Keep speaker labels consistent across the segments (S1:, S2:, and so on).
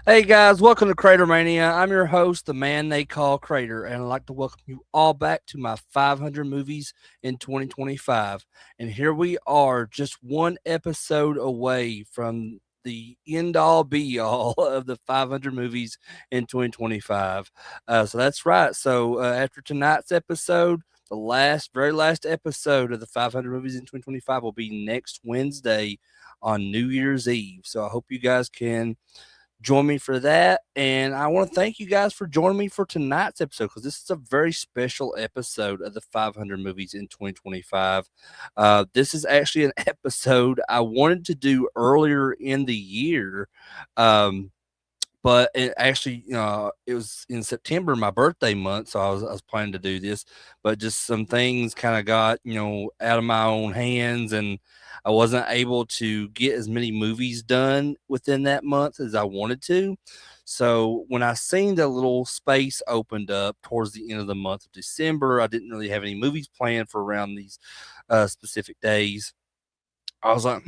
S1: Hey guys, welcome to CraterMania. I'm your host, the man they call Crater, and I'd like to welcome you all back to my 500 movies in 2025. And here we are, just one episode away from the end all be all of the 500 movies in 2025. So that's right. So after tonight's episode, the very last episode of the 500 movies in 2025 will be next Wednesday on New Year's Eve. So I hope you guys can join me for that. And I want to thank you guys for joining me for tonight's episode because this is a very special episode of the 500 movies in 2025. This is actually an episode I wanted to do earlier in the year. Um, but it actually, it was in September, my birthday month, so I was planning to do this, but just some things kind of got out of my own hands, and I wasn't able to get as many movies done within that month as I wanted to. So when I seen the little space opened up towards the end of the month of December, I didn't really have any movies planned for around these specific days. I was like,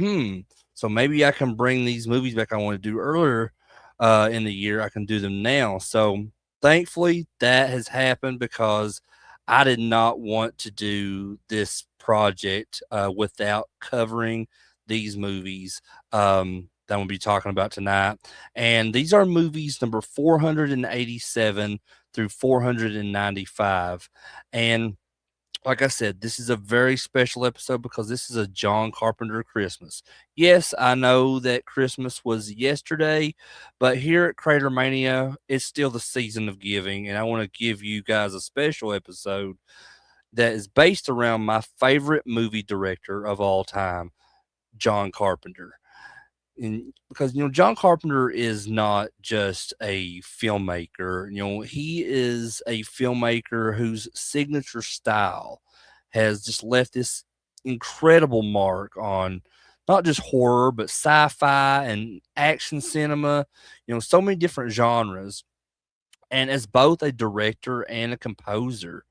S1: so maybe I can bring these movies back I want to do earlier in the year. I can do them now. So thankfully, that has happened because I did not want to do this project without covering these movies that I'm going to be talking about tonight. And these are movies number 487 through 495. And like I said, this is a very special episode because this is a John Carpenter Christmas. Yes, I know that Christmas was yesterday, but here at CraterMania, it's still the season of giving, and I want to give you guys a special episode that is based around my favorite movie director of all time, John Carpenter. And because John Carpenter is not just a filmmaker, he is a filmmaker whose signature style has just left this incredible mark on not just horror but sci-fi and action cinema, so many different genres. And as both a director and a composer,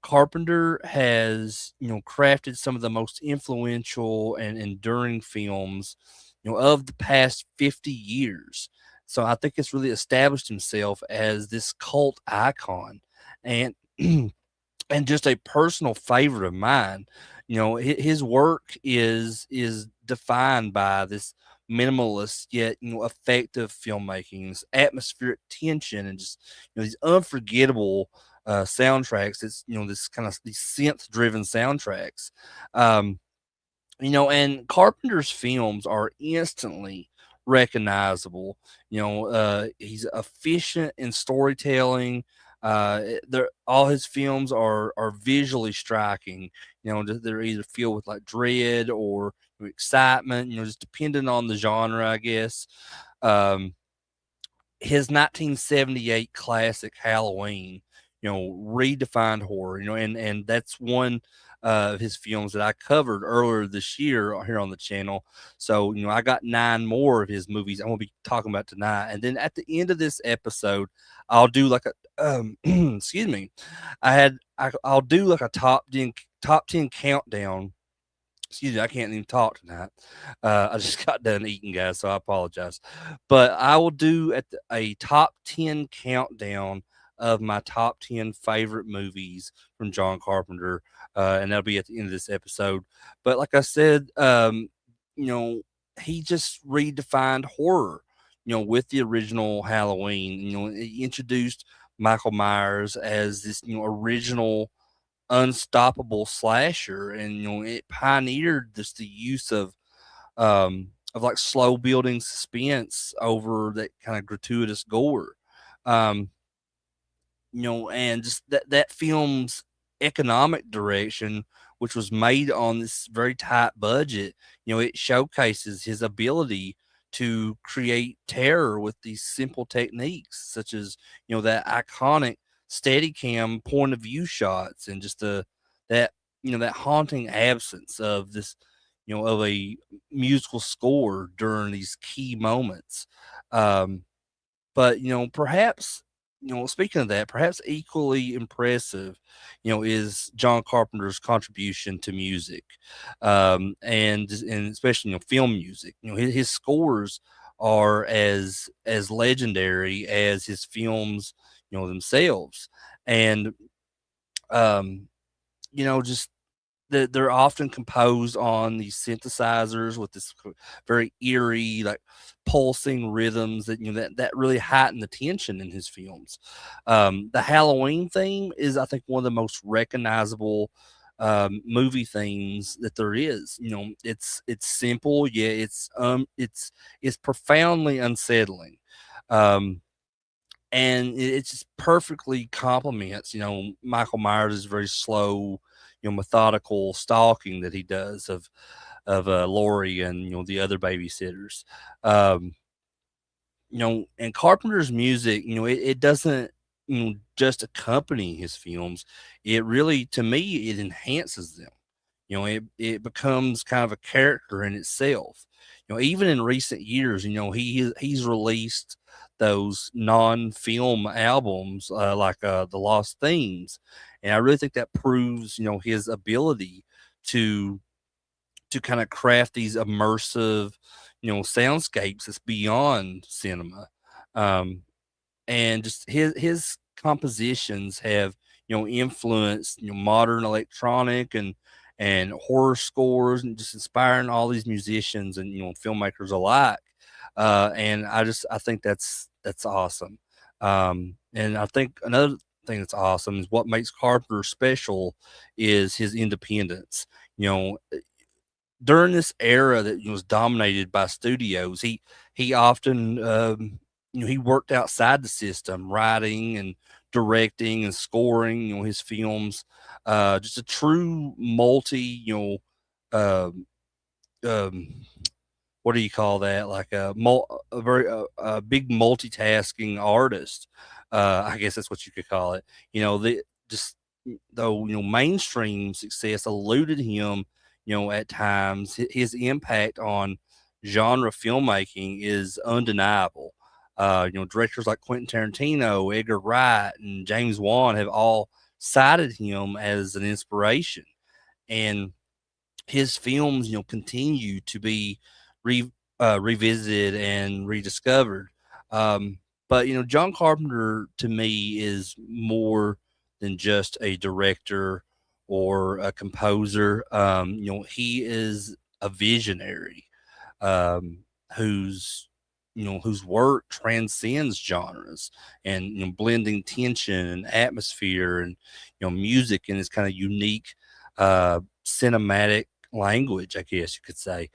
S1: Carpenter has, crafted some of the most influential and enduring films, of the past 50 years. So I think it's really established himself as this cult icon and and just a personal favorite of mine. His work is defined by this minimalist yet effective filmmaking, this atmospheric tension, and just these unforgettable soundtracks. It's this kind of these synth driven soundtracks. Um, and Carpenter's films are instantly recognizable. He's efficient in storytelling. All his films are visually striking. They're either filled with like dread or excitement. Just depending on the genre, I guess. Um, his 1978 classic Halloween, redefined horror, and that's one of his films that I covered earlier this year here on the channel. So, I got 9 more of his movies I'm going to be talking about tonight. And then at the end of this episode, I'll do like a, excuse me, I'll do like a top 10 countdown. Excuse me, I can't even talk tonight. I just got done eating, guys, so I apologize. But I will do a top 10 countdown of my top 10 favorite movies from John Carpenter, and that'll be at the end of this episode. But like I said, you know, he just redefined horror, with the original Halloween. He introduced Michael Myers as this, original unstoppable slasher, and it pioneered this the use of like slow building suspense over that kind of gratuitous gore. um and just that film's economic direction, which was made on this very tight budget, it showcases his ability to create terror with these simple techniques, such as that iconic Steadicam point of view shots, and just that that haunting absence of this of a musical score during these key moments. um but perhaps, speaking of that, perhaps equally impressive, is John Carpenter's contribution to music, and especially film music. His scores are as legendary as his films, themselves. And um, just they're often composed on these synthesizers with this very eerie, like pulsing rhythms that that really heighten the tension in his films. The Halloween theme is, I think, one of the most recognizable movie themes that there is. It's simple, yeah, it's profoundly unsettling. Um, and it just perfectly complements, Michael Myers' very slow, methodical stalking that he does of Laurie and the other babysitters. Um, and Carpenter's music, it doesn't just accompany his films. It really, to me, it enhances them. It becomes kind of a character in itself. Even in recent years, he's released those non-film albums like The Lost Themes, and I really think that proves his ability to kind of craft these immersive soundscapes that's beyond cinema. Um, and just his compositions have influenced modern electronic and horror scores, and just inspiring all these musicians and filmmakers alike. And I think that's awesome. And I think another thing that's awesome is what makes Carpenter special is his independence. You know, during this era that was dominated by studios, he often he worked outside the system, writing and directing and scoring his films. Just a true multi um, um, what do you call that? Like a very a big multitasking artist. I guess that's what you could call it. The just though mainstream success eluded him, at times his impact on genre filmmaking is undeniable. Directors like Quentin Tarantino, Edgar Wright, and James Wan have all cited him as an inspiration, and his films, continue to be re, revisited and rediscovered. Um, but John Carpenter to me is more than just a director or a composer. He is a visionary, um, whose whose work transcends genres and blending tension and atmosphere and music in this kind of unique cinematic language, I guess you could say.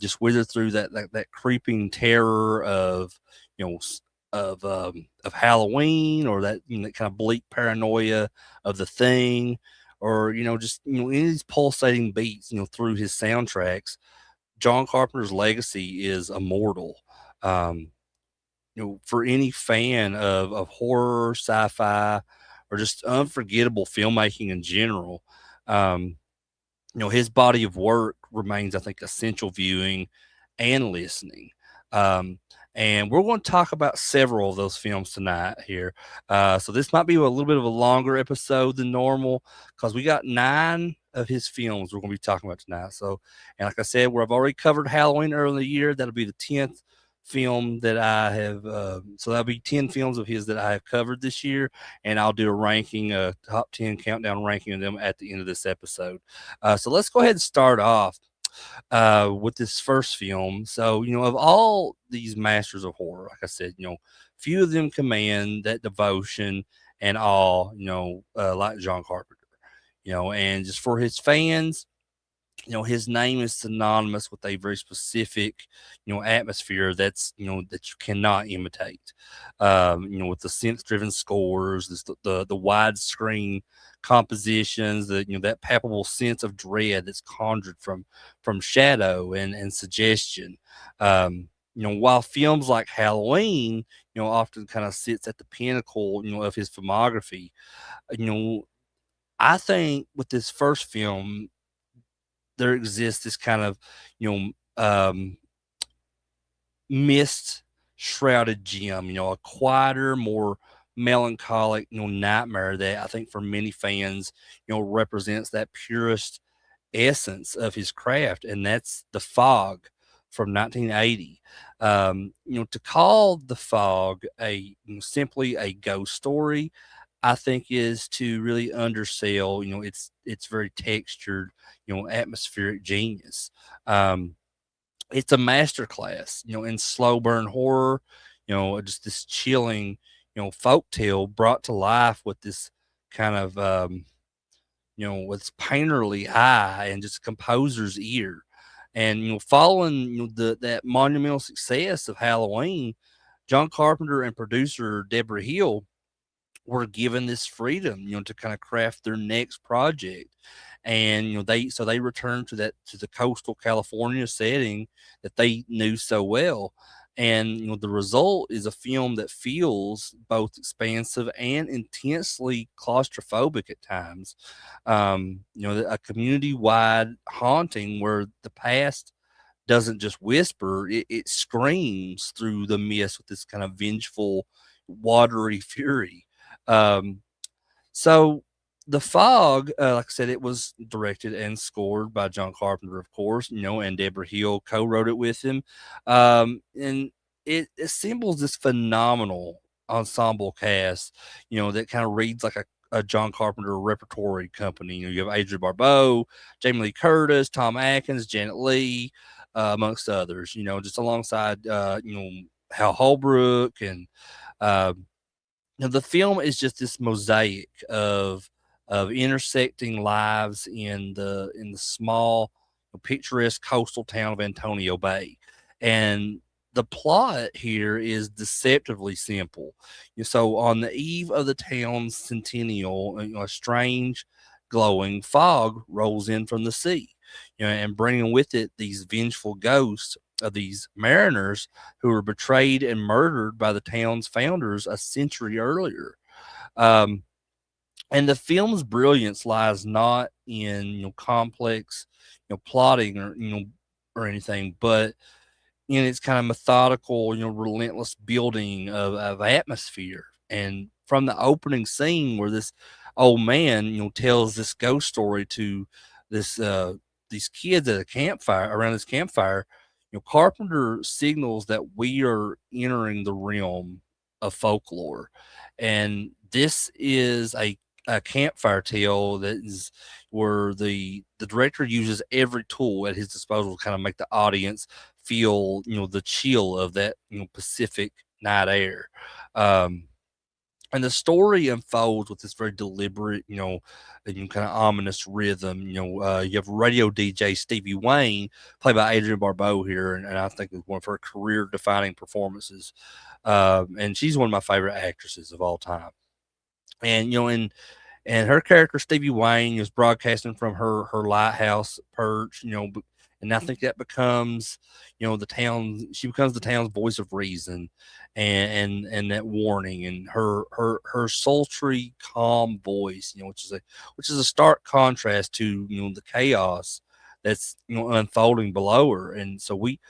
S1: Just whether through that creeping terror of of Halloween, or that that kind of bleak paranoia of The Thing, or just any of these pulsating beats through his soundtracks. John Carpenter's legacy is immortal. Um, for any fan of horror, sci-fi, or just unforgettable filmmaking in general, um, his body of work remains, I think, essential viewing and listening. Um, and we're going to talk about several of those films tonight here. So this might be a little bit of a longer episode than normal because we got 9 of his films we're going to be talking about tonight. So, and like I said, I've already covered Halloween early in the year. That'll be the 10th film that I have. So that'll be 10 films of his that I have covered this year. And I'll do a ranking, a top 10 countdown ranking of them at the end of this episode. So let's go ahead and start off with this first film. So, of all these masters of horror, like I said, few of them command that devotion and awe, like John Carpenter, and just for his fans, his name is synonymous with a very specific, atmosphere that's, that you cannot imitate. With the synth-driven scores, the widescreen compositions, that palpable sense of dread that's conjured from shadow and suggestion. While films like Halloween, often kind of sits at the pinnacle, of his filmography, you know, I think with this first film, there exists this kind of, you mist shrouded gem, a quieter, more melancholic, nightmare that I think for many fans, represents that purest essence of his craft, and that's The Fog from 1980. To call The Fog simply a ghost story, I think is to really undersell, it's very textured, atmospheric genius. Um, it's a masterclass, in slow burn horror, just this chilling, folk tale brought to life with this kind of, with this painterly eye and just composer's ear. And, following that monumental success of Halloween, John Carpenter and producer Deborah Hill were given this freedom, to kind of craft their next project. And they returned to the coastal California setting that they knew so well. And the result is a film that feels both expansive and intensely claustrophobic at times. A community wide haunting where the past doesn't just whisper, it screams through the mist with this kind of vengeful, watery fury. Um, so The Fog, like I said, it was directed and scored by John Carpenter, of course, and Deborah Hill co-wrote it with him. And it assembles this phenomenal ensemble cast, that kind of reads like a John Carpenter repertory company. You have Adrienne Barbeau, Jamie Lee Curtis, Tom Atkins, Janet Leigh, amongst others, just alongside, Hal Holbrook and, uh, the film is just this mosaic of intersecting lives in the small, picturesque coastal town of Antonio Bay, and the plot here is deceptively simple. So on the eve of the town's centennial, a strange, glowing fog rolls in from the sea, and bringing with it these vengeful ghosts of these mariners who were betrayed and murdered by the town's founders a century earlier. Um, and the film's brilliance lies not in complex plotting or or anything, but in its kind of methodical, relentless building of atmosphere. And from the opening scene where this old man, tells this ghost story to this these kids at a campfire around this campfire, Carpenter signals that we are entering the realm of folklore. And this is a campfire tale that is where the director uses every tool at his disposal to kind of make the audience feel the chill of that Pacific night air. Um, and the story unfolds with this very deliberate, and kind of ominous rhythm. You have radio DJ Stevie Wayne, played by Adrienne Barbeau here, and I think it's one of her career-defining performances. And she's one of my favorite actresses of all time. And and her character Stevie Wayne is broadcasting from her lighthouse perch, and I think that becomes, the town. She becomes the town's voice of reason, and that warning, and her sultry, calm voice, which is a stark contrast to the chaos that's unfolding below her. And so we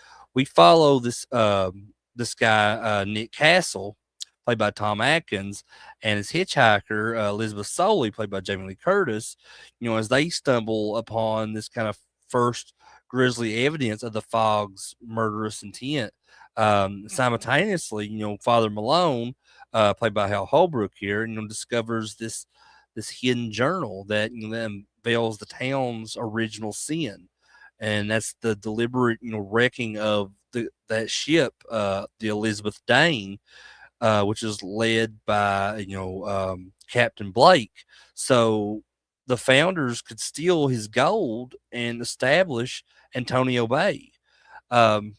S1: follow this guy Nick Castle, played by Tom Atkins, and his hitchhiker, Elizabeth Soley, played by Jamie Lee Curtis, as they stumble upon this kind of first grisly evidence of the fog's murderous intent. Simultaneously, Father Malone, played by Hal Holbrook here, discovers this hidden journal that that unveils the town's original sin, and that's the deliberate wrecking of that ship, the Elizabeth Dane, which is led by Captain Blake. So the founders could steal his gold and establish Antonio Bay. Um,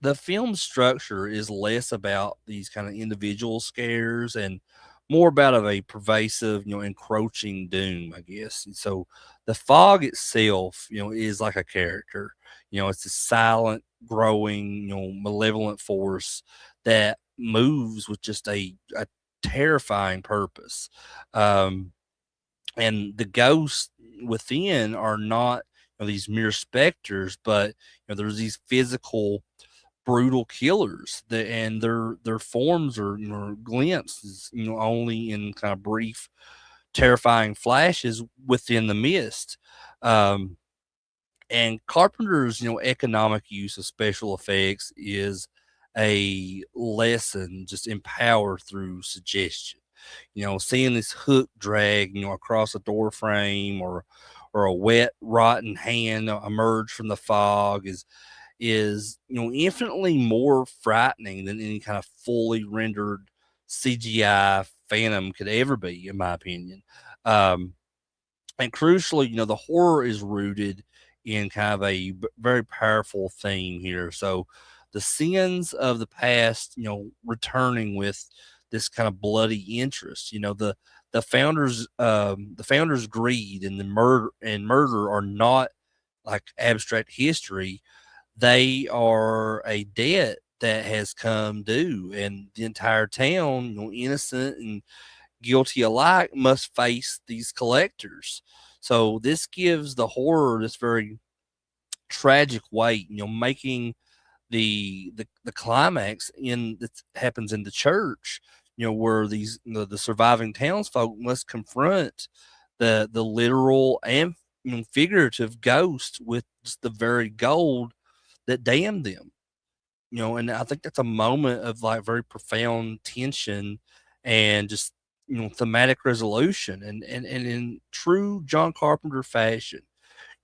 S1: the film structure is less about these kind of individual scares and more about of a pervasive, encroaching doom, I guess. And so the fog itself, is like a character. It's a silent, growing, malevolent force that moves with just a terrifying purpose. Um, and the ghosts within are not these mere specters, but there's these physical brutal killers that, and their forms are glimpses only in kind of brief terrifying flashes within the mist. um And Carpenter's, economic use of special effects is a lesson just empowered through suggestion. Seeing this hook drag, across a door frame, or a wet, rotten hand emerge from the fog is infinitely more frightening than any kind of fully rendered CGI phantom could ever be, in my opinion. Um, and crucially, the horror is rooted in kind of a very powerful theme here. So the sins of the past, returning with this kind of bloody interest. The founders' greed and the murder are not like abstract history. They are a debt that has come due, and the entire town, innocent and guilty alike, must face these collectors. So this gives the horror this very tragic weight, making the climax in that happens in the church, where these the surviving townsfolk must confront the literal and figurative ghost with just the very gold that damned them. And I think that's a moment of like very profound tension and just thematic resolution, and in true John Carpenter fashion,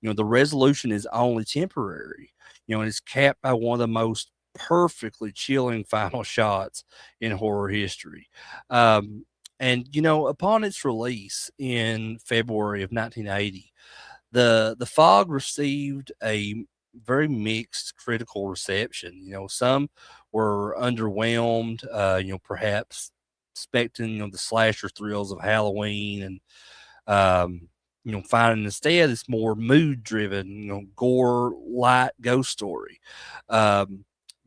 S1: the resolution is only temporary, and it's capped by one of the most perfectly chilling final shots in horror history. Um, and upon its release in February of 1980, the Fog received a very mixed critical reception. Some were underwhelmed, perhaps expecting the slasher thrills of Halloween, and finding instead this more mood driven, gore light ghost story.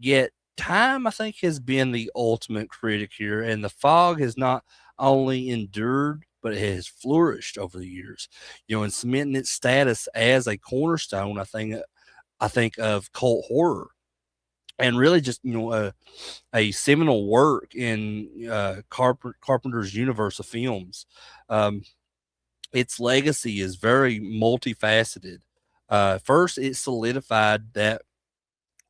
S1: Yet time, I think, has been the ultimate critic here, and the Fog has not only endured, but it has flourished over the years, and cementing its status as a cornerstone, I think of cult horror, and really just a seminal work in Carpenter's universe of films. Um, its legacy is very multifaceted. First, it solidified that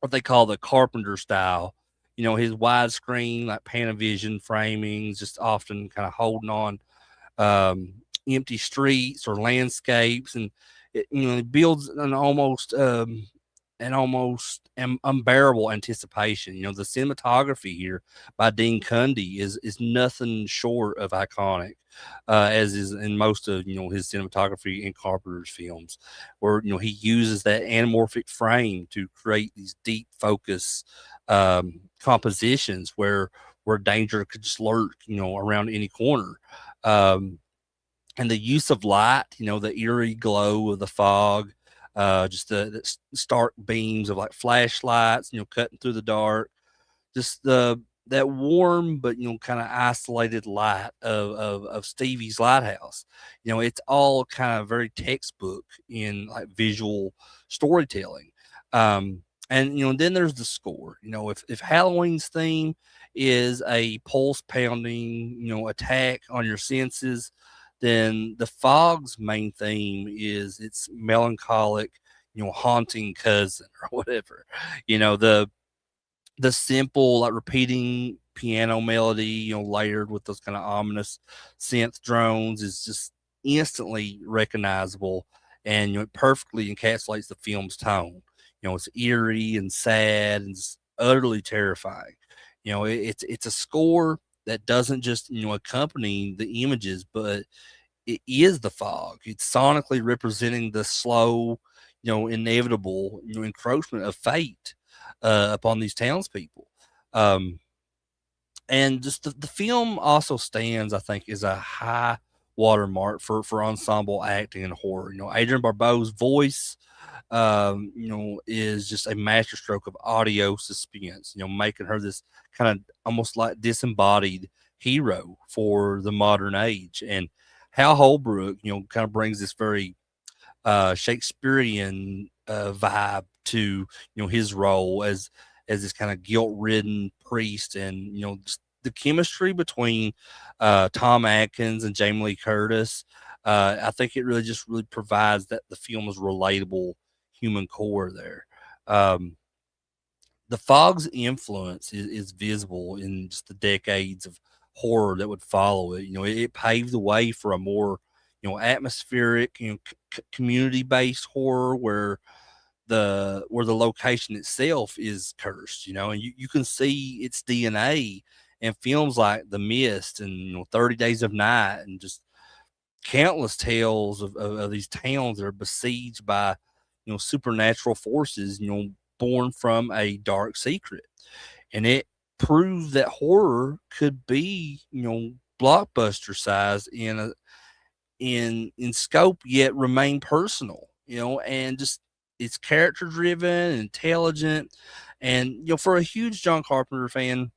S1: what they call the Carpenter style. His widescreen, like Panavision framings, just often kind of holding on um, empty streets or landscapes, and it builds an almost unbearable anticipation. The cinematography here by Dean Cundy is nothing short of iconic, as is in most of his cinematography in Carpenter's films, where he uses that anamorphic frame to create these deep focus compositions where danger could just lurk, around any corner. Um, and the use of light, the eerie glow of the fog, just the stark beams of like flashlights, cutting through the dark, just the that warm but kind of isolated light of Stevie's lighthouse. It's all kind of very textbook in like visual storytelling. And then there's the score. If Halloween's theme is a pulse pounding, attack on your senses, then the Fog's main theme is its melancholic, haunting cousin or whatever. The simple, like, repeating piano melody, layered with those kind of ominous synth drones, is just instantly recognizable, and it perfectly encapsulates the film's tone. It's eerie and sad and just utterly terrifying. It's a score that doesn't just accompany the images, but it is the fog. It's sonically representing the slow, inevitable, encroachment of fate upon these townspeople. Um, and just the film also stands, I think, as a high watermark for ensemble acting in horror. Adrian Barbeau's voice, is just a masterstroke of audio suspense. Making her this kind of almost like disembodied hero for the modern age. And Hal Holbrook, kind of brings this very Shakespearean vibe to his role as this kind of guilt ridden priest, and just the chemistry between Tom Atkins and Jamie Lee Curtis. I think it really provides that the film is relatable human core there. Um, the fog's influence is visible in just the decades of horror that would follow it. It paved the way for a more, atmospheric, community based horror where the location itself is cursed, and you can see its DNA in films like The Mist and 30 Days of Night and just countless tales of these towns that are besieged by supernatural forces, born from a dark secret. And it proved that horror could be, blockbuster size in scope, yet remain personal, and just it's character driven, intelligent, and for a huge John Carpenter fan,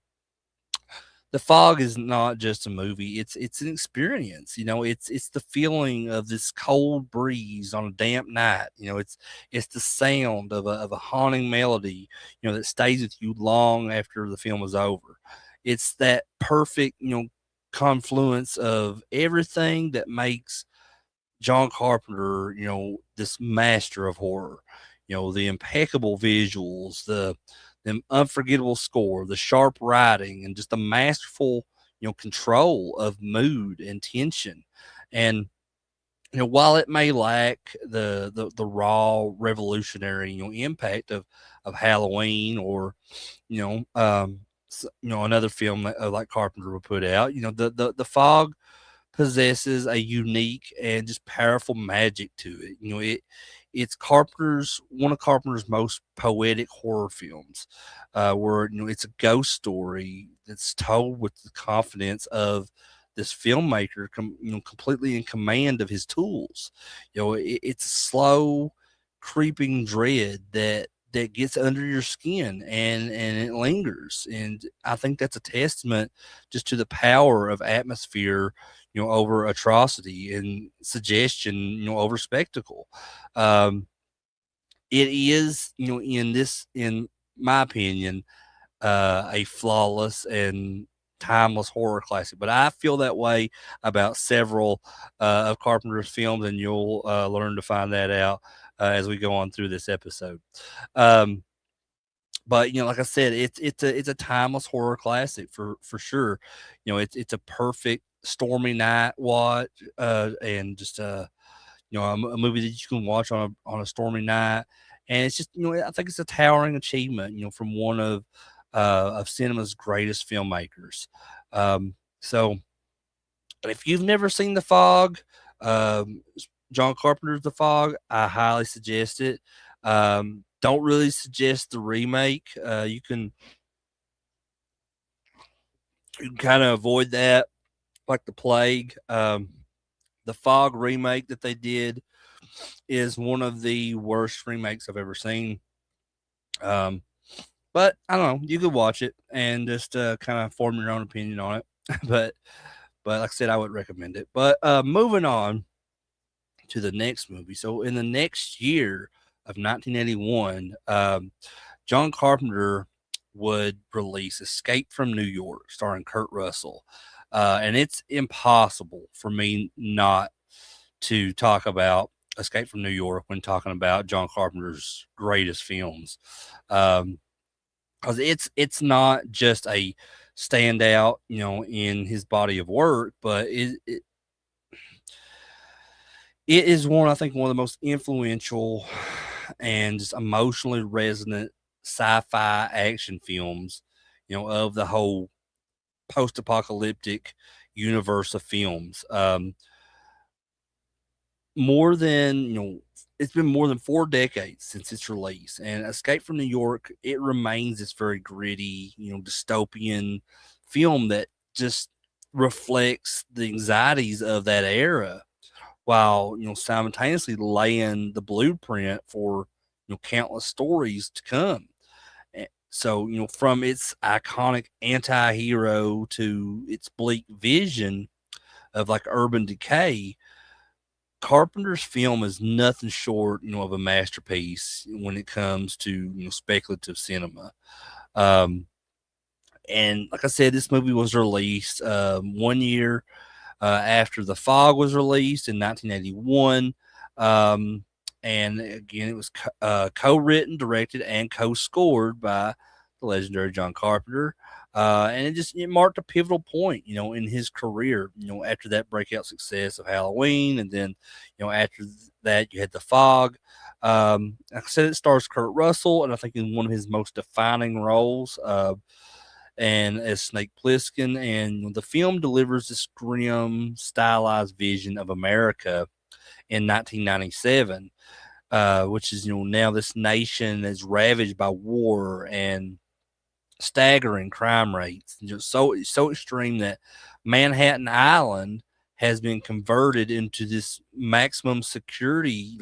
S1: The Fog is not just a movie, it's an experience. It's the feeling of this cold breeze on a damp night. It's the sound of a haunting melody, that stays with you long after the film is over. It's that perfect, confluence of everything that makes John Carpenter, this master of horror. The impeccable visuals, the unforgettable score, the sharp writing, and just the masterful, control of mood and tension. And while it may lack the raw revolutionary, impact of Halloween or another film like Carpenter would put out, the Fog possesses a unique and just powerful magic to it. It's Carpenter's one of Carpenter's most poetic horror films, where it's a ghost story that's told with the confidence of this filmmaker, completely in command of his tools. It's a slow, creeping dread that gets under your skin and it lingers. And I think that's a testament just to the power of atmosphere, over atrocity and suggestion, over spectacle. Um, it is, in my opinion, a flawless and timeless horror classic. But I feel that way about several of Carpenter's films, and you'll learn to find that out as we go on through this episode. Um, but like I said, it's a timeless horror classic for sure. It's a perfect stormy night watch, and just a movie that you can watch on a stormy night, and it's just I think it's a towering achievement, from one of cinema's greatest filmmakers. So if you've never seen The Fog, um, John Carpenter's The Fog, I highly suggest it. Don't really suggest the remake. You can kind of avoid that like the plague. The Fog remake that they did is one of the worst remakes I've ever seen. But I don't know, you could watch it and just kind of form your own opinion on it. but like I said, I would recommend it. But moving on to the next movie. So in the next year of 1981, John Carpenter would release Escape from New York, starring Kurt Russell. And it's impossible for me not to talk about Escape from New York when talking about John Carpenter's greatest films. Because it's not just a standout, in his body of work, but it is one of the most influential and just emotionally resonant sci-fi action films, of the whole post-apocalyptic universe of films. More than, it's been more than 4 decades since its release, and Escape from New York, it remains this very gritty, dystopian film that just reflects the anxieties of that era, while simultaneously laying the blueprint for countless stories to come. So from its iconic anti-hero to its bleak vision of like urban decay, Carpenter's film is nothing short, of a masterpiece when it comes to speculative cinema. Um, and like I said, this movie was released 1 year after The Fog was released in 1981. And again, it was co-written, directed, and co-scored by the legendary John Carpenter. And it marked a pivotal point, in his career. After that breakout success of Halloween, and then, after that you had The Fog. Like I said, it stars Kurt Russell, and I think in one of his most defining roles. And as Snake Plissken, and the film delivers this grim, stylized vision of America in 1997, which is now this nation is ravaged by war and staggering crime rates, just so extreme that Manhattan Island has been converted into this maximum security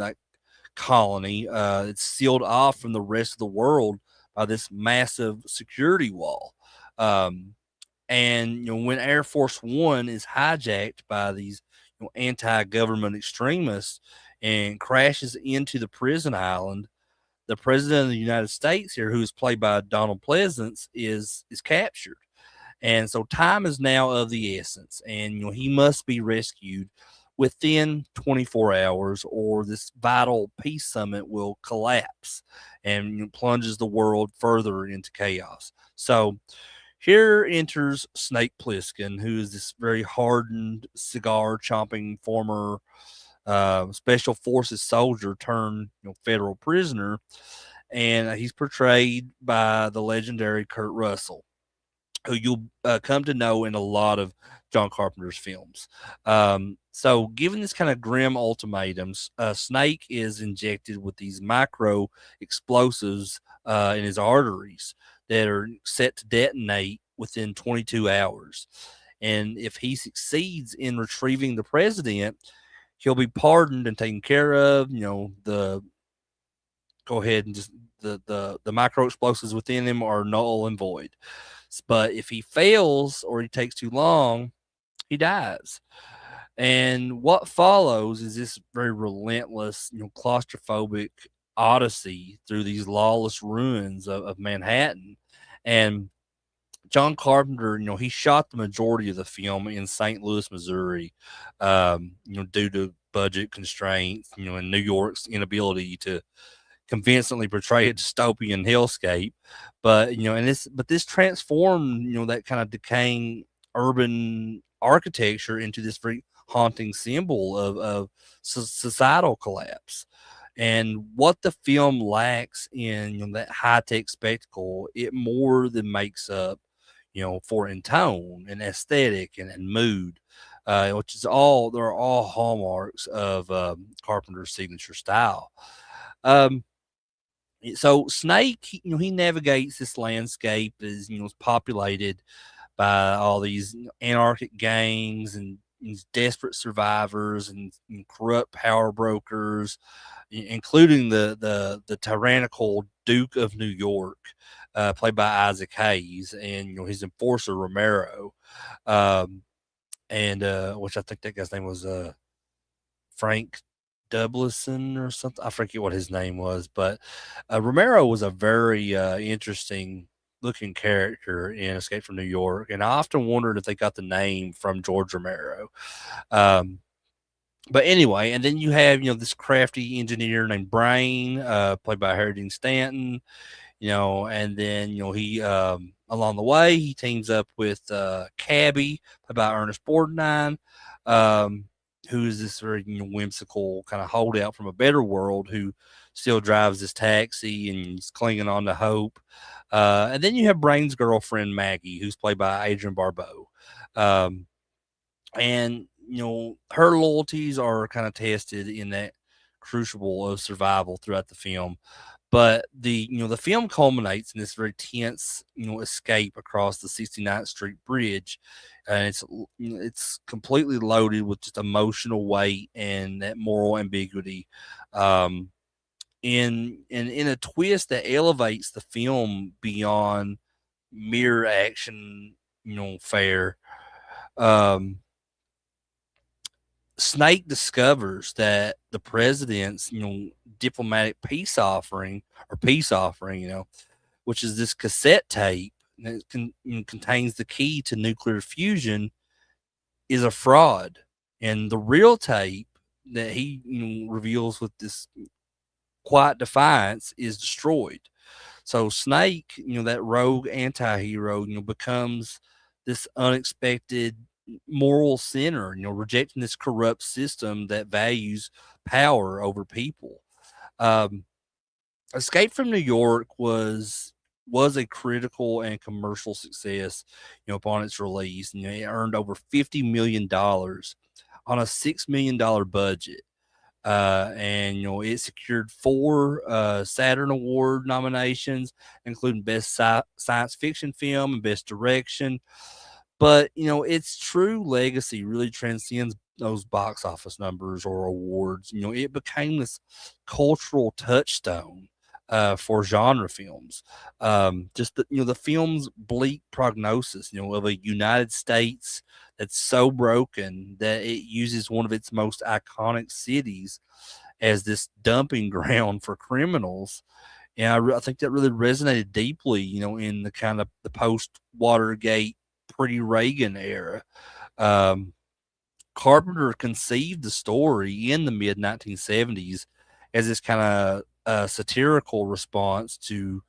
S1: colony. It's sealed off from the rest of the world by this massive security wall. Um, and when Air Force One is hijacked by these anti-government extremists and crashes into the prison island, the president of the United States here, who is played by Donald Pleasance, is captured. And so time is now of the essence, and he must be rescued within 24 hours, or this vital peace summit will collapse and plunges the world further into chaos. So here enters Snake Plissken, who is this very hardened, cigar chomping former special forces soldier turned federal prisoner, and he's portrayed by the legendary Kurt Russell, who you'll come to know in a lot of John Carpenter's films. So, given this kind of grim ultimatums, Snake is injected with these micro explosives in his arteries that are set to detonate within 22 hours. And if he succeeds in retrieving the president, he'll be pardoned and taken care of. The go ahead and just the micro explosives within him are null and void. But if he fails or he takes too long, he dies. And what follows is this very relentless, claustrophobic odyssey through these lawless ruins of Manhattan. And John Carpenter, he shot the majority of the film in St. Louis, Missouri, due to budget constraints, and New York's inability to convincingly portray a dystopian hellscape. But this transformed that kind of decaying urban architecture into this very haunting symbol of societal collapse. And what the film lacks in that high tech spectacle, it more than makes up, for in tone and aesthetic and mood, which is they're all hallmarks of Carpenter's signature style. Um, so Snake, he navigates this landscape as is populated by all these anarchic gangs and these desperate survivors and corrupt power brokers, including the tyrannical Duke of New York, played by Isaac Hayes, and his enforcer Romero, um, and which I think that guy's name was Frank Doubleson or something. I forget what his name was, but Romero was a very interesting looking character in Escape from New York, and I often wondered if they got the name from George Romero. Um, but anyway, and then you have this crafty engineer named Brain, played by Harry Dean Stanton, and then he along the way he teams up with Cabby, played by Ernest Borgnine, um, who is this very whimsical kind of holdout from a better world who still drives this taxi and he's clinging on to hope. And then you have Brain's girlfriend Maggie, who's played by Adrienne Barbeau, um, and her loyalties are kind of tested in that crucible of survival throughout the film. But the film culminates in this very tense escape across the 69th Street Bridge, and it's completely loaded with just emotional weight and that moral ambiguity, um, in a twist that elevates the film beyond mere action fare. Um, Snake discovers that the president's, diplomatic peace offering, which is this cassette tape that contains the key to nuclear fusion, is a fraud. And the real tape that he reveals with this quiet defiance is destroyed. So Snake, that rogue anti-hero, becomes this unexpected moral sinner, rejecting this corrupt system that values power over people. Um, Escape from New York was a critical and commercial success, upon its release. It earned over $50 million on a $6 million budget. And it secured 4 Saturn Award nominations, including Best Science Fiction Film and Best Direction. But its true legacy really transcends those box office numbers or awards. It became this cultural touchstone for genre films. Just the film's bleak prognosis, of a United States that's so broken that it uses one of its most iconic cities as this dumping ground for criminals. And I think that really resonated deeply, in the kind of the post Watergate, pre Reagan era. Um, Carpenter conceived the story in the mid 1970s as this kind of satirical response to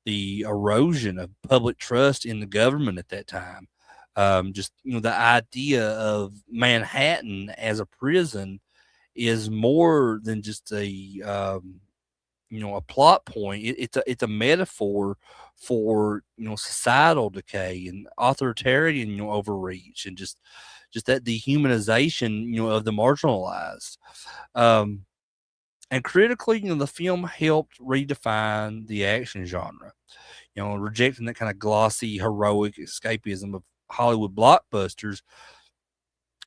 S1: the erosion of public trust in the government at that time. Just the idea of Manhattan as a prison is more than just a plot point. It's a metaphor for societal decay and authoritarian overreach, and just that dehumanization of the marginalized. Um, and critically, the film helped redefine the action genre. Rejecting that kind of glossy, heroic escapism of Hollywood blockbusters.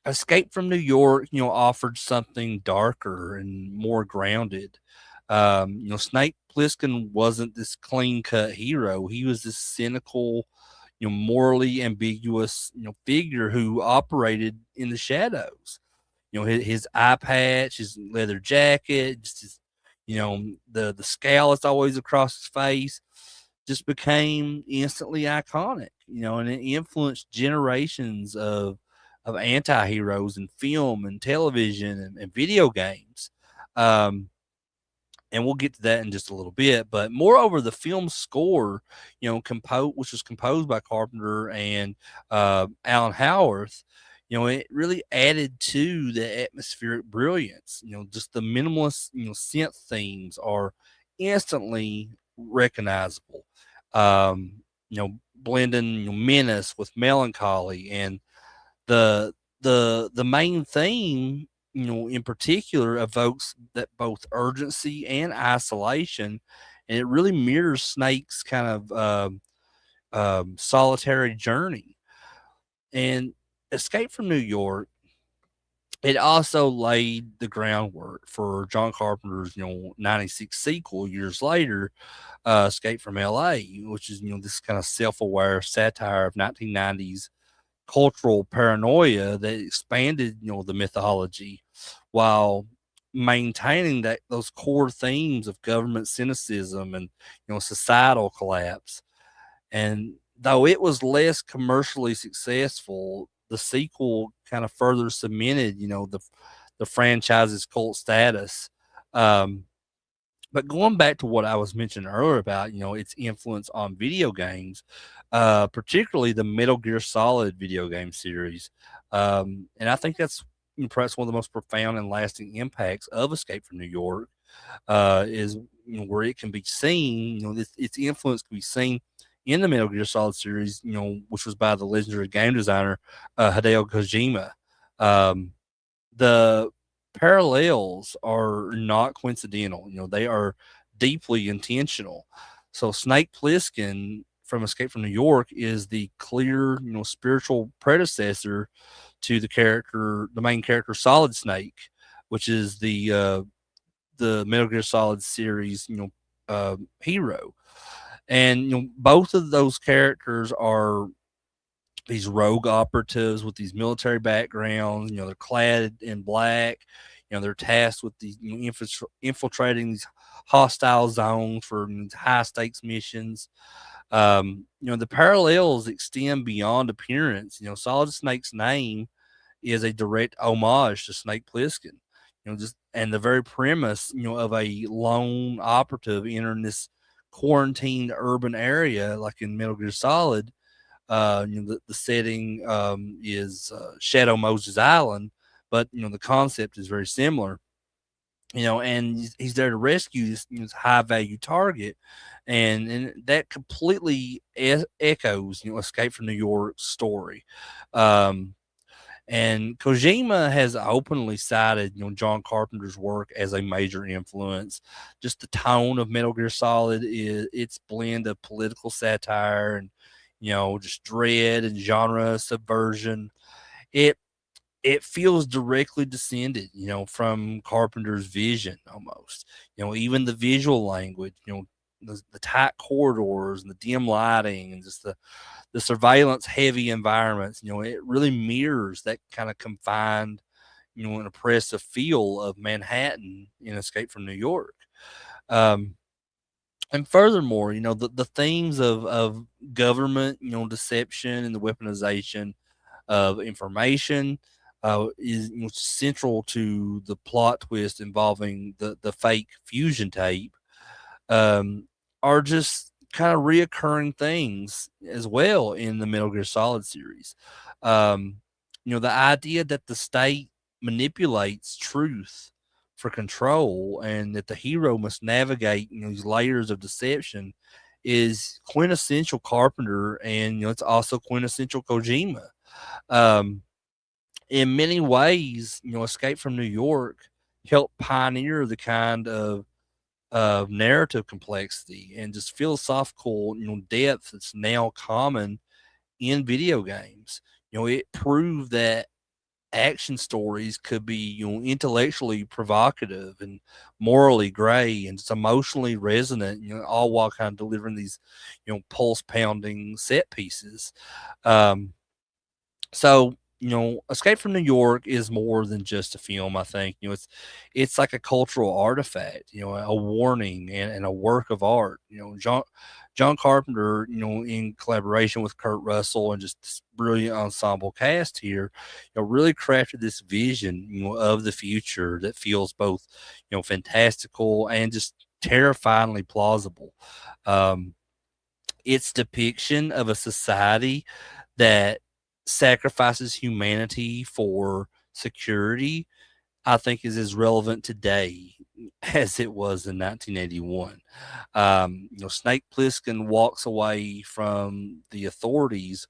S1: Escape from New York, offered something darker and more grounded. Snake Plissken wasn't this clean cut hero. He was this cynical, morally ambiguous, figure who operated in the shadows. His eye patch, his leather jacket, just his, the scowl that's always across his face just became instantly iconic, and it influenced generations of anti-heroes in film and television and video games. Um, and we'll get to that in just a little bit. But moreover, the film score, which was composed by Carpenter and Alan Howarth, it really added to the atmospheric brilliance. Just the minimalist, synth themes are instantly recognizable. Blending menace with melancholy, and the main theme, in particular, evokes that both urgency and isolation, and it really mirrors Snake's kind of solitary journey. And Escape from New York, it also laid the groundwork for John Carpenter's 96 sequel years later, Escape from LA, which is this kind of self-aware satire of 1990s cultural paranoia that expanded, the mythology while maintaining that those core themes of government cynicism and, societal collapse. And though it was less commercially successful, the sequel kind of further cemented, the franchise's cult status. Um, but going back to what I was mentioning earlier about, its influence on video games, particularly the Metal Gear Solid video game series. And I think that's perhaps one of the most profound and lasting impacts of Escape from New York, is where it can be seen, its influence can be seen in the Metal Gear Solid series, which was by the legendary game designer Hideo Kojima. Um, the parallels are not coincidental. They are deeply intentional. So Snake Plissken from Escape from New York is the clear, spiritual predecessor to the main character Solid Snake, which is the Metal Gear Solid series, hero. And both of those characters are these rogue operatives with these military backgrounds. They're clad in black. They're tasked with these infiltrating these hostile zones for high stakes missions. The parallels extend beyond appearance. Solid Snake's name is a direct homage to Snake Plissken. just and the very premise, of a lone operative entering this quarantined urban area, like in Metal Gear Solid. The setting is Shadow Moses Island, but the concept is very similar. And he's there to rescue this high value target, and that completely echoes Escape from New York's story. Um, and Kojima has openly cited, John Carpenter's work as a major influence. Just the tone of Metal Gear Solid is its blend of political satire and, just dread and genre subversion. It it feels directly descended, from Carpenter's vision almost. Even the visual language, the tight corridors and the dim lighting and just the surveillance heavy environments, it really mirrors that kind of confined, and oppressive feel of Manhattan in Escape from New York. Um, and furthermore, the themes of government, deception and the weaponization of information is central to the plot twist involving the fake fusion tape, um, are just kind of reoccurring things as well in the Metal Gear Solid series. Um, the idea that the state manipulates truth for control and that the hero must navigate these layers of deception is quintessential Carpenter, and it's also quintessential Kojima. Um, in many ways, Escape from New York helped pioneer the kind of narrative complexity and just philosophical, depth that's now common in video games. It proved that action stories could be, intellectually provocative and morally gray and just emotionally resonant, all while kind of delivering these, pulse pounding set pieces. Um, so, Escape from New York is more than just a film, I think. It's like a cultural artifact, a warning and a work of art. John Carpenter, in collaboration with Kurt Russell and just this brilliant ensemble cast here, really crafted this vision, of the future that feels both, fantastical and just terrifyingly plausible. Um, its depiction of a society that sacrifices humanity for security, I think, is as relevant today as it was in 1981. Snake Plissken walks away from the authorities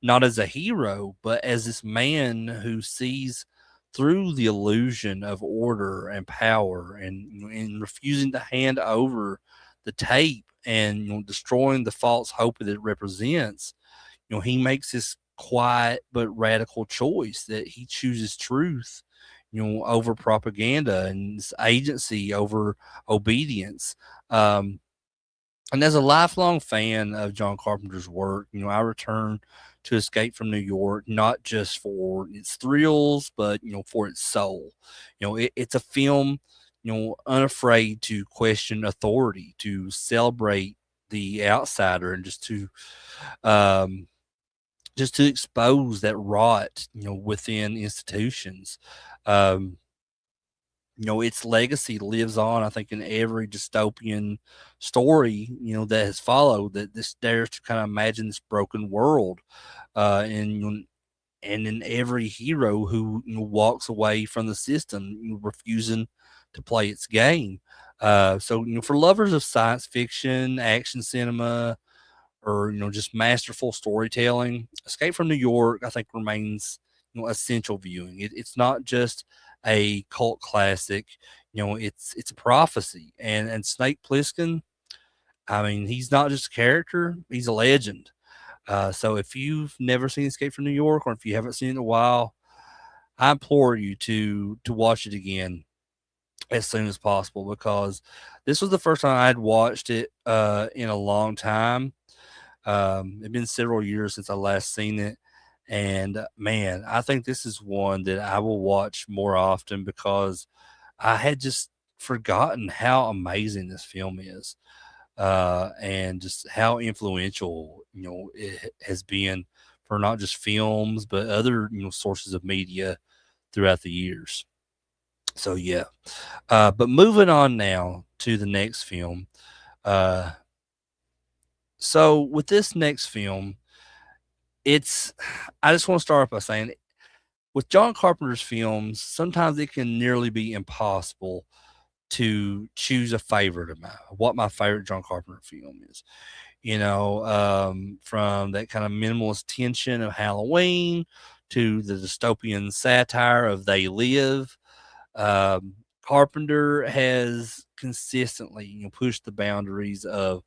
S1: not as a hero, but as this man who sees through the illusion of order and power, and in refusing to hand over the tape and destroying the false hope that it represents. He makes this quiet but radical choice that he chooses truth, over propaganda, and agency over obedience. And as a lifelong fan of John Carpenter's work, I return to Escape from New York not just for its thrills, but for its soul. It's a film, unafraid to question authority, to celebrate the outsider, and um, just to expose that rot, within institutions. Um, its legacy lives on, I think, in every dystopian story, that has followed, that this dares to kind of imagine this broken world. And in every hero who walks away from the system, refusing to play its game. So, for lovers of science fiction, action cinema, or just masterful storytelling, Escape from New York, I think, remains essential viewing. It's not just a cult classic, it's a prophecy. And Snake Plissken, I mean, he's not just a character, he's a legend. So if you've never seen Escape from New York, or if you haven't seen it in a while, I implore you to watch it again as soon as possible, because this was the first time I'd watched it in a long time. It's been several years since I last seen it, and man, I think this is one that I will watch more often, because I had just forgotten how amazing this film is, and just how influential it has been for not just films but other sources of media throughout the years. So yeah, but moving on now to the next film. Uh, so with this next film, it's I just want to start off by saying with John Carpenter's films, sometimes it can nearly be impossible to choose a favorite of mine. What my favorite John Carpenter film is. From that kind of minimalist tension of Halloween to the dystopian satire of They Live. Carpenter has consistently, pushed the boundaries of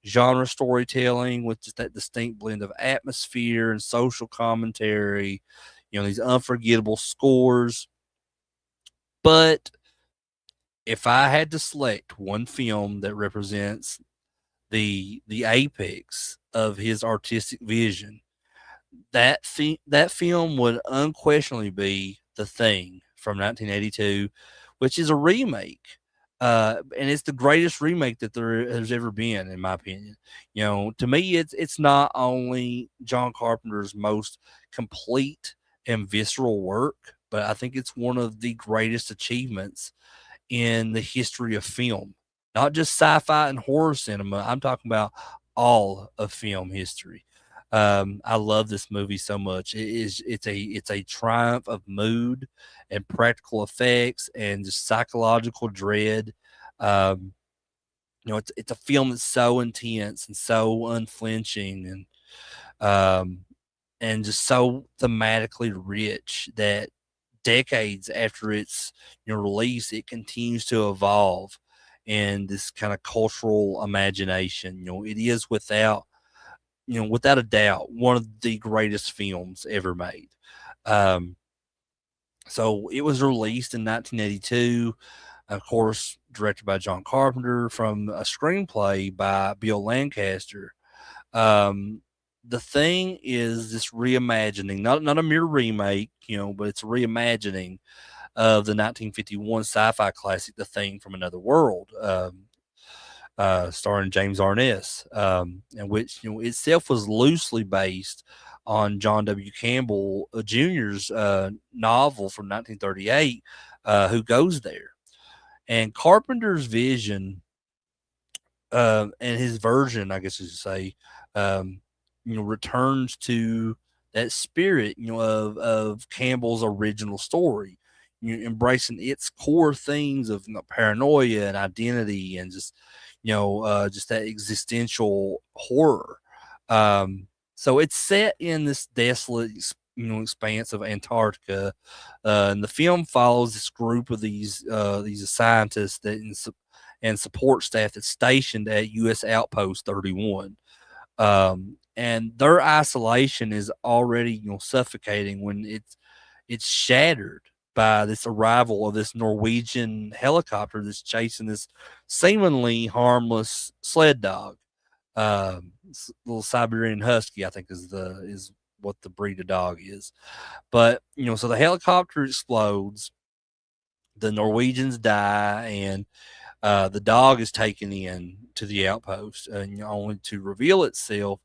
S1: genre storytelling with just that distinct blend of atmosphere and social commentary. These unforgettable scores. But if I had to select one film that represents the apex of his artistic vision, that film would unquestionably be The Thing from 1982, which is a remake. And it's the greatest remake that there has ever been, in my opinion. To me, it's not only John Carpenter's most complete and visceral work, but I think it's one of the greatest achievements in the history of film, not just sci-fi and horror cinema. I'm talking about all of film history. I love this movie so much. It's a triumph of mood and practical effects and just psychological dread. Um, it's a film that's so intense and so unflinching um, and just so thematically rich that decades after its release, it continues to evolve in this kind of cultural imagination. It is without a doubt, one of the greatest films ever made. Um, so it was released in 1982, of course, directed by John Carpenter from a screenplay by Bill Lancaster. Um, the Thing is this reimagining, not a mere remake, but it's a reimagining of the 1951 sci-fi classic The Thing from Another World, starring James Arness, and which itself was loosely based on John W. Campbell Jr.'s novel from 1938, Who Goes There? And Carpenter's vision and his version, I guess you should say, um, returns to that spirit, of Campbell's original story, embracing its core themes of paranoia and identity and just that existential horror. So it's set in this desolate, expanse of Antarctica, and the film follows this group of these scientists and support staff that's stationed at U.S. Outpost 31. And their isolation is already suffocating when it's shattered by this arrival of this Norwegian helicopter that's chasing this seemingly harmless sled dog. Little Siberian Husky, I think is what the breed of dog is. But so the helicopter explodes, the Norwegians die, and the dog is taken in to the outpost, only to reveal itself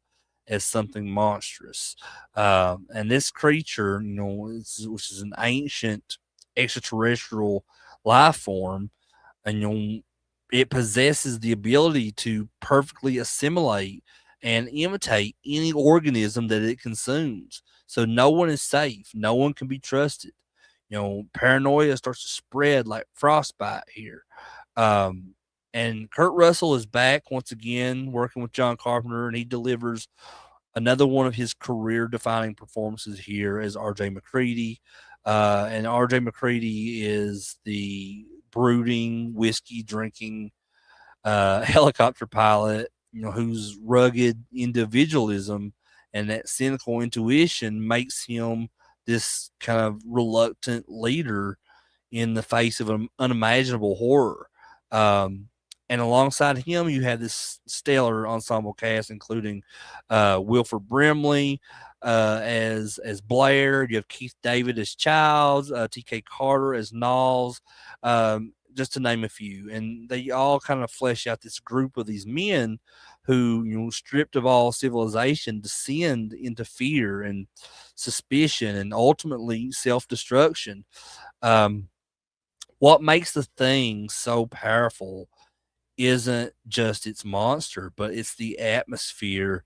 S1: as something monstrous. And this creature, which is an ancient extraterrestrial life form, and it possesses the ability to perfectly assimilate and imitate any organism that it consumes. So no one is safe. No one can be trusted. Paranoia starts to spread like frostbite here. Um, and Kurt Russell is back once again working with John Carpenter, and he delivers another one of his career defining performances here as RJ McCready. And RJ McCready is the brooding, whiskey drinking helicopter pilot, whose rugged individualism and that cynical intuition makes him this kind of reluctant leader in the face of an unimaginable horror. Um, and alongside him, you have this stellar ensemble cast, including Wilford Brimley as Blair. You have Keith David as Childs, T.K. Carter as Knowles, just to name a few. And they all kind of flesh out this group of these men who, stripped of all civilization, descend into fear and suspicion and ultimately self-destruction. Um, What makes The Thing so powerful isn't just its monster, but it's the atmosphere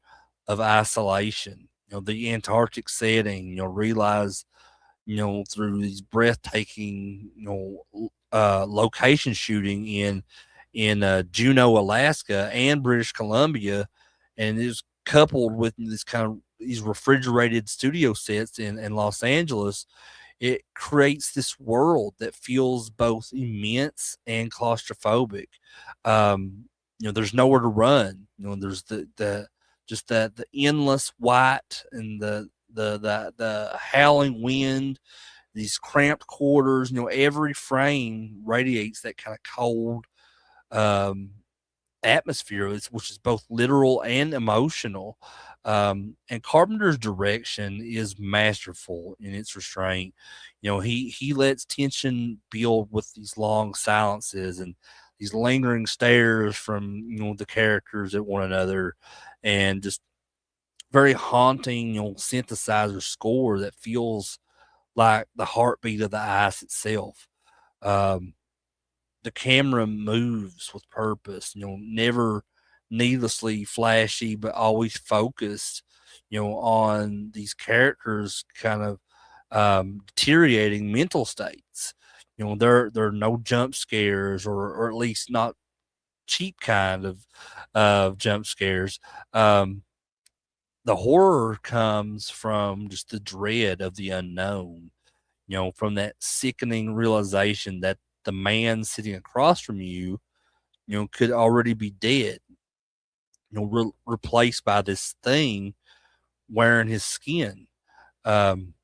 S1: of isolation. The Antarctic setting, realize, through these breathtaking, location shooting in Juneau, Alaska, and British Columbia, and it's coupled with this kind of these refrigerated studio sets in Los Angeles. It creates this world that feels both immense and claustrophobic. There's nowhere to run. There's the just the endless white and the howling wind, these cramped quarters. Every frame radiates that kind of cold um, atmosphere, which is both literal and emotional. And Carpenter's direction is masterful in its restraint. He lets tension build with these long silences and these lingering stares from the characters at one another, and just very haunting synthesizer score that feels like the heartbeat of the ice itself. Um, the camera moves with purpose, never needlessly flashy, but always focused, on these characters kind of deteriorating mental states. There are no jump scares, or at least not cheap kind of jump scares. The horror comes from just the dread of the unknown, from that sickening realization that the man sitting across from you, could already be dead, replaced by this thing wearing his skin. Um,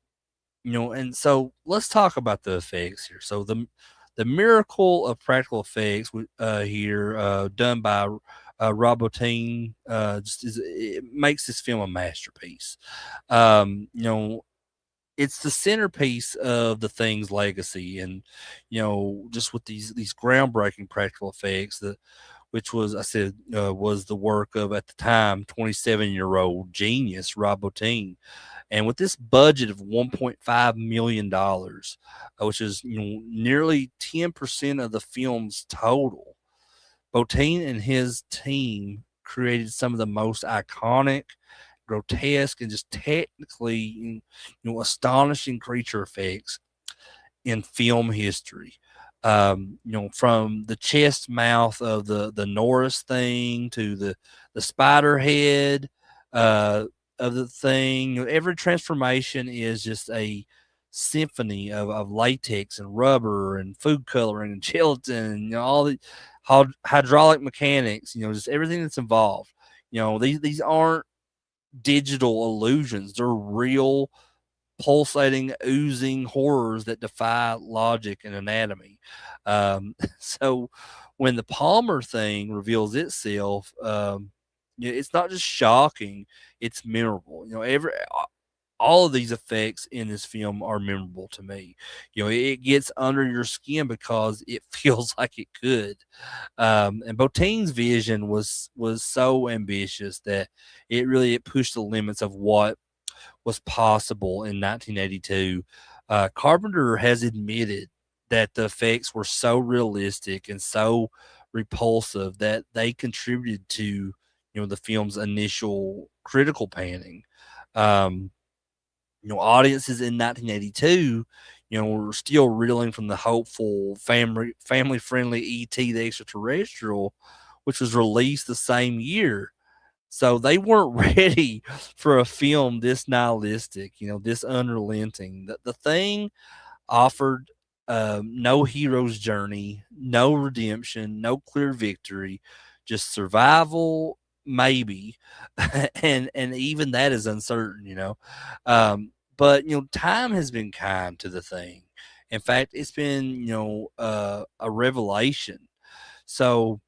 S1: and so let's talk about the effects here. So the miracle of practical effects here, done by Rob Bottin, just it makes this film a masterpiece. You know, it's the centerpiece of The Thing's legacy, and just with these groundbreaking practical effects, that which was, I said, was the work of, at the time, 27-year-old genius Rob Bottin. And with this budget of $1.5 million, which is nearly 10% of the film's total, Bottin and his team created some of the most iconic, grotesque, and just technically astonishing creature effects in film history. From the chest mouth of the Norris thing to the spider head uh, of the thing. Every transformation is just a symphony of latex and rubber and food coloring and gelatin and all the hydraulic mechanics. Just everything that's involved. These aren't digital illusions; they're real pulsating, oozing horrors that defy logic and anatomy. So when the Palmer thing reveals itself, it's not just shocking; it's memorable. Every all of these effects in this film are memorable to me. It gets under your skin because it feels like it could. And Bottin's vision was so ambitious that it pushed the limits of what was possible in 1982. Carpenter has admitted that the effects were so realistic and so repulsive that they contributed to the film's initial critical panning. Um, Audiences in 1982 were still reeling from the hopeful family friendly ET the Extraterrestrial, which was released the same year. So they weren't ready for a film this nihilistic, this unrelenting. The Thing offered no hero's journey, no redemption, no clear victory, just survival, maybe, and even that is uncertain. But time has been kind to The Thing. In fact, it's been a revelation. So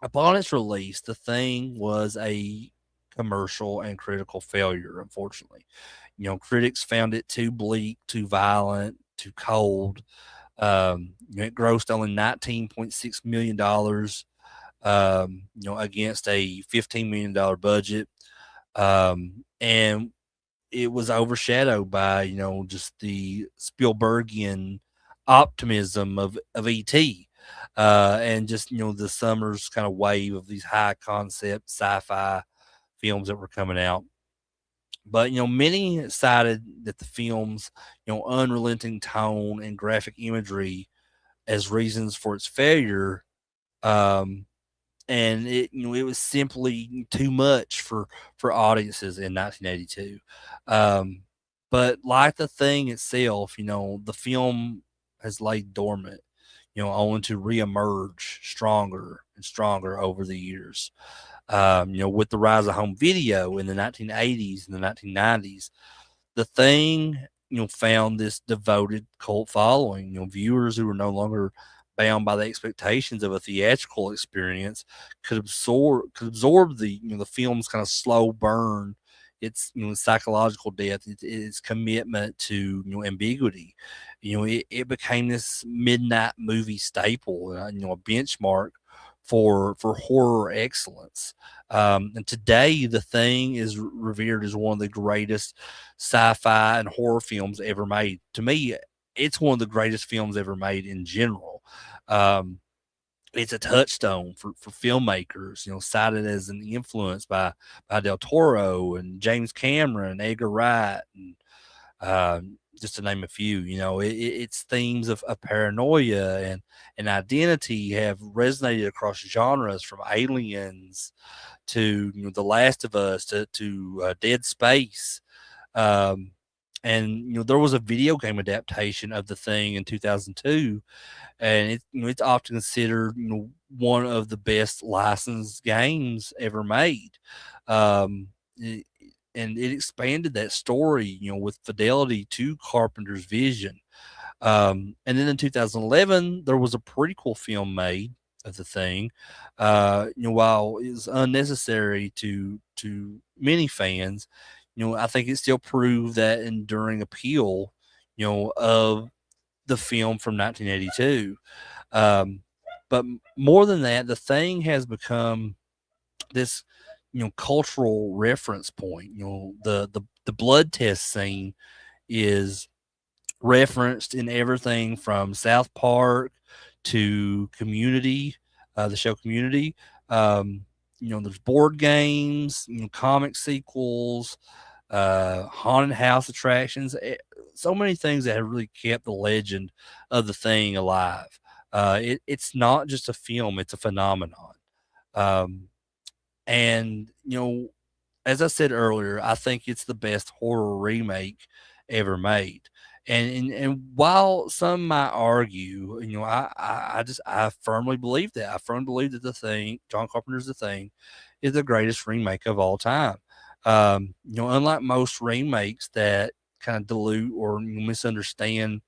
S1: upon its release, The Thing was a commercial and critical failure, unfortunately. Critics found it too bleak, too violent, too cold. It grossed only $19.6 million, against a $15 million budget. And it was overshadowed by, just the Spielbergian optimism of ET, and just the summer's kind of wave of these high concept sci-fi films that were coming out. But many cited that the film's unrelenting tone and graphic imagery as reasons for its failure. Um, and it was simply too much for audiences in 1982. Um, but like the thing itself, the film has laid dormant, only to reemerge stronger and stronger over the years. With the rise of home video in the 1980s and the 1990s, the thing found this devoted cult following. Viewers who were no longer bound by the expectations of a theatrical experience could absorb the the film's kind of slow burn, its psychological depth, its commitment to ambiguity. It became this midnight movie staple, a benchmark for horror excellence. And today, The Thing is revered as one of the greatest sci-fi and horror films ever made. To me, it's one of the greatest films ever made in general. Um, it's a touchstone for filmmakers, cited as an influence by Del Toro and James Cameron, Edgar Wright, and just to name a few. Its themes of paranoia and identity have resonated across genres, from Aliens to The Last of Us to Dead Space. Um, and there was a video game adaptation of The Thing in 2002, and it's often considered one of the best licensed games ever made. Um, it, and it expanded that story, with fidelity to Carpenter's vision. And then in 2011, there was a prequel film made of The Thing. While it was unnecessary to many fans, I think it still proved that enduring appeal, of the film from 1982. Um, but more than that, The Thing has become this cultural reference point. The blood test scene is referenced in everything from South Park to Community, the show Community. Um, there's board games, comic sequels, haunted house attractions, so many things that have really kept the legend of The Thing alive. It's not just a film; it's a phenomenon. Um, and as I said earlier, I think it's the best horror remake ever made. And while some might argue, I firmly believe that. I firmly believe that The Thing, John Carpenter's The Thing, is the greatest remake of all time. Unlike most remakes that kind of dilute or misunderstand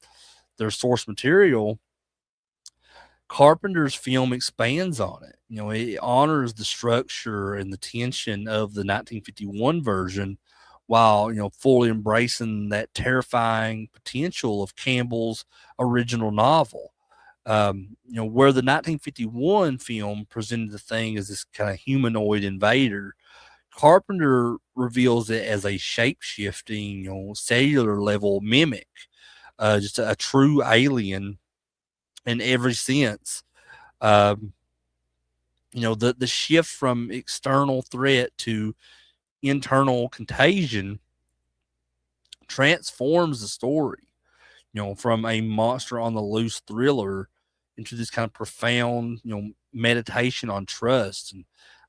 S1: their source material, Carpenter's film expands on it. It honors the structure and the tension of the 1951 version, while fully embracing that terrifying potential of Campbell's original novel. Where the 1951 film presented The Thing as this kind of humanoid invader, Carpenter reveals it as a shape shifting, cellular level mimic, just a true alien in every sense. Um, the shift from external threat to internal contagion transforms the story, from a monster on the loose thriller into this kind of profound, meditation on trust and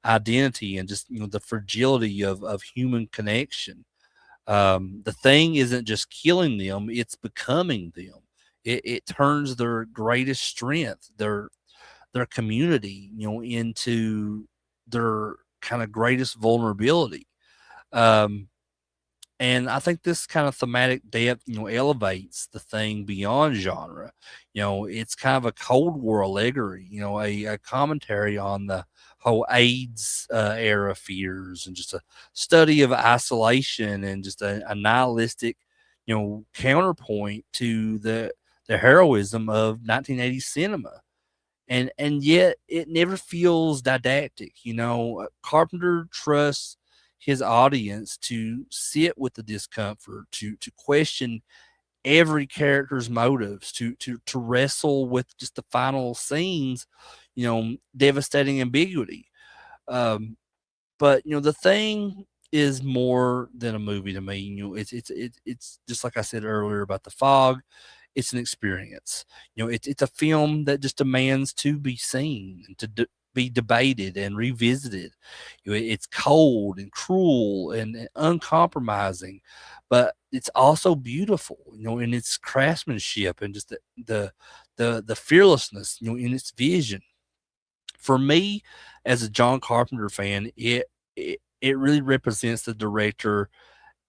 S1: identity and just, the fragility of human connection. The Thing isn't just killing them, it's becoming them. It turns their greatest strength, their community, into their kind of greatest vulnerability. Um, and I think this kind of thematic depth, elevates The Thing beyond genre. It's kind of a Cold War allegory, a commentary on the whole AIDS era fears, and just a study of isolation, and just a nihilistic, counterpoint to the heroism of 1980s cinema. And yet it never feels didactic. Carpenter trusts his audience to sit with the discomfort, to question every character's motives to wrestle with just the final scenes, devastating ambiguity. Um, but the thing is more than a movie to me. It's just like I said earlier about the fog. It's an experience. It's a film that just demands to be seen and to be debated and revisited. It's cold and cruel and uncompromising, but it's also beautiful. In its craftsmanship and just the fearlessness. In its vision. For me, as a John Carpenter fan, it really represents the director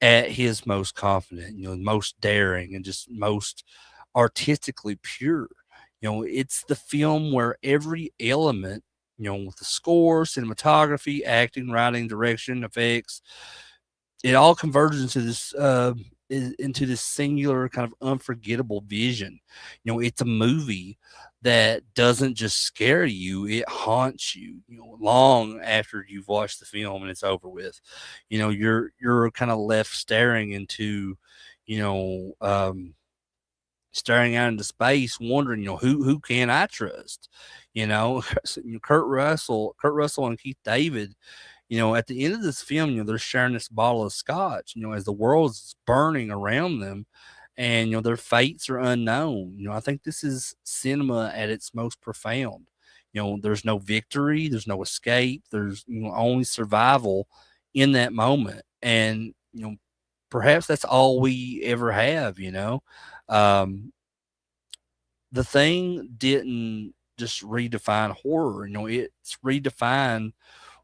S1: at his most confident, most daring and just most artistically pure. It's the film where every element, with the score, cinematography, acting, writing, direction, effects, it all converges into this singular kind of unforgettable vision. It's a movie that doesn't just scare you; it haunts you. Long after you've watched the film and it's over with. You're kind of left staring into, you know, um, staring out into space, wondering, who can I trust? Kurt Russell, and Keith David, at the end of this film, they're sharing this bottle of scotch, as the world is burning around them and, their fates are unknown. I think this is cinema at its most profound. There's no victory, there's no escape, there's, only survival in that moment. And, perhaps that's all we ever have. Um, the thing didn't just redefine horror, it's redefined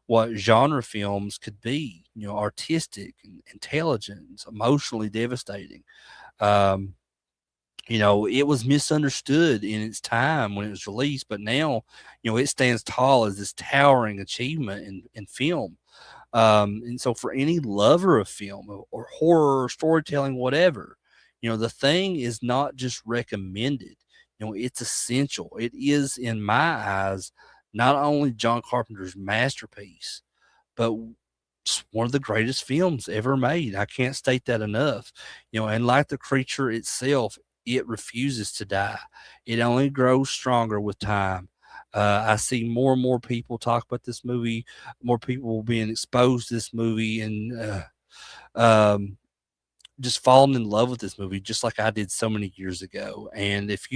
S1: what genre films could be, artistic and intelligent, emotionally devastating. Um, it was misunderstood in its time when it was released, but now, it stands tall as this towering achievement in film. And so for any lover of film or horror, storytelling, whatever, the thing is not just recommended, it's essential. It is, in my eyes, not only John Carpenter's masterpiece, but it's one of the greatest films ever made. I can't state that enough. And like the creature itself, it refuses to die. It only grows stronger with time. I see more and more people talk about this movie, more people being exposed to this movie, and um, just falling in love with this movie, just like I did so many years ago. And if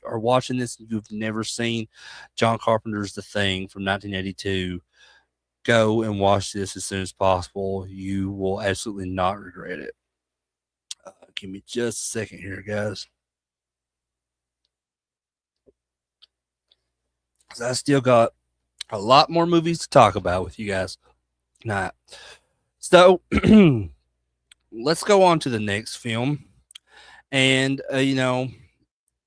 S1: are watching this and you've never seen John Carpenter's The Thing from 1982, go and watch this as soon as possible. You will absolutely not regret it. Give me just a second here, guys. Because I still got a lot more movies to talk about with you guys tonight. So let's go on to the next film. And,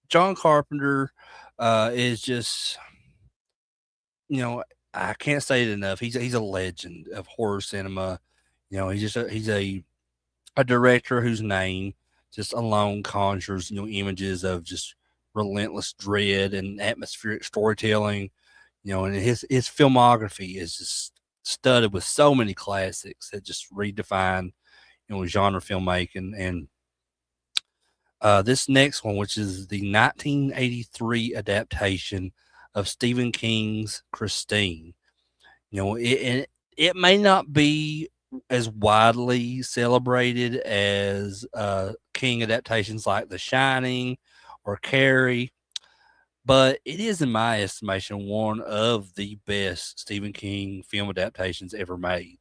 S1: John Carpenter is just, you know, I can't say it enough. He's a legend of horror cinema. He's a director whose name just alone conjures, images of just relentless dread and atmospheric storytelling. And his filmography is just studded with so many classics that just redefine, genre filmmaking. And this next one, which is the 1983 adaptation of Stephen King's Christine. It may not be as widely celebrated as King adaptations like The Shining or Carrie, but it is, in my estimation, one of the best Stephen King film adaptations ever made.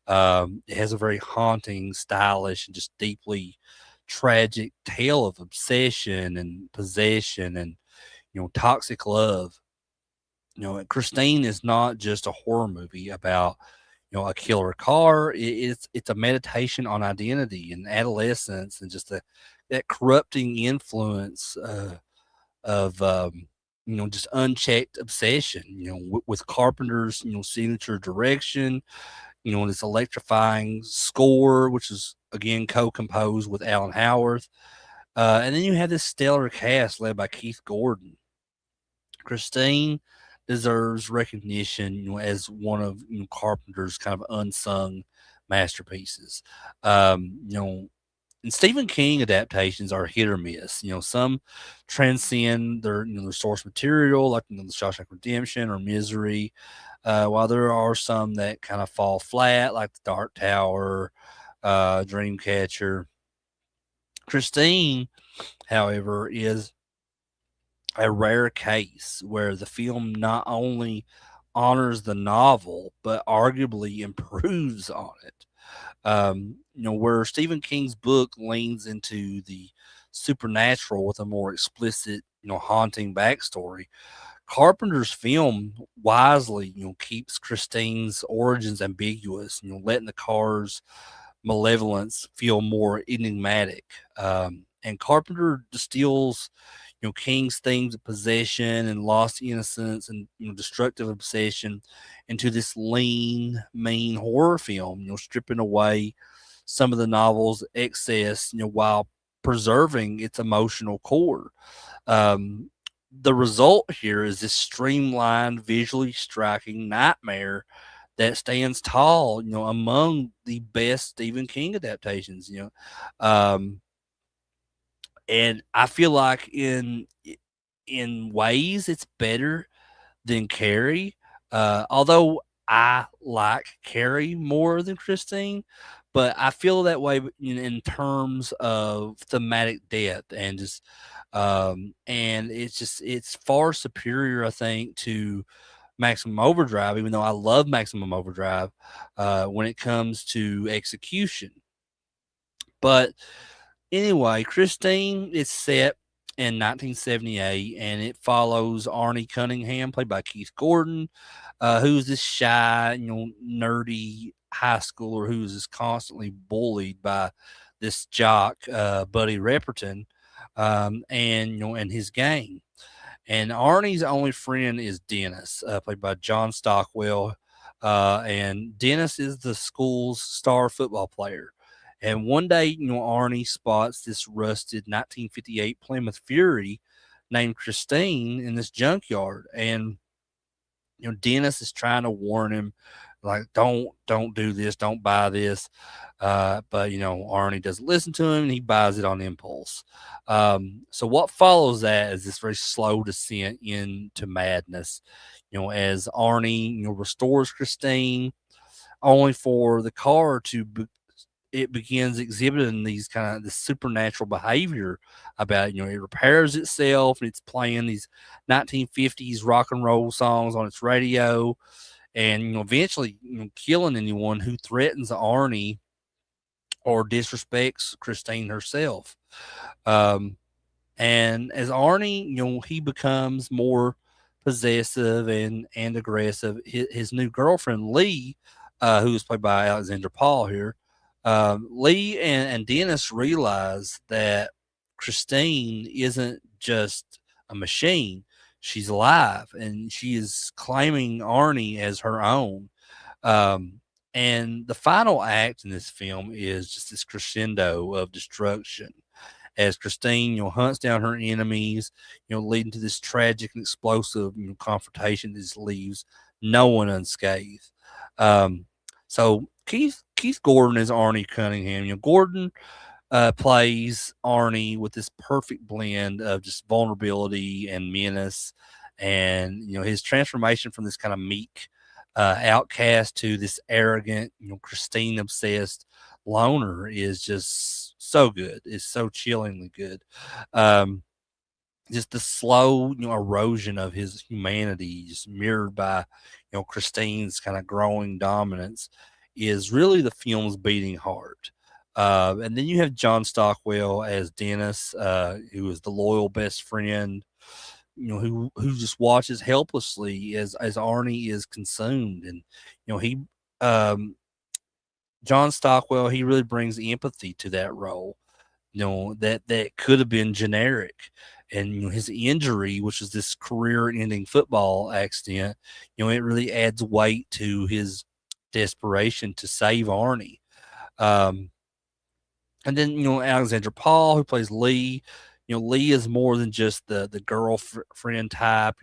S1: It has a very haunting, stylish, and just deeply tragic tale of obsession and possession and, toxic love. Christine is not just a horror movie about, a killer car. It's a meditation on identity and adolescence and just that corrupting influence of just unchecked obsession. With Carpenter's signature direction, and this electrifying score, which is again co-composed with Alan Howarth, and then you have this stellar cast led by Keith Gordon. Christine deserves recognition, as one of Carpenter's kind of unsung masterpieces. Um, you know, And Stephen King adaptations are hit or miss. Some transcend their source material, like The Shawshank Redemption or Misery, while there are some that kind of fall flat, like The Dark Tower, Dreamcatcher. Christine, however, is a rare case where the film not only honors the novel but arguably improves on it. Where Stephen King's book leans into the supernatural with a more explicit, haunting backstory, Carpenter's film wisely, keeps Christine's origins ambiguous, letting the car's malevolence feel more enigmatic. And Carpenter distills, King's themes of possession and lost innocence and destructive obsession into this lean, mean horror film. Stripping away some of the novel's excess, while preserving its emotional core. Um, the result here is this streamlined, visually striking nightmare that stands tall, among the best Stephen King adaptations. Um, and I feel like in ways it's better than Carrie. Although I like Carrie more than Christine, but I feel that way in terms of thematic depth and just and it's far superior, I think, to Maximum Overdrive, even though I love Maximum Overdrive when it comes to execution. But anyway, Christine is set in 1978, and it follows Arnie Cunningham, played by Keith Gordon, who's this shy, nerdy high schooler who is just constantly bullied by this jock, Buddy Repperton, and and his gang. And Arnie's only friend is Dennis, played by John Stockwell. And Dennis is the school's star football player. And one day, Arnie spots this rusted 1958 Plymouth Fury named Christine in this junkyard. And Dennis is trying to warn him, like, don't do this, don't buy this. But Arnie doesn't listen to him, and he buys it on impulse. So what follows that is this very slow descent into madness. As Arnie restores Christine, only for the car to it begins exhibiting these kind of this supernatural behavior about it. It repairs itself, and it's playing these 1950s rock and roll songs on its radio, and eventually killing anyone who threatens Arnie or disrespects Christine herself. Um, and as Arnie, he becomes more possessive and aggressive. His new girlfriend Lee, who is played by Alexandra Paul here, Lee and Dennis realize that Christine isn't just a machine; she's alive, and she is claiming Arnie as her own. Um, and the final act in this film is just this crescendo of destruction as Christine, hunts down her enemies, leading to this tragic and explosive, confrontation that just leaves no one unscathed. Um, so Keith Gordon is Arnie Cunningham. Gordon plays Arnie with this perfect blend of just vulnerability and menace, and his transformation from this kind of meek outcast to this arrogant, Christine obsessed loner is just so good. It's so chillingly good. Um, just the slow, erosion of his humanity, just mirrored by, Christine's kind of growing dominance, is really the film's beating heart. And then you have John Stockwell as Dennis, who is the loyal best friend, who just watches helplessly as Arnie is consumed, and he um, John Stockwell, he really brings empathy to that role. That could have been generic, and his injury, which is this career-ending football accident, it really adds weight to his desperation to save Arnie. Um, and then Alexandra Paul, who plays Lee. Lee is more than just the girlfriend type.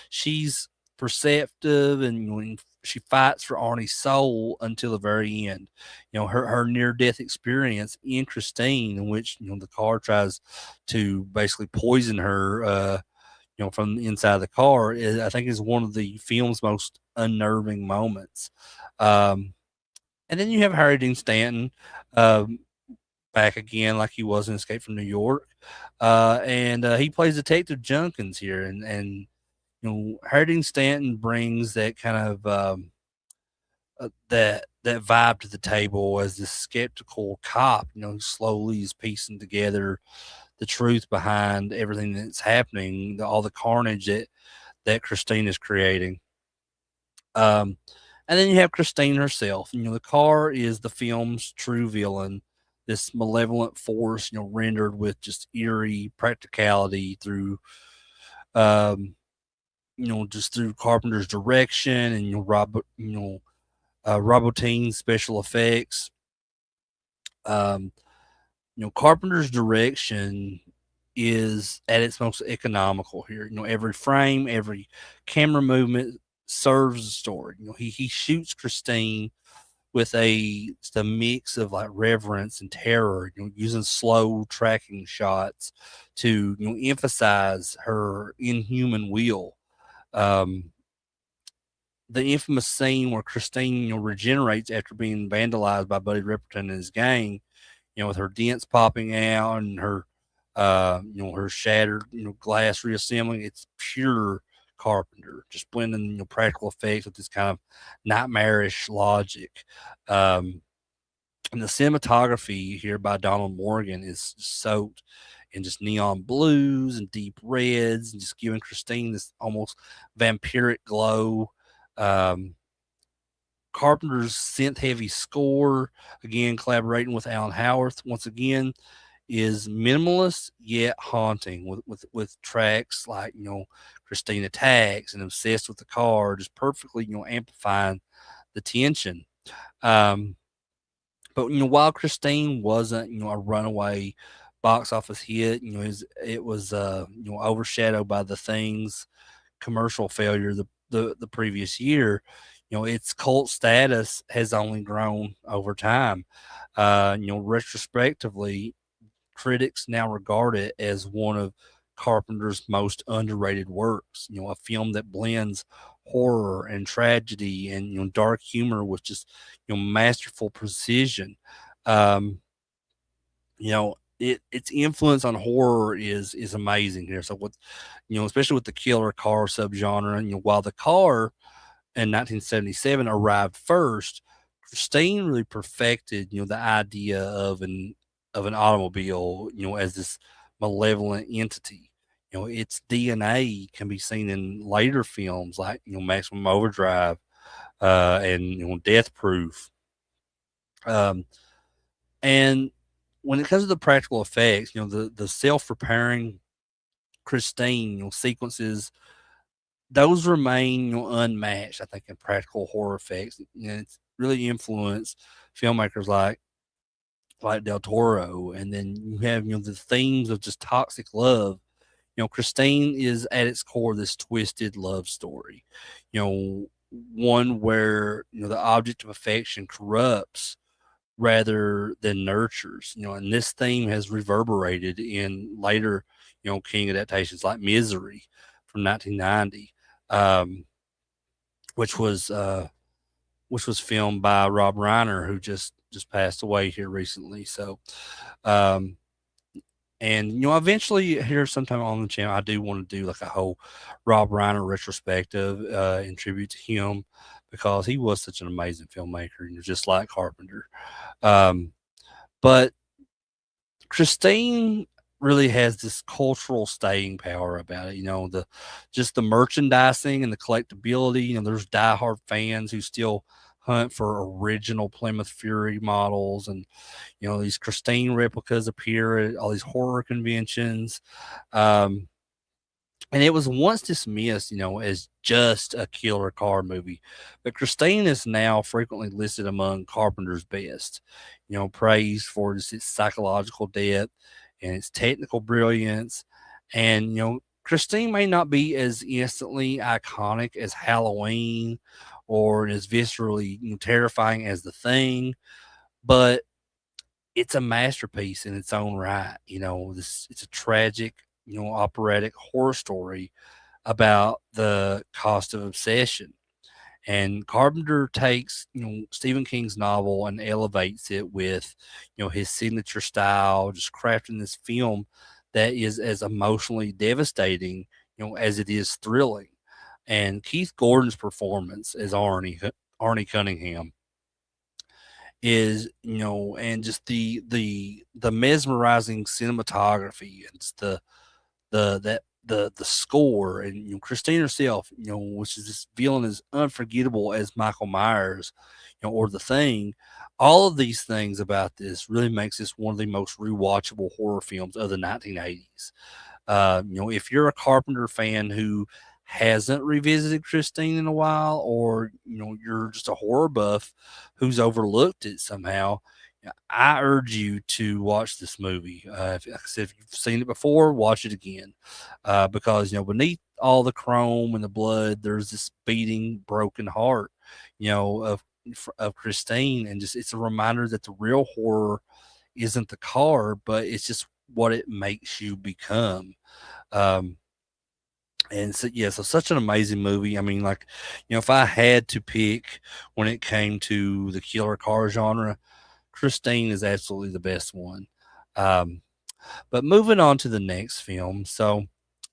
S1: She's perceptive, and when she fights for Arnie's soul until the very end. Her near death experience in Christine, in which the car tries to basically poison her, from the inside of the car, I think is one of the film's most unnerving moments. Um, and then you have Harry Dean Stanton, um, back again like he was in Escape from New York, and he plays Detective Junkins here, and Harry Dean Stanton brings that kind of that vibe to the table as this skeptical cop, who slowly is piecing together the truth behind everything that's happening, all the carnage that Christine is creating. Um, and then you have Christine herself. The car is the film's true villain, this malevolent force, rendered with just eerie practicality through, um, just through Carpenter's direction and Robotine's special effects. Um, Carpenter's direction is at its most economical here. Every frame, every camera movement serves the story. He shoots Christine with just a mix of like reverence and terror, using slow tracking shots to emphasize her inhuman will. Um, the infamous scene where Christine regenerates after being vandalized by Buddy Ripperton and his gang, with her dents popping out and her shattered, glass reassembling. It's pure Carpenter, just blending, practical effects with this kind of nightmarish logic. Um, and the cinematography here by Donald Morgan is soaked in just neon blues and deep reds, and just giving Christine this almost vampiric glow. Um, Carpenter's synth heavy score, again collaborating with Alan Howarth once again, is minimalist yet haunting with tracks like Christine Attacks and Obsessed with the Car, just perfectly amplifying the tension. Um, but while Christine wasn't a runaway box office hit, it was overshadowed by The Thing's commercial failure the previous year. Its cult status has only grown over time. Retrospectively, critics now regard it as one of Carpenter's most underrated works. A film that blends horror and tragedy and dark humor with just masterful precision. Um, its influence on horror is amazing here. So with especially with the killer car subgenre, while the car in 1977 arrived first, Christine really perfected, the idea of an automobile, as this malevolent entity. Its DNA can be seen in later films like Maximum Overdrive, and Death Proof. Um, and when it comes to the practical effects, the self repairing Christine sequences, those remain unmatched, I think, in practical horror effects. It's really influenced filmmakers like Del Toro, and then you have the themes of just toxic love. Christine is at its core this twisted love story. One where the object of affection corrupts rather than nurtures. And this theme has reverberated in later King adaptations like Misery from 1990. Um, which was filmed by Rob Reiner, who just passed away here recently. So, um, and eventually here sometime on the channel, I do want to do like a whole Rob Reiner retrospective in tribute to him, because he was such an amazing filmmaker, just like Carpenter. Um, but Christine really has this cultural staying power about it. The merchandising and the collectability. There's diehard fans who still hunt for original Plymouth Fury models, and these Christine replicas appear at all these horror conventions. Um, and it was once dismissed, as just a killer car movie, but Christine is now frequently listed among Carpenter's best. Praised for just its psychological depth and its technical brilliance, and Christine may not be as instantly iconic as Halloween or as viscerally terrifying as The Thing, but it's a masterpiece in its own right. It's a tragic, operatic horror story about the cost of obsession. And Carpenter takes, Stephen King's novel and elevates it with, his signature style, just crafting this film that is as emotionally devastating, as it is thrilling. And Keith Gordon's performance as Arnie Cunningham is, and just the mesmerizing cinematography and just the score, and Christine herself, which is this villain is unforgettable as Michael Myers, or The Thing. All of these things about this really makes this one of the most rewatchable horror films of the 1980s. If you're a Carpenter fan who hasn't revisited Christine in a while, or you're just a horror buff who's overlooked it somehow, I urge you to watch this movie. Like I said, if you've seen it before, watch it again, because beneath all the chrome and the blood, there's this beating, broken heart, of Christine, and just it's a reminder that the real horror isn't the car, but it's just what it makes you become. Um, and so, yeah, so such an amazing movie. I mean, like, if I had to pick when it came to the killer car genre, Christine is absolutely the best one. Um, but moving on to the next film. So,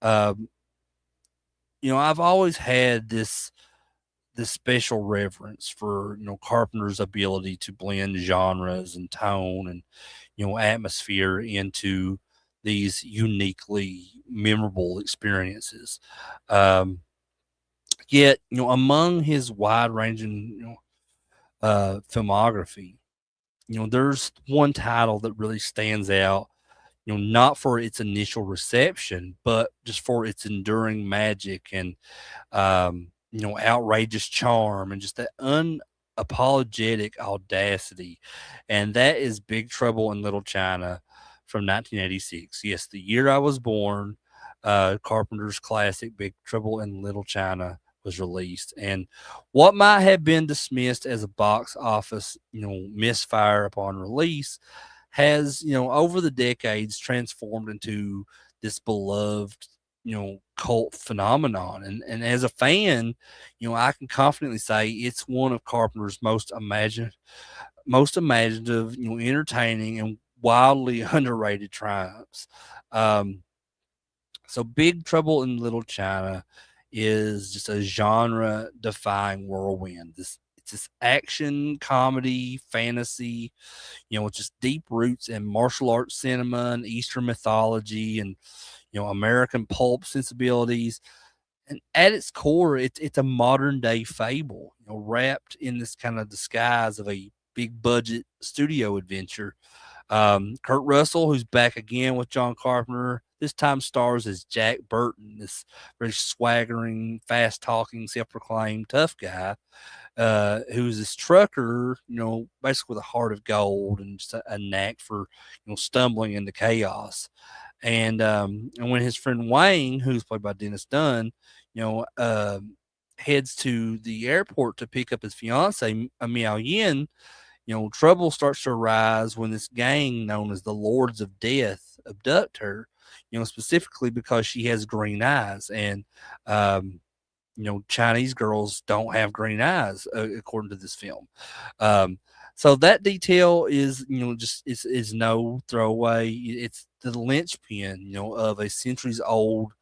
S1: um, I've always had this special reverence for Carpenter's ability to blend genres and tone and atmosphere into these uniquely memorable experiences. Um, Yet, among his wide ranging filmography, there's one title that really stands out, not for its initial reception, but just for its enduring magic and outrageous charm and just that unapologetic audacity. And that is Big Trouble in Little China from 1986. Yes, the year I was born, Carpenter's classic Big Trouble in Little China was released. And what might have been dismissed as a box office, misfire upon release has, over the decades transformed into this beloved, cult phenomenon. And as a fan, I can confidently say it's one of Carpenter's most imaginative, entertaining and wildly underrated triumphs. Um, so Big Trouble in Little China is just a genre defying whirlwind. It's this action, comedy, fantasy, with just deep roots in martial arts cinema and Eastern mythology and, American pulp sensibilities. And at its core, it's a modern day fable, wrapped in this kind of disguise of a big budget studio adventure. Kurt Russell, who's back again with John Carpenter, this time stars as Jack Burton, this very swaggering, fast talking, self proclaimed tough guy, who's this trucker, basically with a heart of gold and just a knack for, stumbling into chaos. And when his friend Wayne, who's played by Dennis Dunn, you know, heads to the airport to pick up his fiance, Miao Yin, trouble starts to arise when this gang known as the Lords of Death abduct her, specifically because she has green eyes. And, Chinese girls don't have green eyes, according to this film. So that detail is, just is no throwaway. It's the linchpin, of a centuries old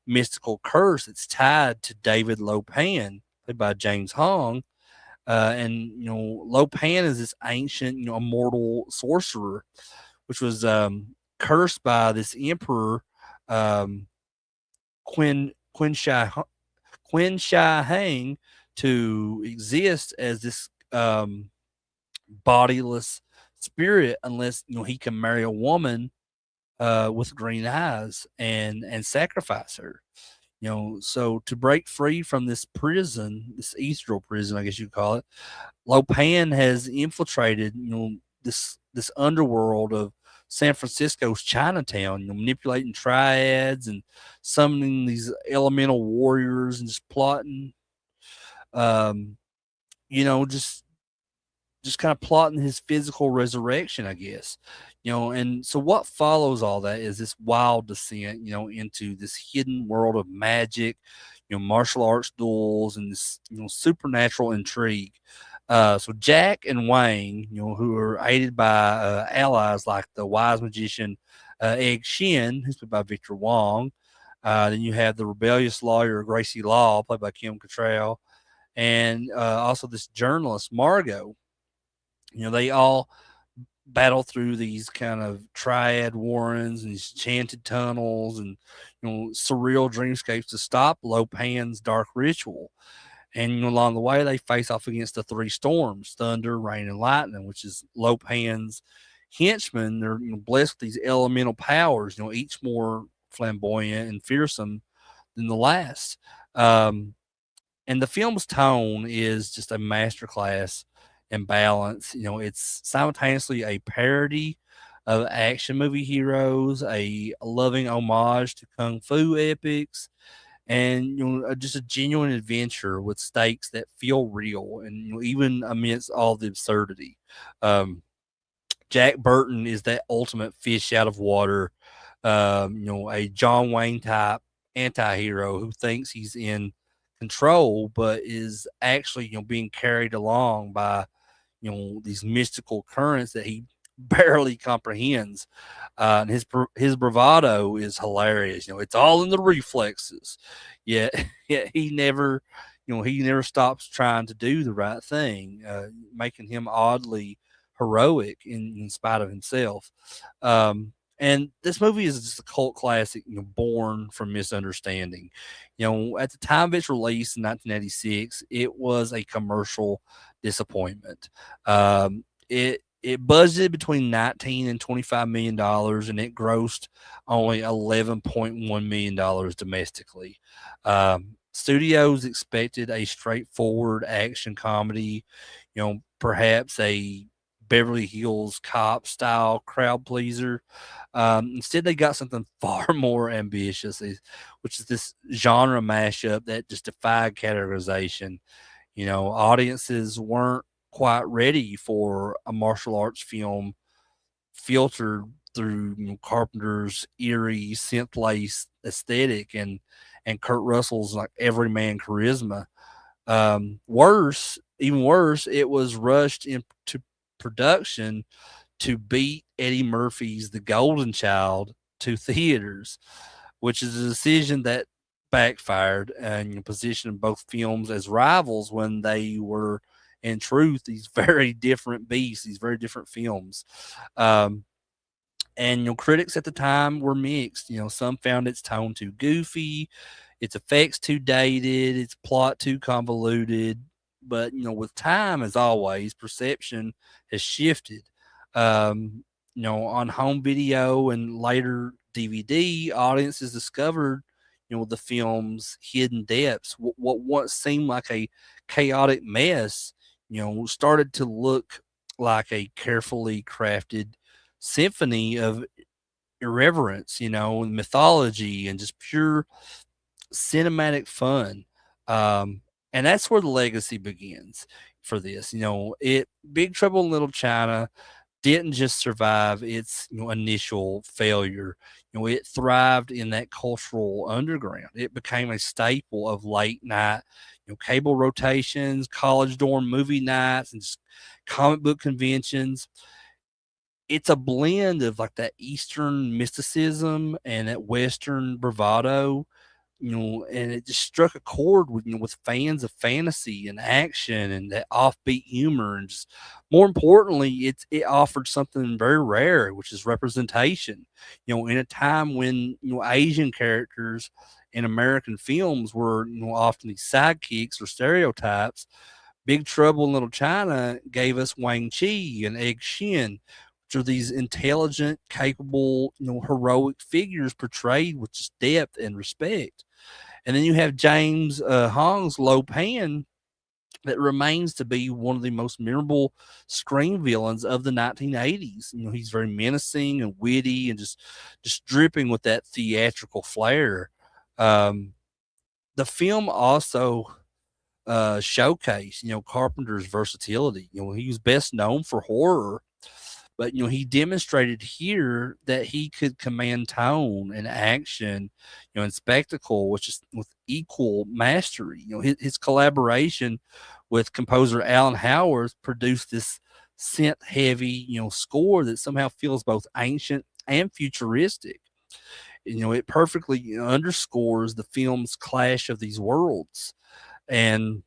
S1: mystical curse that's tied to David Lopan, played by James Hong. And Lopan is this ancient, immortal sorcerer, which was cursed by this emperor, um, Qin Shi Hang, to exist as this bodiless spirit unless he can marry a woman with green eyes and sacrifice her. So to break free from this prison, this ethereal prison, I guess you'd call it, Lopan has infiltrated, this underworld of San Francisco's Chinatown, manipulating triads and summoning these elemental warriors and just plotting, um, just kind of plotting his physical resurrection, I guess. And so what follows all that is this wild descent, into this hidden world of magic, martial arts duels and this, supernatural intrigue. So Jack and Wang, who are aided by allies like the wise magician Egg Shin, who's played by Victor Wong. Then you have the rebellious lawyer Gracie Law, played by Kim Cattrall, and also this journalist Margot. They all battle through these kind of triad warrens and these enchanted tunnels and surreal dreamscapes to stop Lopan's dark ritual. And along the way, they face off against the three storms: thunder, rain, and lightning, which is Lopan's henchmen. They're blessed with these elemental powers, each more flamboyant and fearsome than the last. And the film's tone is just a masterclass in balance. It's simultaneously a parody of action movie heroes, a loving homage to kung fu epics, and just a genuine adventure with stakes that feel real, and even amidst all the absurdity. Um, Jack Burton is that ultimate fish out of water, a John Wayne type anti-hero who thinks he's in control, but is actually, being carried along by, these mystical currents that he barely comprehends. And his bravado is hilarious. It's all in the reflexes. Yet, yet he never stops trying to do the right thing, making him oddly heroic in spite of himself. And this movie is just a cult classic, born from misunderstanding. At the time of its release in 1986, it was a commercial disappointment. It budgeted between 19 and $25 million, and it grossed only $11.1 million domestically. Studios expected a straightforward action comedy, perhaps a Beverly Hills Cop style crowd pleaser. Instead, they got something far more ambitious, which is this genre mashup that just defied categorization. Audiences weren't quite ready for a martial arts film filtered through Carpenter's eerie synth-laced aesthetic and Kurt Russell's like everyman charisma. Even worse, it was rushed into production to beat Eddie Murphy's The Golden Child to theaters, which is a decision that backfired and positioned both films as rivals when they were, in truth, these very different beasts, these very different films. And critics at the time were mixed. Some found its tone too goofy, its effects too dated, its plot too convoluted. But with time, as always, perception has shifted. On home video and later DVD, audiences discovered, the film's hidden depths. What once seemed like a chaotic mess, started to look like a carefully crafted symphony of irreverence, and mythology and just pure cinematic fun. And that's where the legacy begins for this. Big Trouble in Little China didn't just survive its initial failure. It thrived in that cultural underground. It became a staple of late night, cable rotations, college dorm movie nights, and just comic book conventions. It's a blend of like that Eastern mysticism and that Western bravado, and it just struck a chord with fans of fantasy and action and that offbeat humor, and just more importantly, it offered something very rare, which is representation. In a time when Asian characters in American films were often these sidekicks or stereotypes. Big Trouble in Little China gave us Wang Chi and Egg Shin, which are these intelligent, capable, heroic figures portrayed with just depth and respect. And then you have James Hong's Lo Pan, that remains to be one of the most memorable screen villains of the 1980s. He's very menacing and witty and just dripping with that theatrical flair. Um, the film also showcased, Carpenter's versatility. He was best known for horror, but he demonstrated here that he could command tone and action, and spectacle, which is with equal mastery. His collaboration with composer Alan Howard produced this synth heavy, score that somehow feels both ancient and futuristic. It perfectly, underscores the film's clash of these worlds. And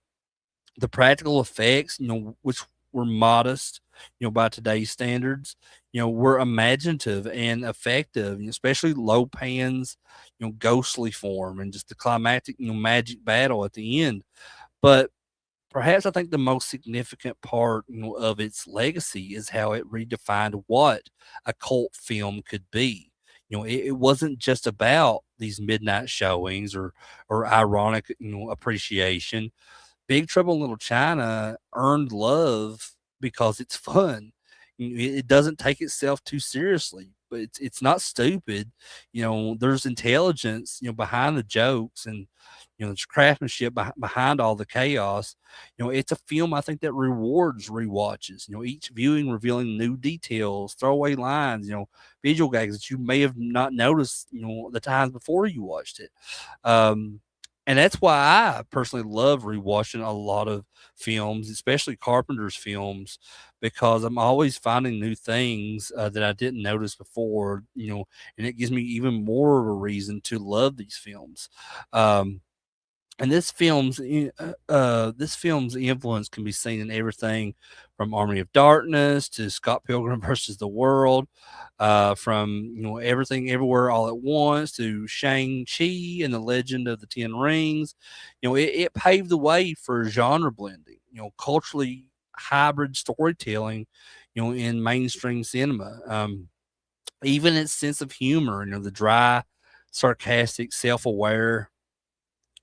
S1: the practical effects, which were modest, by today's standards, were imaginative and effective, especially low pans, ghostly form, and just the climactic, magic battle at the end. But perhaps I think the most significant part, of its legacy is how it redefined what a cult film could be. It wasn't just about these midnight showings or ironic, appreciation. Big Trouble in Little China earned love because it's fun. It doesn't take itself too seriously, but it's not stupid. There's intelligence, behind the jokes, and there's craftsmanship behind all the chaos. It's a film I think that rewards rewatches. Each viewing revealing new details, throwaway lines, visual gags that you may have not noticed, the times before you watched it. Um, and that's why I personally love rewatching a lot of films, especially Carpenter's films, because I'm always finding new things that I didn't notice before, and it gives me even more of a reason to love these films. Um, and this film's influence can be seen in everything from Army of Darkness to Scott Pilgrim versus the World, from Everything Everywhere All at Once to Shang-Chi and the Legend of the Ten Rings. It paved the way for genre blending, culturally hybrid storytelling, in mainstream cinema. Even its sense of humor, the dry, sarcastic, self-aware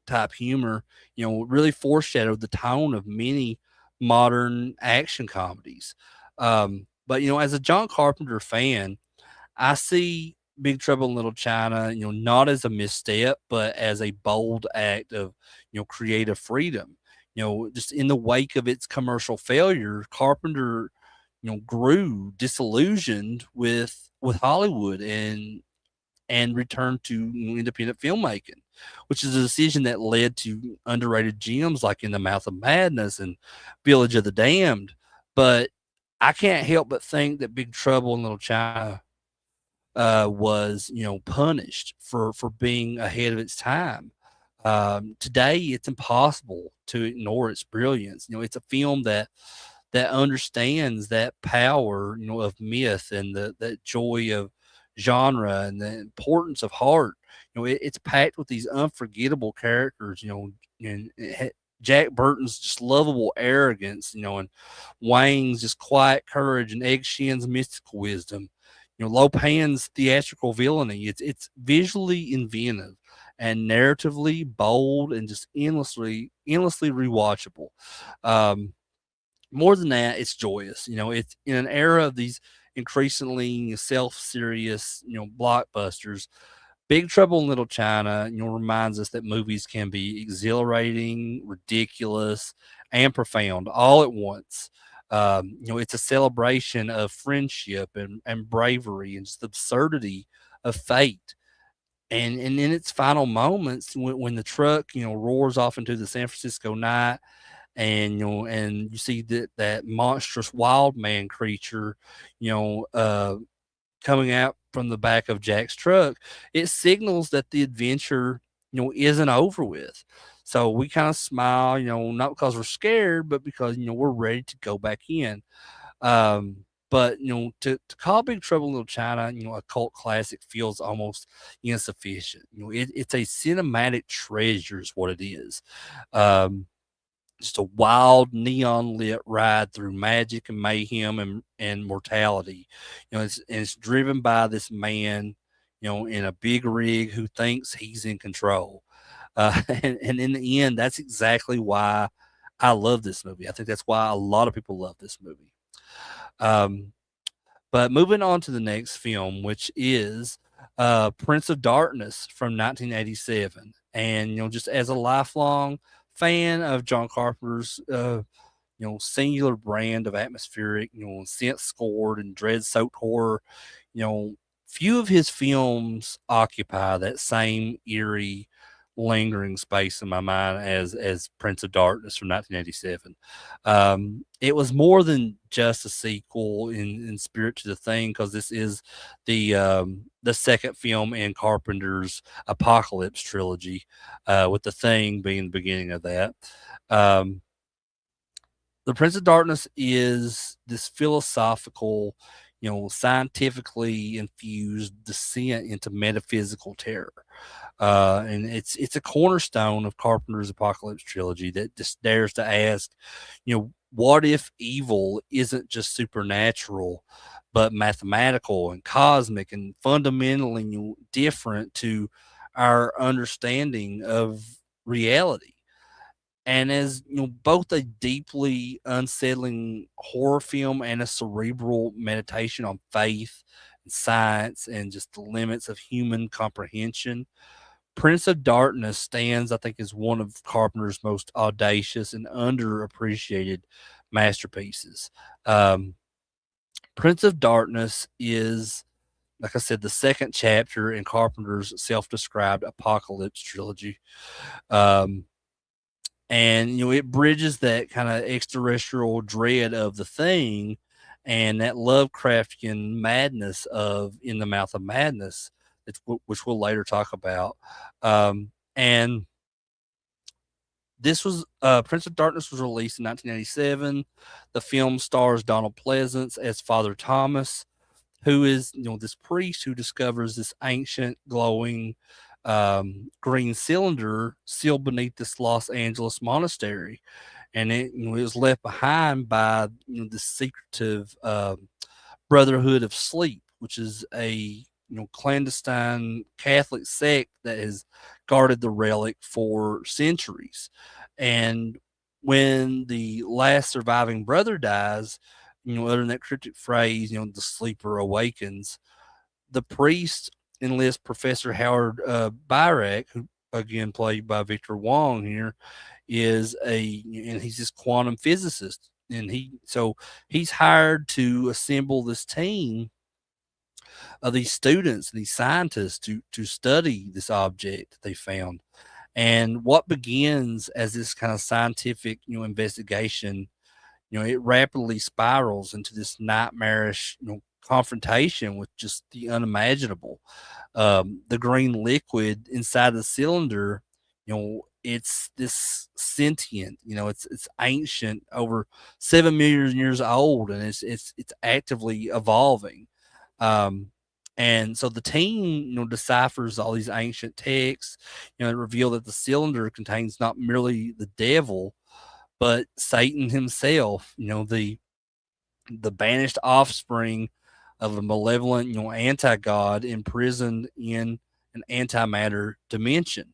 S1: type humor, really foreshadowed the tone of many modern action comedies. But as a John Carpenter fan, I see Big Trouble in Little China, not as a misstep, but as a bold act of, creative freedom. Just in the wake of its commercial failure, Carpenter, grew disillusioned with Hollywood and returned to independent filmmaking, which is a decision that led to underrated gems like In the Mouth of Madness and Village of the Damned. But I can't help but think that Big Trouble in Little China was, punished for being ahead of its time. Today, it's impossible to ignore its brilliance. It's a film that understands that power, of myth and that joy of genre and the importance of heart. It's packed with these unforgettable characters, and Jack Burton's just lovable arrogance, and Wang's just quiet courage and Egg Shen's mystical wisdom. Lopan's theatrical villainy. It's visually inventive and narratively bold and just endlessly rewatchable. Um, More than that, it's joyous. It's in an era of these increasingly self-serious, blockbusters. Big Trouble in Little China, reminds us that movies can be exhilarating, ridiculous, and profound all at once. It's a celebration of friendship and bravery and just the absurdity of fate. And in its final moments, when the truck, roars off into the San Francisco night, and you see that monstrous wild man creature, you know, uh, coming out from the back of Jack's truck, it signals that the adventure, isn't over with. So we kind of smile, not because we're scared, but because we're ready to go back in. But to call Big Trouble in Little China, a cult classic feels almost insufficient. It's a cinematic treasure, is what it is. Um, just a wild neon lit ride through magic and mayhem and mortality. It's driven by this man, in a big rig who thinks he's in control. And in the end, that's exactly why I love this movie. I think that's why a lot of people love this movie. Um, but moving on to the next film, which is Prince of Darkness from 1987. And, just as a lifelong fan of John Carpenter's, singular brand of atmospheric, synth scored and dread soaked horror, you know, few of his films occupy that same eerie, lingering space in my mind as Prince of Darkness from 1987. It was more than just a sequel in spirit to the thing, because this is the second film in Carpenter's Apocalypse trilogy, with the thing being the beginning of that. Um, the Prince of Darkness is this philosophical, scientifically infused descent into metaphysical terror. And it's a cornerstone of Carpenter's Apocalypse trilogy that just dares to ask, what if evil isn't just supernatural, but mathematical and cosmic and fundamentally different to our understanding of reality? And as both a deeply unsettling horror film and a cerebral meditation on faith and science and just the limits of human comprehension, Prince of Darkness stands, I think, as one of Carpenter's most audacious and underappreciated masterpieces. Um, Prince of Darkness is, like I said, the second chapter in Carpenter's self-described Apocalypse trilogy. Um, and it bridges that kind of extraterrestrial dread of the thing and that Lovecraftian madness of In the Mouth of Madness, which we'll later talk about. And this was Prince of Darkness was released in 1987. The film stars Donald Pleasance as Father Thomas, who is this priest who discovers this ancient glowing green cylinder sealed beneath this Los Angeles monastery, and it was left behind by the secretive Brotherhood of Sleep, which is a clandestine Catholic sect that has guarded the relic for centuries. And when the last surviving brother dies, uttering that cryptic phrase, the sleeper awakens, the priest enlists Professor Howard Byrek, who again played by Victor Wong here, and he's this quantum physicist, and he's hired to assemble this team of these students and these scientists to study this object that they found. And what begins as this kind of scientific investigation, it rapidly spirals into this nightmarish confrontation with just the unimaginable. The green liquid inside the cylinder, it's this sentient, it's ancient, over 7 million years old, and it's actively evolving. Um, and so the team, deciphers all these ancient texts, reveal that the cylinder contains not merely the devil, but Satan himself, the banished offspring of a malevolent, anti-god imprisoned in an antimatter dimension.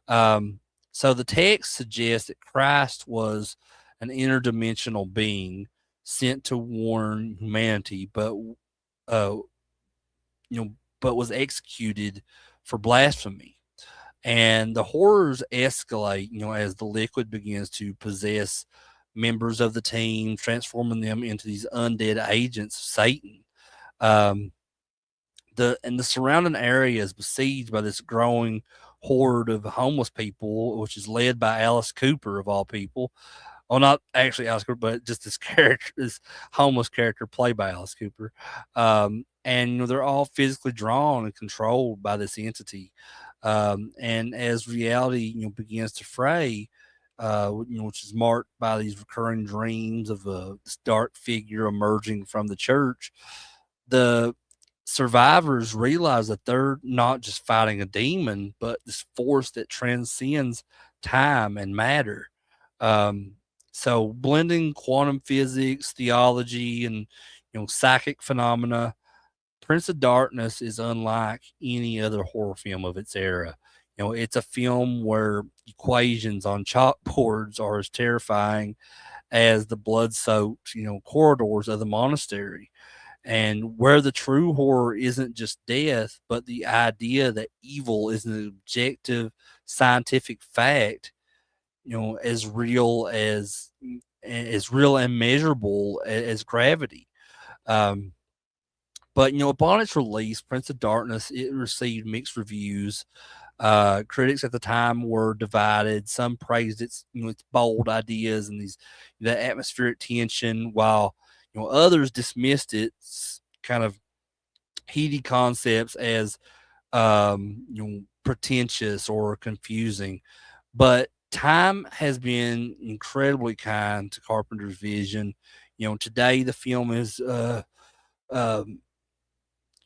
S1: Um, so the text suggests that Christ was an interdimensional being sent to warn humanity, uh, but was executed for blasphemy. And the horrors escalate, as the liquid begins to possess members of the team, transforming them into these undead agents of Satan. Um, the surrounding area is besieged by this growing horde of homeless people, which is led by Alice Cooper of all people. Well, not actually Alice Cooper, but just this character, this homeless character played by Alice Cooper. And they're all physically drawn and controlled by this entity. And as reality, begins to fray, which is marked by these recurring dreams of this dark figure emerging from the church, the survivors realize that they're not just fighting a demon, but this force that transcends time and matter. Um, so blending quantum physics, theology, and psychic phenomena, Prince of Darkness is unlike any other horror film of its era. It's a film where equations on chalkboards are as terrifying as the blood-soaked, corridors of the monastery, and where the true horror isn't just death, but the idea that evil is an objective scientific fact, as real as real and measurable as gravity. Um, but upon its release, Prince of Darkness, it received mixed reviews. Critics at the time were divided. Some praised its bold ideas and the atmospheric tension, while others dismissed its kind of heady concepts as pretentious or confusing. But time has been incredibly kind to Carpenter's vision. Today the film is um,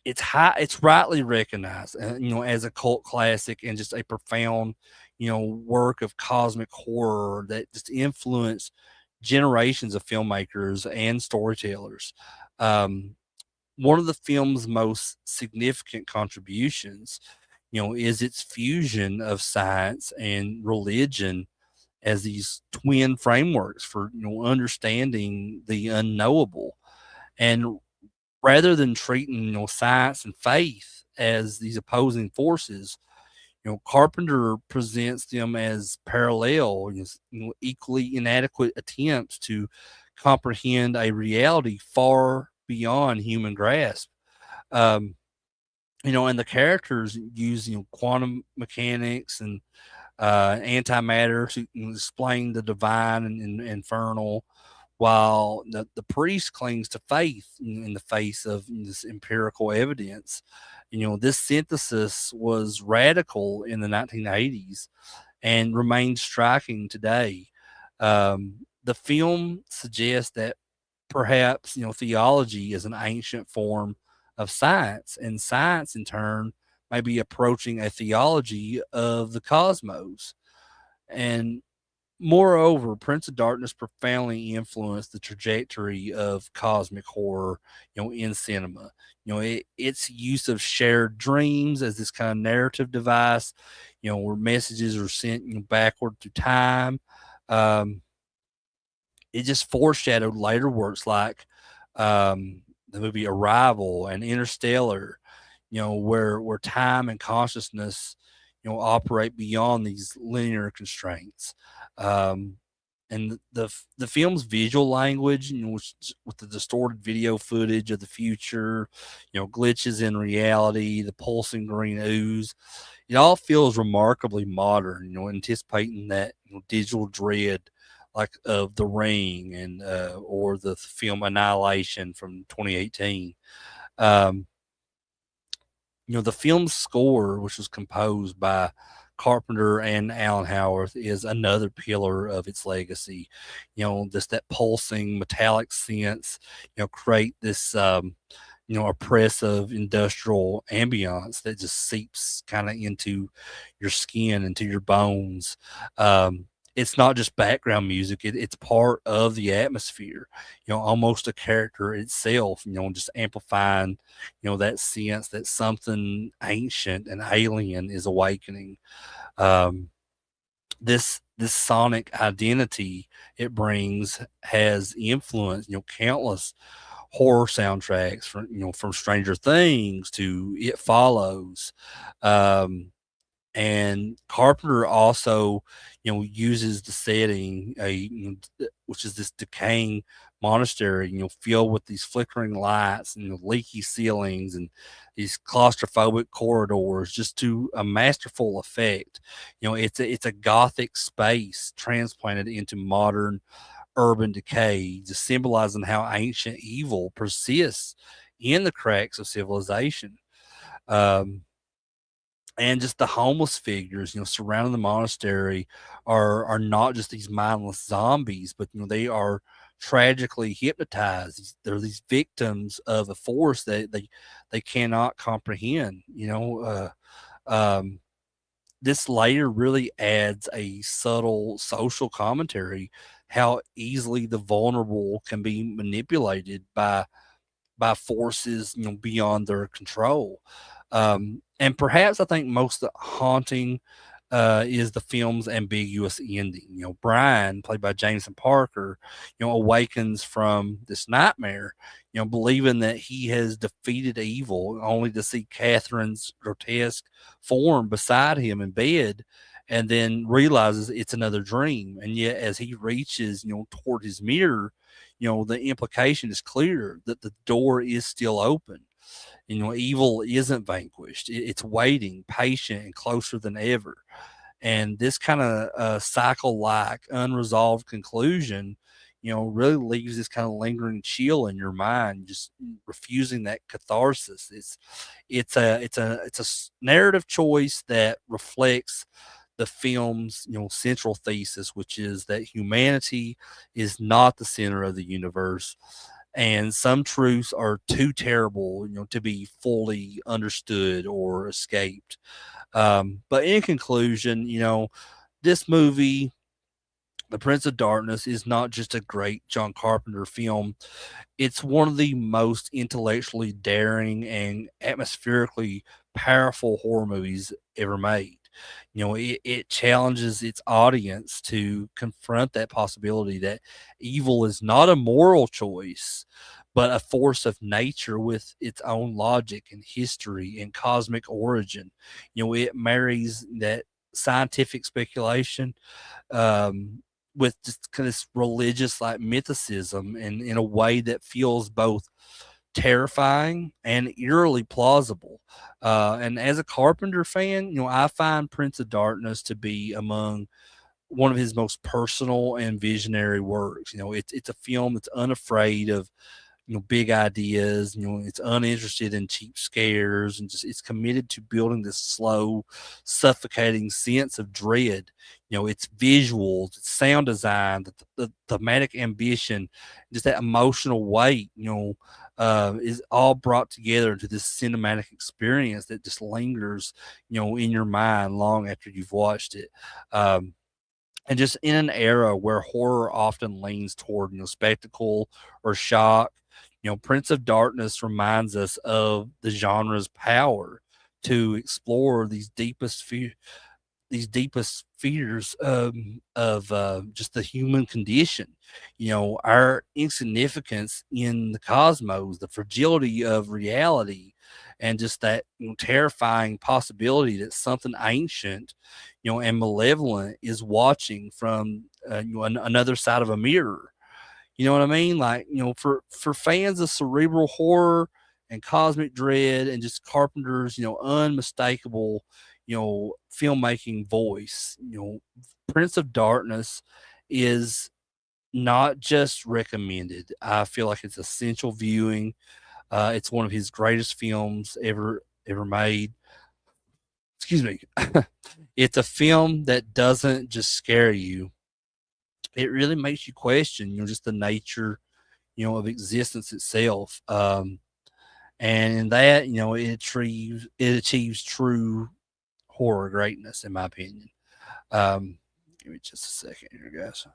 S1: it's rightly recognized, as a cult classic and just a profound, work of cosmic horror that just influenced generations of filmmakers and storytellers. Um, One of the film's most significant contributions, is its fusion of science and religion as these twin frameworks for understanding the unknowable. And rather than treating science and faith as these opposing forces, Carpenter presents them as parallel, equally inadequate attempts to comprehend a reality far beyond human grasp. Um, and the characters use quantum mechanics and antimatter to explain the divine and infernal, while the priest clings to faith in the face of this empirical evidence. This synthesis was radical in the 1980s and remains striking today. The film suggests that perhaps theology is an ancient form of science, and science in turn may be approaching a theology of the cosmos. And moreover, Prince of Darkness profoundly influenced the trajectory of cosmic horror, in cinema. Its use of shared dreams as this kind of narrative device, where messages are sent backward through time. Um, it just foreshadowed later works like the movie Arrival and Interstellar, where time and consciousness, operate beyond these linear constraints. Um, and the film's visual language, with the distorted video footage of the future, glitches in reality, the pulsing green ooze, it all feels remarkably modern. Anticipating that digital dread like of The Ring and or the film Annihilation from 2018. Um, the film's score, which was composed by Carpenter and Alan Howarth, is another pillar of its legacy. Just that pulsing metallic sense, create this oppressive industrial ambiance that just seeps kind of into your skin, into your bones. It's not just background music, it's part of the atmosphere, almost a character itself, just amplifying, that sense that something ancient and alien is awakening. Um, this sonic identity it brings has influenced, countless horror soundtracks from Stranger Things to It Follows. Um, and Carpenter also, uses the setting, which is this decaying monastery, filled with these flickering lights and leaky ceilings and these claustrophobic corridors, just to a masterful effect. It's a gothic space transplanted into modern urban decay, just symbolizing how ancient evil persists in the cracks of civilization. Um, and just the homeless figures, surrounding the monastery are not just these mindless zombies, but they are tragically hypnotized. They're these victims of a force that they cannot comprehend. Um, this layer really adds a subtle social commentary, how easily the vulnerable can be manipulated by forces beyond their control. And perhaps I think most haunting is the film's ambiguous ending. Brian, played by Jameson Parker, awakens from this nightmare, believing that he has defeated evil, only to see Catherine's grotesque form beside him in bed, and then realizes it's another dream. And yet, as he reaches, toward his mirror, the implication is clear that the door is still open. Evil isn't vanquished. It's waiting, patient, and closer than ever. And this kind of cycle like unresolved conclusion, really leaves this kind of lingering chill in your mind, just refusing that catharsis. It's a narrative choice that reflects the film's central thesis, which is that humanity is not the center of the universe, and some truths are too terrible to be fully understood or escaped. But in conclusion, this movie, The Prince of Darkness, is not just a great John Carpenter film. It's one of the most intellectually daring and atmospherically powerful horror movies ever made. It challenges its audience to confront that possibility that evil is not a moral choice, but a force of nature with its own logic and history and cosmic origin. It marries that scientific speculation with just kind of this religious like mythicism, and in a way that feels both terrifying and eerily plausible. And as a Carpenter fan, I find Prince of Darkness to be among one of his most personal and visionary works. It's a film that's unafraid of big ideas. It's uninterested in cheap scares, and just it's committed to building this slow, suffocating sense of dread. Its visuals, its sound design, the thematic ambition, just that emotional weight, is all brought together into this cinematic experience that just lingers, in your mind long after you've watched it. And just in an era where horror often leans toward spectacle or shock, Prince of Darkness reminds us of the genre's power to explore these deepest fears of just the human condition. Our insignificance in the cosmos, the fragility of reality, and just that terrifying possibility that something ancient, and malevolent is watching from another side of a mirror. You know what I mean? Like, for fans of cerebral horror and cosmic dread and just Carpenter's, unmistakable, filmmaking voice, Prince of Darkness is not just recommended. I feel like it's essential viewing. It's one of his greatest films ever made. Excuse me. It's a film that doesn't just scare you. It really makes you question, just the nature, of existence itself. And in that, it achieves true horror greatness, in my opinion. Give me just a second here, guys.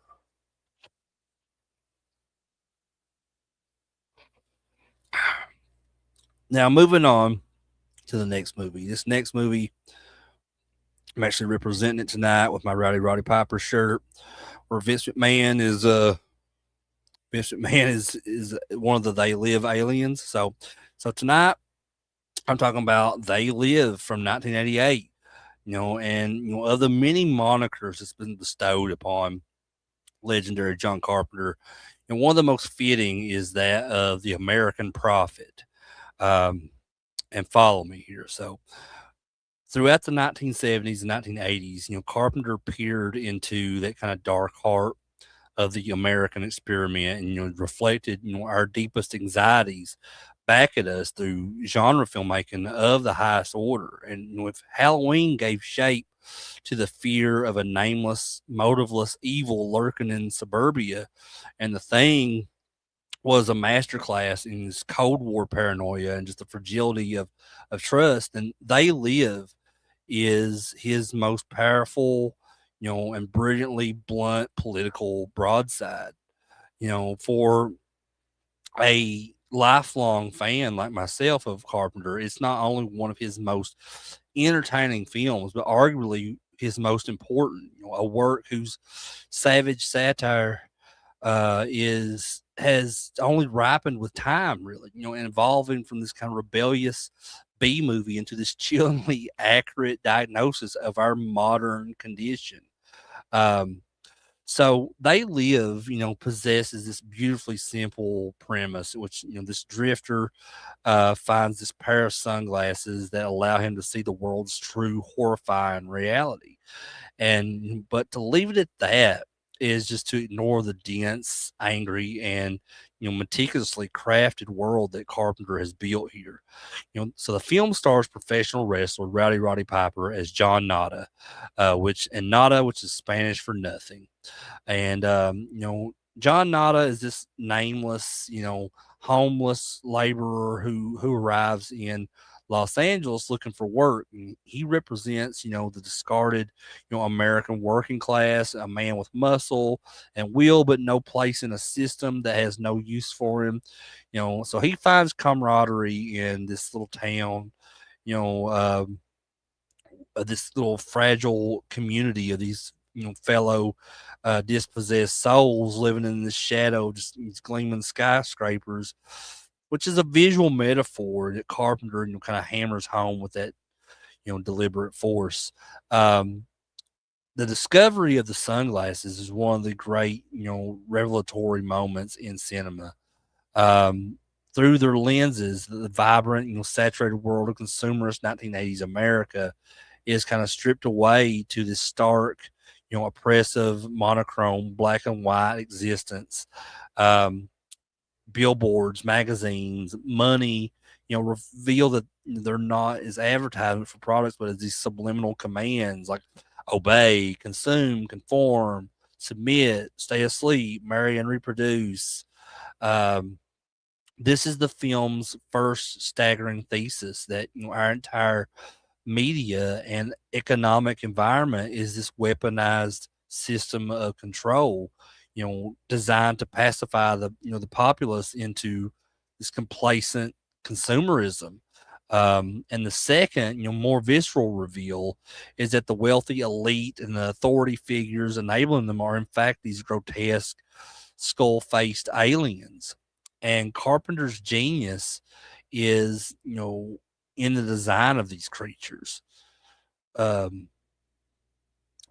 S1: Now, moving on to the next movie. This next movie, I'm actually representing it tonight with my Rowdy Roddy Piper shirt, where Vince McMahon is one of the They Live aliens. So tonight I'm talking about They Live from 1988. And of the many monikers that's been bestowed upon legendary John Carpenter, and one of the most fitting is that of the American Prophet. Um, and follow me here. So throughout the 1970s and 1980s, Carpenter peered into that kind of dark heart of the American experiment, and reflected our deepest anxieties back at us through genre filmmaking of the highest order. And if Halloween gave shape to the fear of a nameless, motiveless evil lurking in suburbia, and The Thing was a masterclass in this Cold War paranoia and just the fragility of trust, and They Live is his most powerful, and brilliantly blunt political broadside. For a lifelong fan like myself of Carpenter, it's not only one of his most entertaining films, but arguably his most important. A work whose savage satire is has only ripened with time, really. And evolving from this kind of rebellious B movie into this chillingly accurate diagnosis of our modern condition. Um, so they live, possesses this beautifully simple premise, which this drifter finds this pair of sunglasses that allow him to see the world's true horrifying reality. But to leave it at that is just to ignore the dense, angry, and meticulously crafted world that Carpenter has built here. So the film stars professional wrestler Rowdy Roddy Piper as John Nada, which is Spanish for nothing. And John Nada is this nameless, homeless laborer who arrives in Los Angeles looking for work. And he represents, the discarded, American working class, a man with muscle and will, but no place in a system that has no use for him. So he finds camaraderie in this little town, you know, um, this little fragile community of these fellow dispossessed souls living in the shadow of just these gleaming skyscrapers, which is a visual metaphor that Carpenter kind of hammers home with that deliberate force. um, the discovery of the sunglasses is one of the great revelatory moments in cinema. um, Through their lenses, the vibrant, saturated world of consumerist 1980s America is kind of stripped away to this stark, oppressive, monochrome, black and white existence. Um, Billboards, magazines, money, reveal that they're not as advertisement for products, but as these subliminal commands like obey, consume, conform, submit, stay asleep, marry, and reproduce. Um, this is the film's first staggering thesis that our entire media and economic environment is this weaponized system of control, designed to pacify the populace into this complacent consumerism. And the second, more visceral reveal is that the wealthy elite and the authority figures enabling them are in fact these grotesque, skull-faced aliens. And Carpenter's genius is, in the design of these creatures. Um,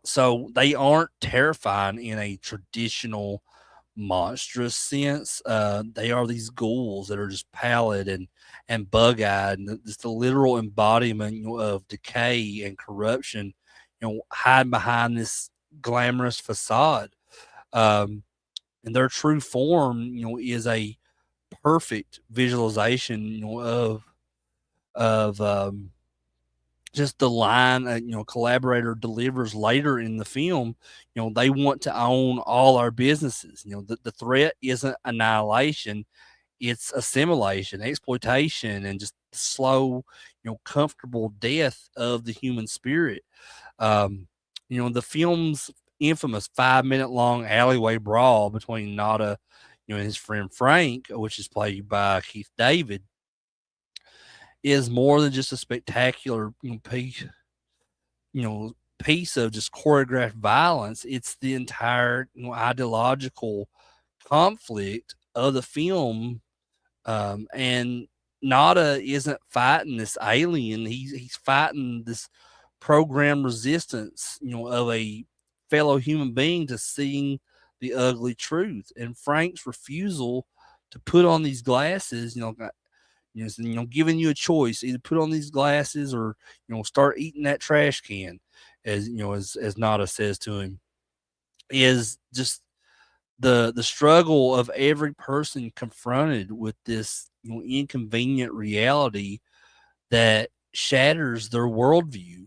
S1: so they aren't terrifying in a traditional monstrous sense. They are these ghouls that are just pallid and bug eyed, and just the literal embodiment of decay and corruption. Hide behind this glamorous facade. Um, and their true form, is a perfect visualization, of just the line collaborator delivers later in the film. They want to own all our businesses. The threat isn't annihilation, it's assimilation, exploitation, and just slow, comfortable death of the human spirit. um the film's infamous 5-minute long alleyway brawl between Nada and his friend Frank, which is played by Keith David, is more than just a spectacular you know, piece of just choreographed violence. It's the entire ideological conflict of the film. And Nada isn't fighting this alien; he's fighting this program resistance, of a fellow human being to seeing the ugly truth. And Frank's refusal to put on these glasses, giving you a choice: either put on these glasses or start eating that trash can, as Nada says to him, is just the struggle of every person confronted with this inconvenient reality that shatters their worldview.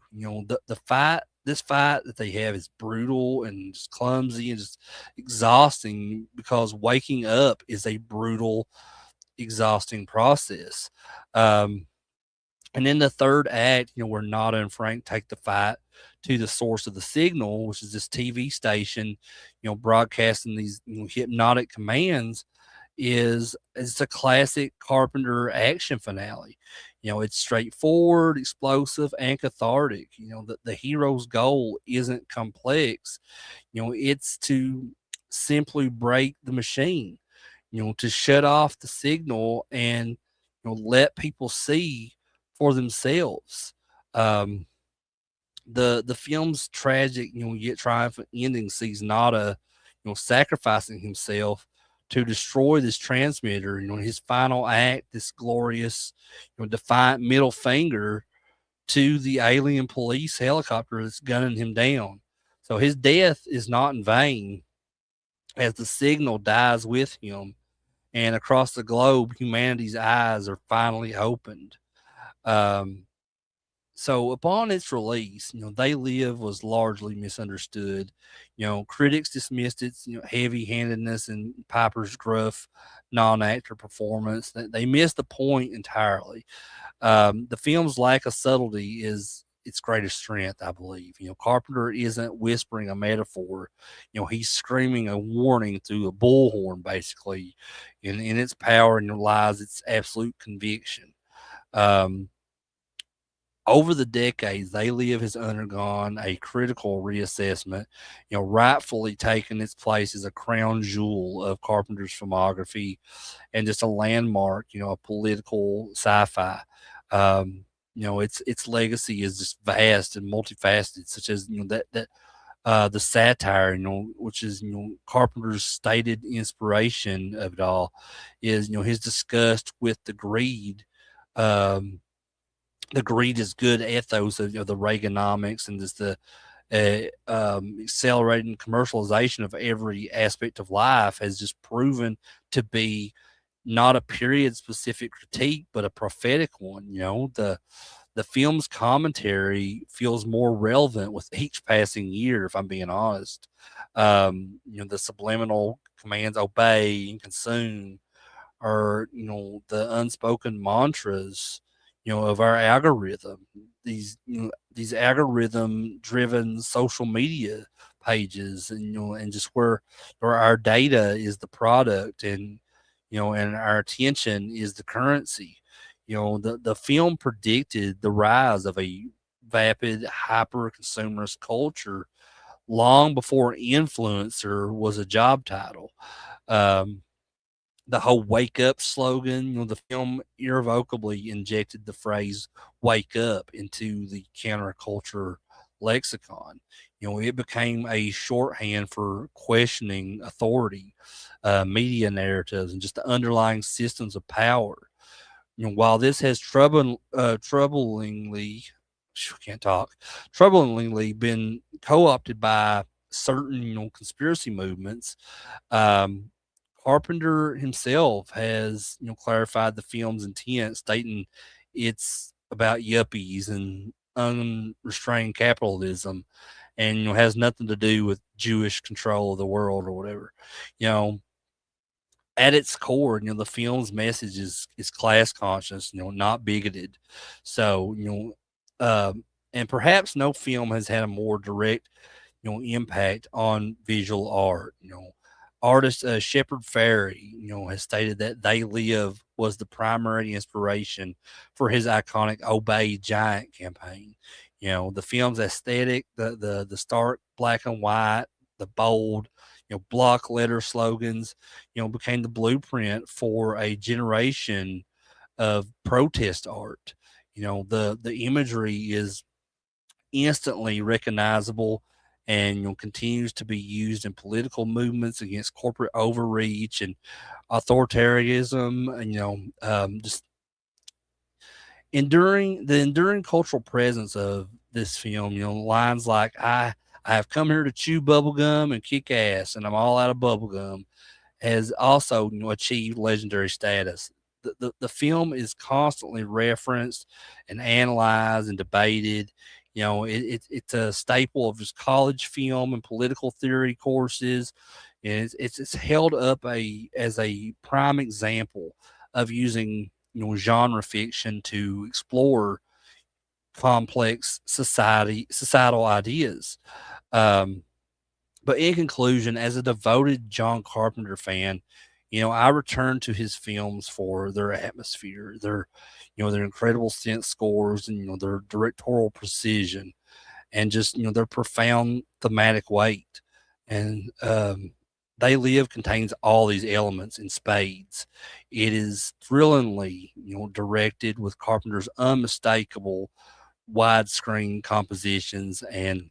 S1: This fight that they have is brutal and just clumsy and just exhausting, because waking up is a brutal, exhausting process. Um, and in the third act, where Nada and Frank take the fight to the source of the signal, which is this TV station, broadcasting these hypnotic commands, is it's a classic Carpenter action finale. It's straightforward, explosive, and cathartic. The hero's goal isn't complex. It's to simply break the machine, to shut off the signal and let people see for themselves. Um, the film's tragic, yet triumphant ending sees Nada, sacrificing himself to destroy this transmitter. His final act, this glorious, defiant middle finger to the alien police helicopter that's gunning him down. So his death is not in vain as the signal dies with him, and across the globe, humanity's eyes are finally opened. Um, so upon its release, They Live was largely misunderstood. Critics dismissed its heavy-handedness and Piper's gruff non-actor performance. They missed the point entirely. The film's lack of subtlety is its greatest strength, I believe. Carpenter isn't whispering a metaphor. He's screaming a warning through a bullhorn, basically. In its power and lies its absolute conviction. Um, Over the decades, They Live has undergone a critical reassessment, rightfully taking its place as a crown jewel of Carpenter's filmography and just a landmark, a political sci-fi. Its legacy is just vast and multifaceted, such as the satire, which is Carpenter's stated inspiration of it all, is his disgust with Um, the greed is good ethos of the Reaganomics and just the accelerating commercialization of every aspect of life has just proven to be not a period specific critique, but a prophetic one. The film's commentary feels more relevant with each passing year, if I'm being honest. The subliminal commands obey and consume are, the unspoken mantras, of our algorithm. These algorithm driven social media pages, and and just where our data is the product, and our attention is the currency. The film predicted the rise of a vapid hyper consumerist culture long before influencer was a job title. Um, the whole wake up slogan, the film irrevocably injected the phrase wake up into the counterculture lexicon. It became a shorthand for questioning authority, media narratives, and just the underlying systems of power. While this has troublingly, can't talk, troublingly been co opted by certain, conspiracy movements, um, Carpenter himself has, clarified the film's intent, stating it's about yuppies and unrestrained capitalism, and has nothing to do with Jewish control of the world or whatever. You know, at its core, the film's message is class conscious, not bigoted. So, and perhaps no film has had a more direct, impact on visual art. Artist Shepard Fairey, has stated that They Live was the primary inspiration for his iconic Obey Giant campaign. The film's aesthetic, the stark black and white, the bold, block letter slogans, became the blueprint for a generation of protest art. The imagery is instantly recognizable and continues to be used in political movements against corporate overreach and authoritarianism, and just enduring cultural presence of this film. Lines like I have come here to chew bubblegum and kick ass, and I'm all out of bubblegum, has also achieved legendary status. The film is constantly referenced and analyzed and debated. It's a staple of his college film and political theory courses, and it's held up as a prime example of using genre fiction to explore complex societal ideas. Um, but in conclusion, as a devoted John Carpenter fan, I return to his films for their atmosphere, their incredible synth scores, and their directorial precision, and just their profound thematic weight. And They Live contains all these elements in spades. It is thrillingly directed with Carpenter's unmistakable widescreen compositions and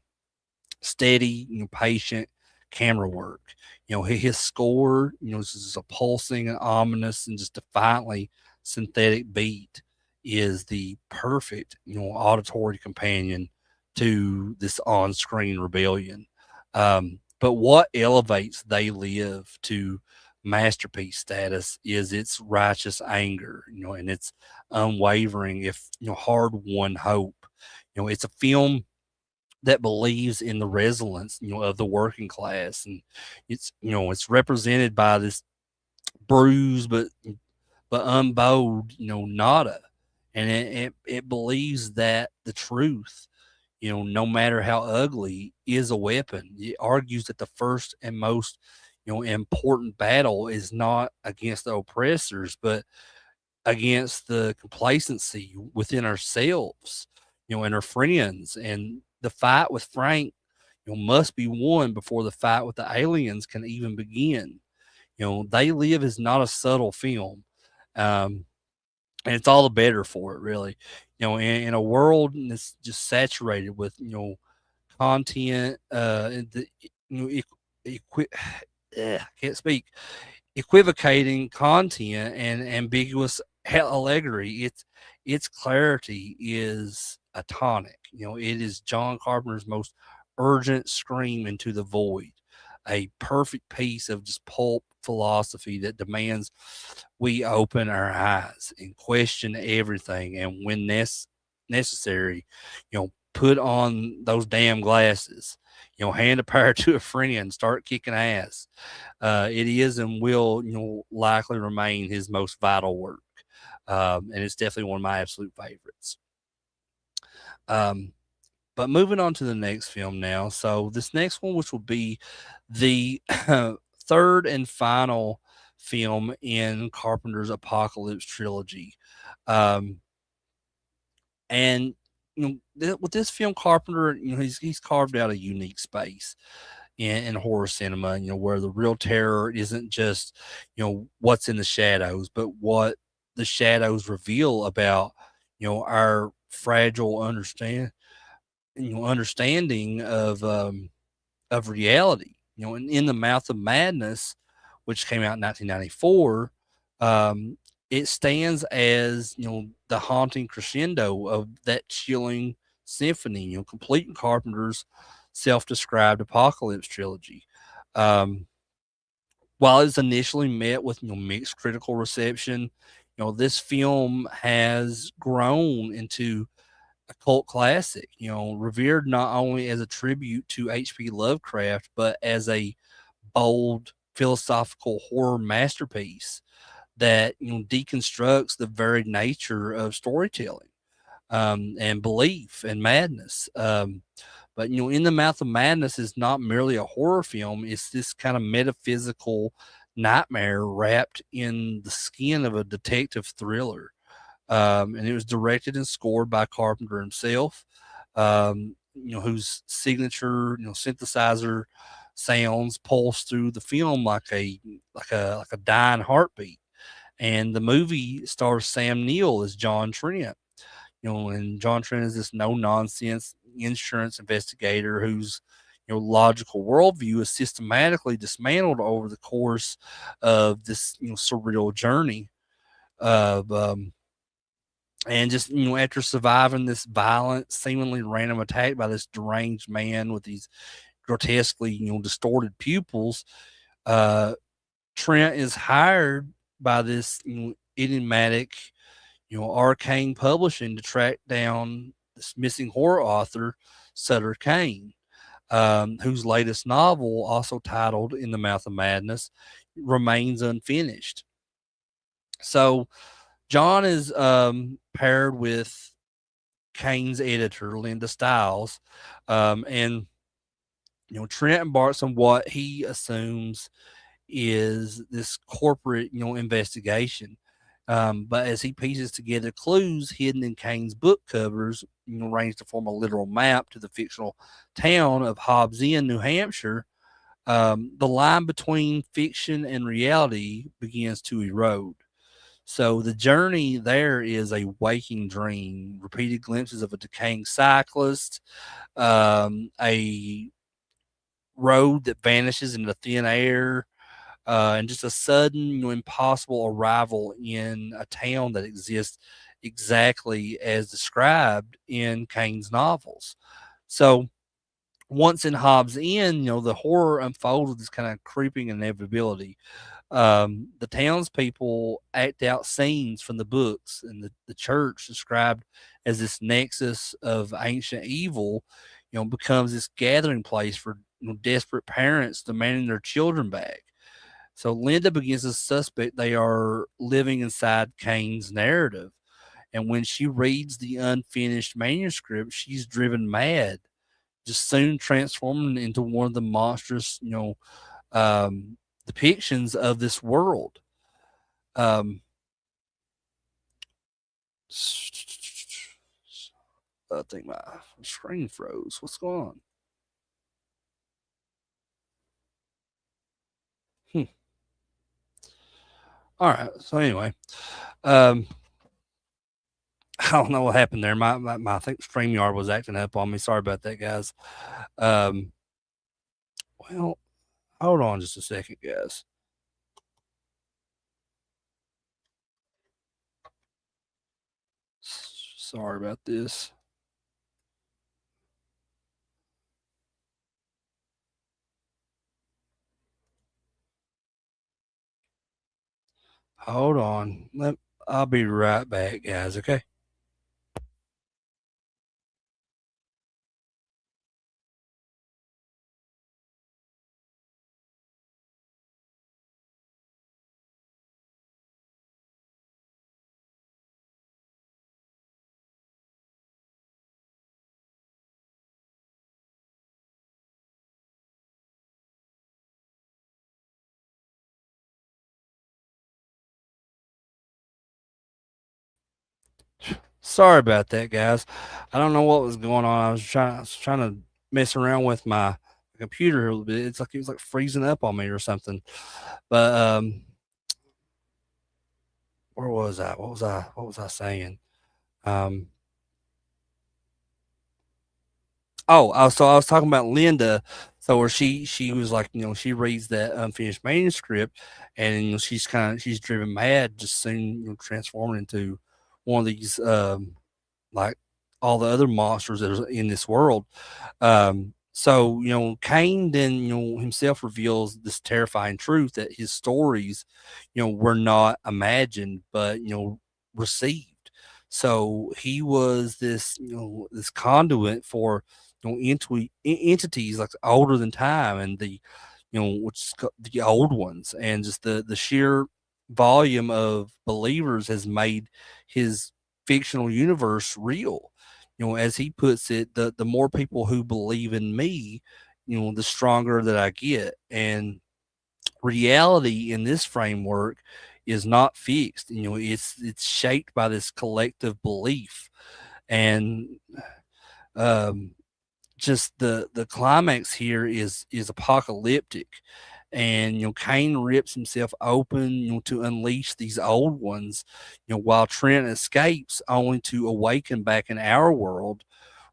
S1: steady, patient camera work. His score, is a pulsing and ominous and just defiantly synthetic beat is the perfect, auditory companion to this on-screen rebellion. But what elevates They Live to masterpiece status is its righteous anger, and its unwavering, if hard-won hope. It's a film that believes in the resilience, of the working class, and it's represented by this bruised but unbowed, nada, and it believes that the truth, no matter how ugly, is a weapon. It argues that the first and most important battle is not against the oppressors, but against the complacency within ourselves, and our friends. And the fight with Frank, must be won before the fight with the aliens can even begin. They Live is not a subtle film, um, and it's all the better for it, really. In a world that's just saturated with content, the equi- I can't speak, equivocating content and ambiguous allegory. Its clarity is a tonic. It is John Carpenter's most urgent scream into the void, a perfect piece of just pulp philosophy that demands we open our eyes and question everything, and when necessary, put on those damn glasses. Hand a pair to a friend and start kicking ass. It is and will, likely remain his most vital work, and it's definitely one of my absolute favorites. Um, but moving on to the next film now. So this next one, which will be the third and final film in Carpenter's Apocalypse trilogy, um, and with this film, Carpenter, he's carved out a unique space in horror cinema, where the real terror isn't just, what's in the shadows, but what the shadows reveal about, our fragile understanding of reality. And In the Mouth of Madness, which came out in 1994, um, it stands as the haunting crescendo of that chilling symphony, completing Carpenter's self-described apocalypse trilogy. Um, while it's initially met with mixed critical reception, this film has grown into a cult classic, revered not only as a tribute to H.P. Lovecraft, but as a bold philosophical horror masterpiece that deconstructs the very nature of storytelling, and belief and madness. But In the Mouth of Madness is not merely a horror film; it's this kind of metaphysical nightmare wrapped in the skin of a detective thriller. And it was directed and scored by Carpenter himself, whose signature, synthesizer sounds pulse through the film like a dying heartbeat. And the movie stars Sam Neill as John Trent. And John Trent is this no nonsense insurance investigator whose logical worldview is systematically dismantled over the course of this surreal journey of and just after surviving this violent, seemingly random attack by this deranged man with these grotesquely distorted pupils, uh, Trent is hired by this enigmatic arcane publishing to track down this missing horror author, Sutter Kane, whose latest novel, also titled In the Mouth of Madness, remains unfinished. So John is paired with Kane's editor, Linda Stiles, and Trent embarks on what he assumes is this corporate, investigation. But as he pieces together clues hidden in Kane's book covers, arranged to form a literal map to the fictional town of Hobbs End, New Hampshire, the line between fiction and reality begins to erode. So the journey there is a waking dream, repeated glimpses of a decaying cyclist, a road that vanishes into thin air, and just a sudden, impossible arrival in a town that exists exactly as described in Kane's novels. So once in Hobbs End, the horror unfolds with this kind of creeping inevitability. The townspeople act out scenes from the books, and the church, described as this nexus of ancient evil, becomes this gathering place for desperate parents demanding their children back. So Linda begins to suspect they are living inside Kane's narrative. And when she reads the unfinished manuscript, she's driven mad, just soon transforming into one of the monstrous, depictions of this world. Um, I think my screen froze. What's going on? Hmm. All right. So anyway, um, I don't know what happened there. My I think StreamYard was acting up on me. Sorry about that, guys. Um, well, hold on just a second, guys. Sorry about this. Hold on. I'll be right back, guys. Okay. Sorry about that, guys. I don't know what was going on. I was trying to mess around with my computer a little bit. It's like it was like freezing up on me or something. But where was I? What was I saying? Um so I was talking about Linda. So where she was like, she reads that unfinished manuscript, and she's driven mad, just soon transforming into one of these like all the other monsters that are in this world. So Kane then himself reveals this terrifying truth that his stories, were not imagined, but received. So he was this this conduit for entities like older than time, and the which is the old ones, and just the sheer volume of believers has made his fictional universe real. As he puts it, the more people who believe in me, the stronger that I get. And reality in this framework is not fixed. It's shaped by this collective belief. And um just the climax here is apocalyptic. And Cain rips himself open, to unleash these old ones, while Trent escapes only to awaken back in our world,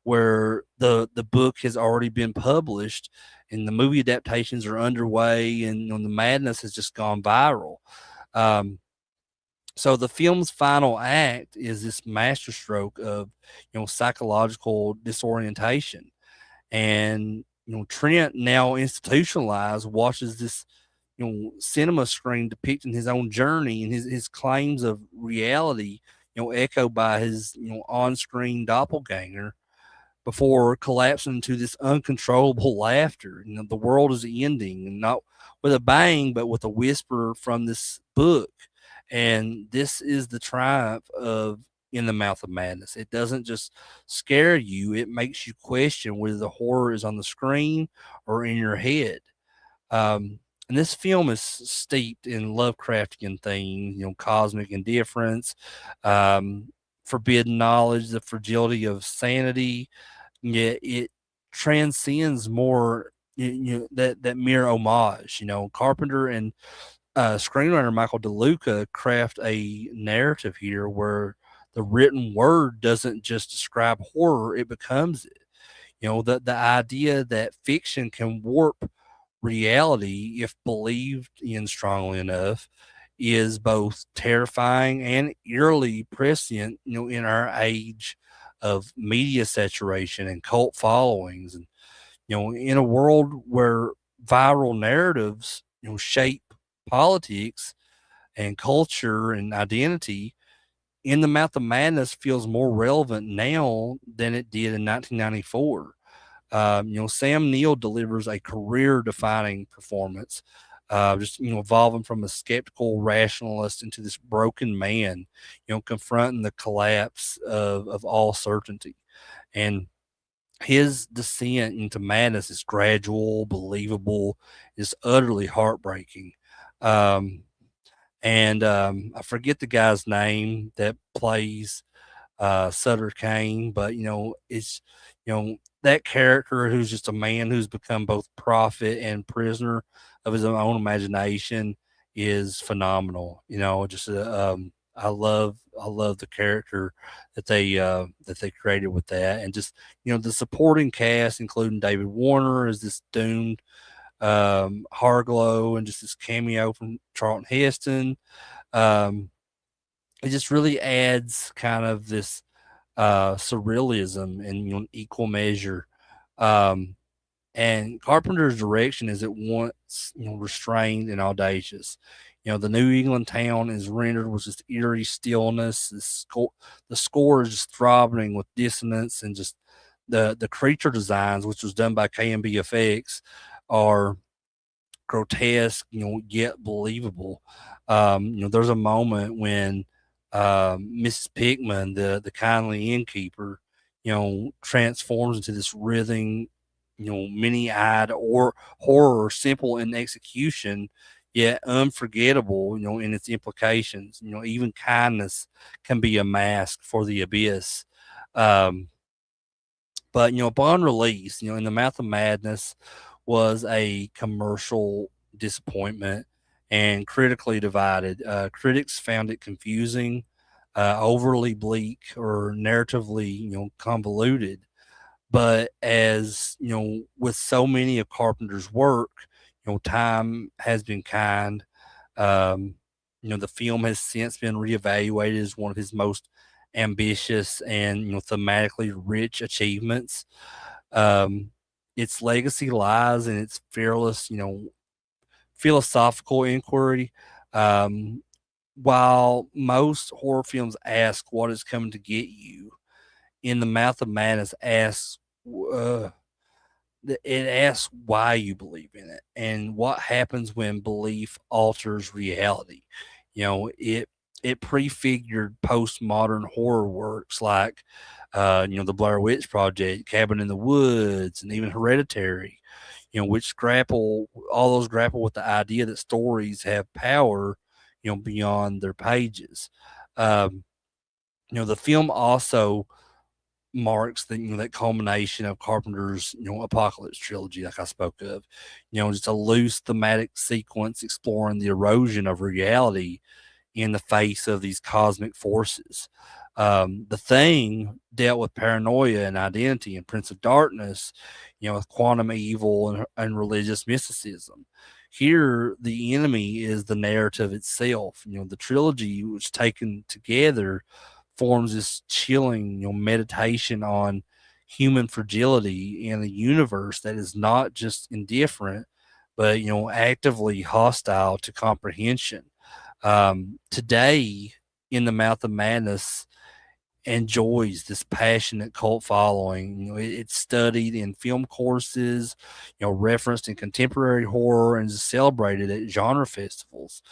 S1: where the book has already been published and the movie adaptations are underway, and the madness has just gone viral. um, so the film's final act is this masterstroke of psychological disorientation. And Trent, now institutionalized, watches this cinema screen depicting his own journey, and his claims of reality echoed by his on-screen doppelganger, before collapsing into this uncontrollable laughter. The world is ending, and not with a bang, but with a whisper from this book. And this is the triumph of In the Mouth of Madness. It doesn't just scare you, it makes you question whether the horror is on the screen or in your head. Um, And this film is steeped in Lovecraftian themes, cosmic indifference, um, forbidden knowledge, the fragility of sanity. Yet it transcends more that mere homage. Carpenter and screenwriter Michael DeLuca craft a narrative here where the written word doesn't just describe horror; it becomes it. The idea that fiction can warp reality if believed in strongly enough is both terrifying and eerily prescient, in our age of media saturation and cult followings. And, in a world where viral narratives, shape politics and culture and identity, In the Mouth of Madness feels more relevant now than it did in 1994. Sam Neill delivers a career-defining performance, just evolving from a skeptical rationalist into this broken man, confronting the collapse of all certainty, and his descent into madness is gradual, believable, is utterly heartbreaking. Um, and I forget the guy's name that plays Sutter Kane, but it's that character who's just a man who's become both prophet and prisoner of his own imagination is phenomenal. Just I love the character that they created with that, and just the supporting cast, including David Warner as this doomed Harglow, and just this cameo from Charlton Heston. Um, it just really adds kind of this surrealism in equal measure. Um, and Carpenter's direction is at once restrained and audacious. The New England town is rendered with just eerie stillness. The score is just throbbing with dissonance, and just the creature designs, which was done by KMB Effects, are grotesque, yet believable. There's a moment when Mrs. Pickman, the kindly innkeeper, transforms into this writhing, many-eyed or horror, simple in execution, yet unforgettable, in its implications. Even kindness can be a mask for the abyss. Um, but upon release, In the Mouth of Madness was a commercial disappointment and critically divided. Critics found it confusing, overly bleak, or narratively, convoluted. But as with so many of Carpenter's work, time has been kind. Um, the film has since been reevaluated as one of his most ambitious and thematically rich achievements. Um, its legacy lies in its fearless, philosophical inquiry. Um, while most horror films ask what is coming to get you, In the Mouth of Madness asks, uh, it asks why you believe in it and what happens when belief alters reality. It prefigured postmodern horror works like the Blair Witch Project, Cabin in the Woods, and even Hereditary, which grapple with the idea that stories have power, beyond their pages. Um, the film also marks that culmination of Carpenter's Apocalypse trilogy, like I spoke of. Just a loose thematic sequence exploring the erosion of reality in the face of these cosmic forces. The Thing dealt with paranoia and identity, and Prince of Darkness, with quantum evil and religious mysticism. Here, the enemy is the narrative itself. The trilogy, which taken together forms this chilling, meditation on human fragility in a universe that is not just indifferent, but actively hostile to comprehension. Today, In the Mouth of Madness enjoys this passionate cult following. It's studied in film courses, referenced in contemporary horror, and is celebrated at genre festivals.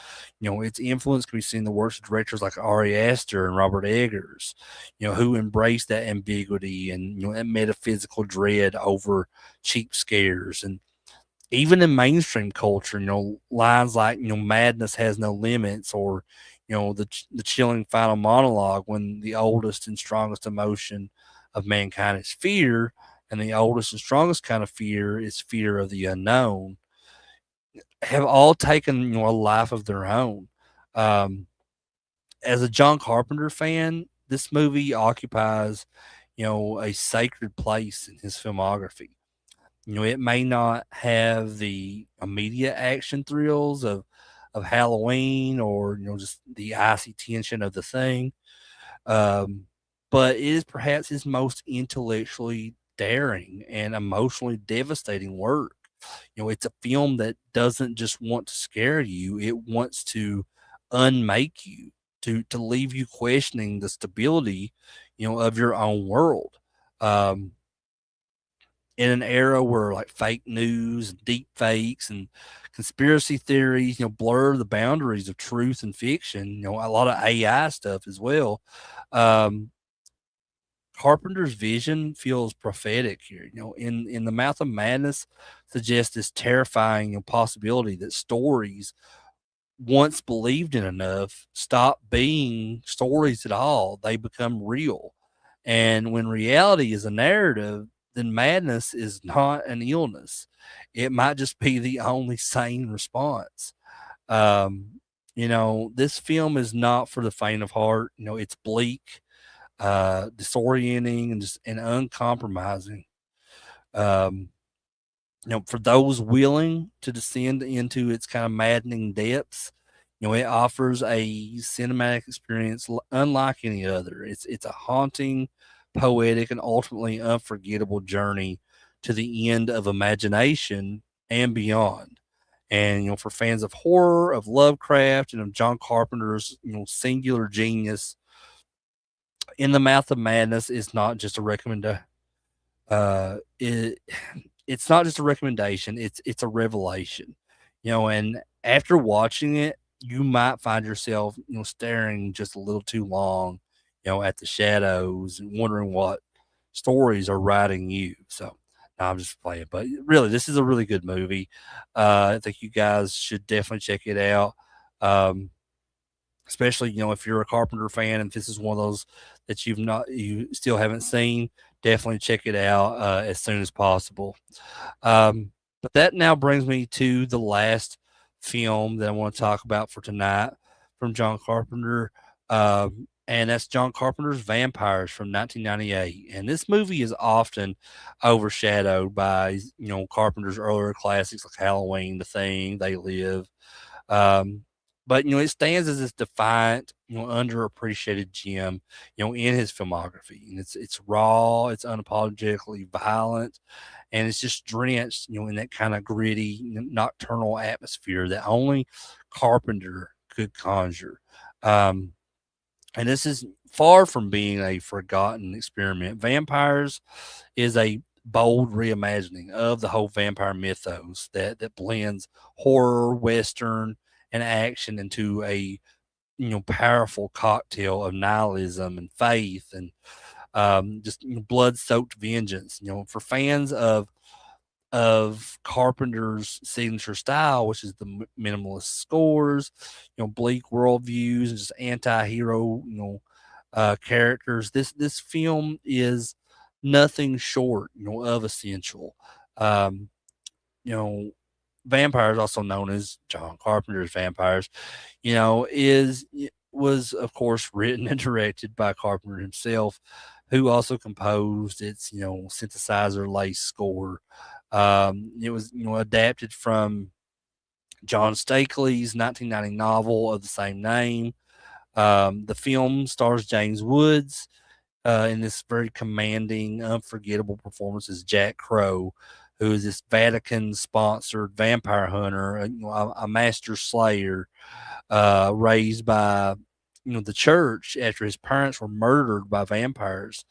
S1: Its influence can be seen in the works of directors like Ari Aster and Robert Eggers, who embrace that ambiguity and that metaphysical dread over cheap scares. And even in mainstream culture, lines like, madness has no limits, or, the chilling final monologue, when the oldest and strongest emotion of mankind is fear, and the oldest and strongest kind of fear is fear of the unknown, have all taken, a life of their own. Um, as a John Carpenter fan, this movie occupies, a sacred place in his filmography. It may not have the immediate action thrills of Halloween, or, just the icy tension of The Thing, um, but it is perhaps his most intellectually daring and emotionally devastating work. It's a film that doesn't just want to scare you; it wants to unmake you, to leave you questioning the stability, of your own world. Um, in an era where, like, fake news, deep fakes, and conspiracy theories, blur the boundaries of truth and fiction, a lot of AI stuff as well. Um, Carpenter's vision feels prophetic here. In The Mouth of Madness suggests this terrifying, possibility that stories once believed in enough stop being stories at all. They become real. And when reality is a narrative, then madness is not an illness. It might just be the only sane response. Um, this film is not for the faint of heart. It's bleak, disorienting, and just and uncompromising. Um, for those willing to descend into its kind of maddening depths, it offers a cinematic experience unlike any other. It's a haunting, poetic, and ultimately unforgettable journey to the end of imagination and beyond. And, for fans of horror, of Lovecraft, and of John Carpenter's, singular genius, In the Mouth of Madness is not just a recommendation. It's not just a recommendation, it's a revelation. And after watching it, you might find yourself, staring just a little too long, at the shadows, and wondering what stories are writing you. So, no, I'm just playing, but really, this is a really good movie. I think you guys should definitely check it out. Um, Especially, if you're a Carpenter fan and this is one of those that you still haven't seen, definitely check it out as soon as possible. Um, but that now brings me to the last film that I want to talk about for tonight from John Carpenter. And that's John Carpenter's Vampires from 1998. And this movie is often overshadowed by, Carpenter's earlier classics like Halloween, The Thing, They Live. Um, but, it stands as this defiant, underappreciated gem, in his filmography. And it's raw, it's unapologetically violent, and it's just drenched, in that kind of gritty, nocturnal atmosphere that only Carpenter could conjure. Um, and this is far from being a forgotten experiment. Vampires is a bold reimagining of the whole vampire mythos that blends horror, western, and action into a, powerful cocktail of nihilism and faith, and just, blood-soaked vengeance. For fans of Carpenter's signature style, which is the minimalist scores, bleak worldviews, and just anti-hero, characters. This film is nothing short, of essential. Um, you know, Vampires, also known as John Carpenter's Vampires, is was of course written and directed by Carpenter himself, who also composed its, synthesizer lace score. It was, adapted from John Stakely's 1990 novel of the same name. The film stars James Woods in this very commanding, unforgettable performance as Jack Crow, who is this Vatican-sponsored vampire hunter, a master slayer, raised by, the church after his parents were murdered by vampires.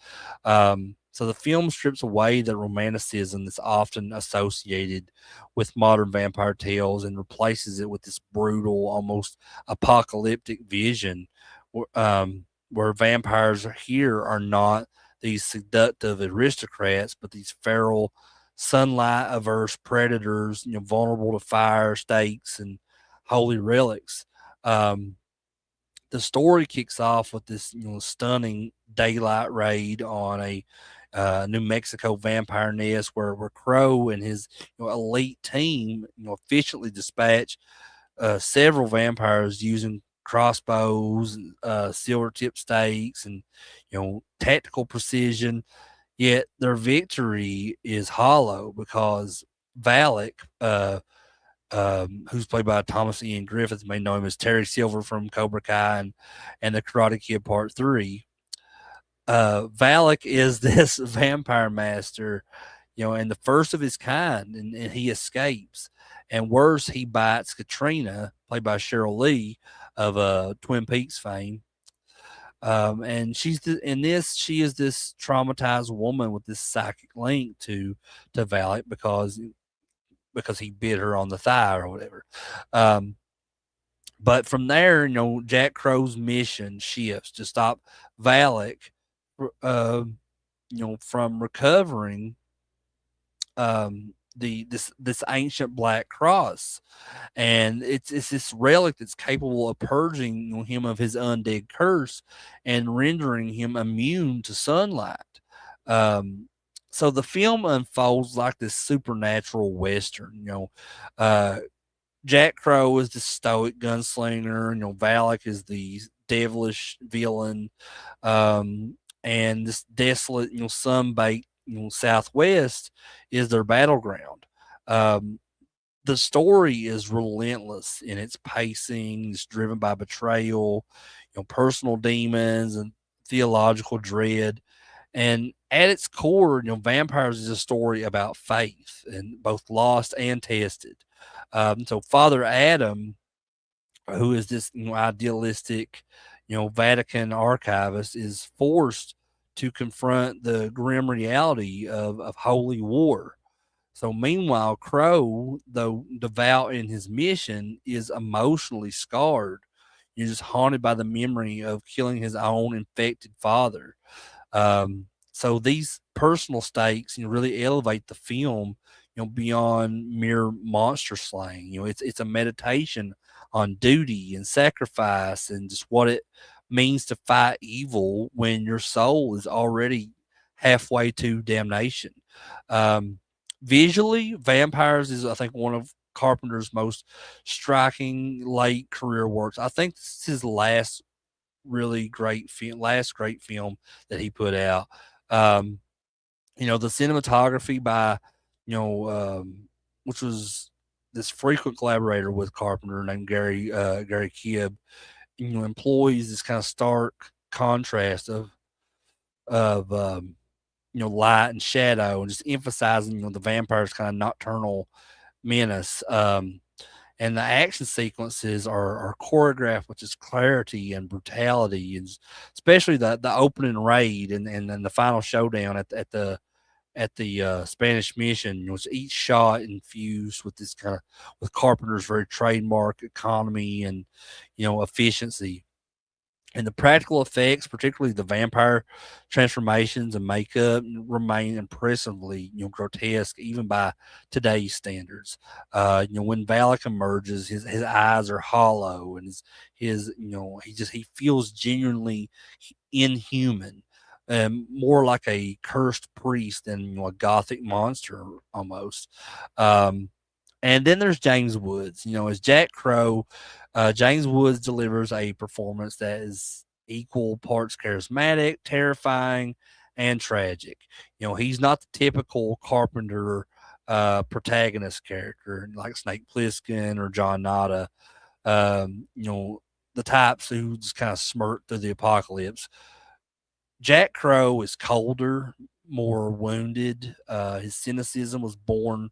S1: So the film strips away the romanticism that's often associated with modern vampire tales and replaces it with this brutal, almost apocalyptic vision, where vampires here are not these seductive aristocrats, but these feral, sunlight averse predators, vulnerable to fire, stakes, and holy relics. Um, the story kicks off with this stunning daylight raid on a New Mexico vampire nest where Crow and his elite team efficiently dispatch several vampires using crossbows, silver tip stakes, and tactical precision. Yet their victory is hollow because Valak, who's played by Thomas Ian Griffith, may know him as Terry Silver from Cobra Kai and the Karate Kid Part 3. Valak is this vampire master, and the first of his kind, and he escapes. And worse, he bites Katrina, played by Cheryl Lee of Twin Peaks fame. And in this, she is this traumatized woman with this psychic link to Valak because he bit her on the thigh or whatever. Um, but from there, Jack Crow's mission shifts to stop Valak, uh, from recovering this ancient black cross, and it's this relic that's capable of purging him of his undead curse and rendering him immune to sunlight. Um, so the film unfolds like this supernatural western. Uh, Jack Crow is the stoic gunslinger. Valak is the devilish villain, and this desolate, sun-baked, Southwest is their battleground. Um, the story is relentless in its pacing. It's driven by betrayal, personal demons, and theological dread. And at its core, Vampires is a story about faith, and both lost and tested. So Father Adam, who is this idealistic, Vatican archivist, is forced to confront the grim reality of holy war. So meanwhile, Crow, though devout in his mission, is emotionally scarred. You're just haunted by the memory of killing his own infected father. So these personal stakes, really elevate the film, beyond mere monster slaying. It's a meditation on duty and sacrifice and just what it means to fight evil when your soul is already halfway to damnation. Um, Visually, Vampires is, I think, one of Carpenter's most striking late career works. I think this is his last great film that he put out. Um, the cinematography by, you know, which was this frequent collaborator with Carpenter named Gary Kibb, employs this kind of stark contrast of light and shadow, and just emphasizing the vampire's kind of nocturnal menace. And the action sequences are choreographed with just clarity and brutality, and especially the opening raid and then the final showdown at the Spanish Mission. It's each shot infused with this kind of with Carpenter's very trademark economy and efficiency. And the practical effects, particularly the vampire transformations and makeup, remain impressively, grotesque even by today's standards. When Valak emerges, his eyes are hollow, and his he feels genuinely inhuman, more like a cursed priest than a gothic monster almost. Um, and then there's James Woods. As Jack Crow, James Woods delivers a performance that is equal parts charismatic, terrifying, and tragic. He's not the typical Carpenter protagonist character like Snake Plissken or John Nada. The types who just kind of smirk through the apocalypse. Jack Crow is colder, more wounded. His cynicism was born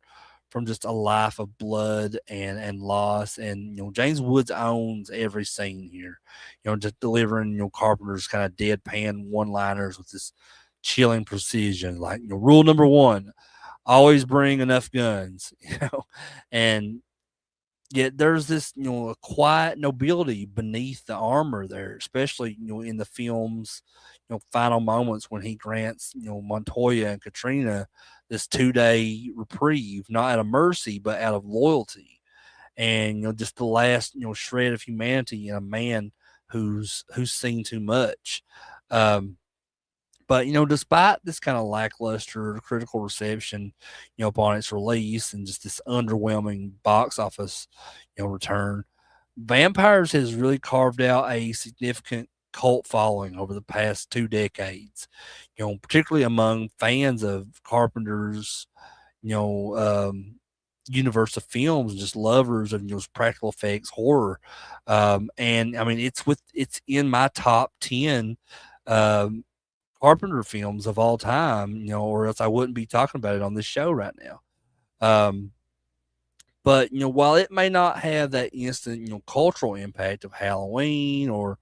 S1: from just a life of blood and loss. And James Woods owns every scene here. Just delivering Carpenter's kind of deadpan one-liners with this chilling precision. Like rule number one: always bring enough guns. And yet there's this a quiet nobility beneath the armor there, especially in the film's final moments when he grants Montoya and Katrina this 2-day reprieve, not out of mercy but out of loyalty, and just the last shred of humanity in a man who's seen too much. Um, but despite this kind of lackluster critical reception, upon its release and just this underwhelming box office, return, Vampires has really carved out a significant cult following over the past 2 decades. Particularly among fans of Carpenter's, you know, um, universe of films, and just lovers of practical effects horror. And I mean, it's in my top 10 um, Carpenter films of all time, or else I wouldn't be talking about it on this show right now. Um, but while it may not have that instant, cultural impact of Halloween or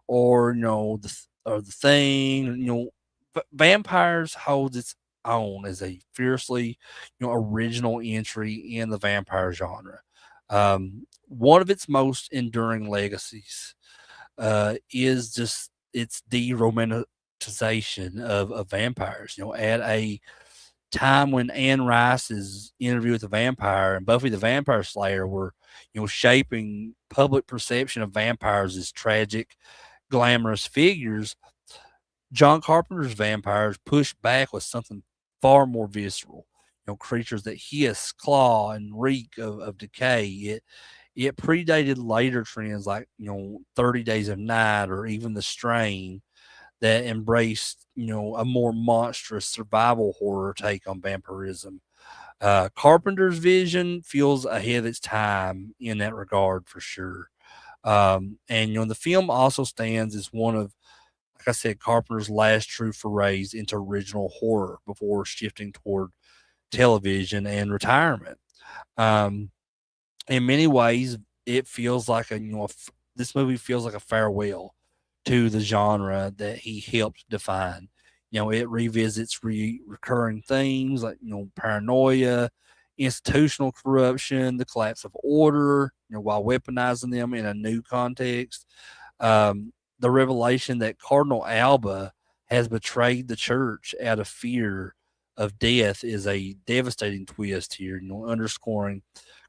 S1: the Thing, Vampires holds its own as a fiercely, original entry in the vampire genre. One of its most enduring legacies is just its de-romanticization of vampires. At a time when Anne Rice's Interview with the Vampire and Buffy the Vampire Slayer were, shaping public perception of vampires as tragic, glamorous figures, John Carpenter's vampires pushed back with something far more visceral. Creatures that hiss, claw, and reek of decay. It predated later trends like 30 Days of Night or even The Strain that embraced a more monstrous survival horror take on vampirism. Carpenter's vision feels ahead of its time in that regard for sure. And the film also stands as one of, like I said, Carpenter's last true forays into original horror before shifting toward television and retirement. Um, in many ways, it feels like this movie feels like a farewell to the genre that he helped define. It revisits recurring themes like paranoia, institutional corruption, the collapse of order, while weaponizing them in a new context. The revelation that Cardinal Alba has betrayed the church out of fear of death is a devastating twist here, underscoring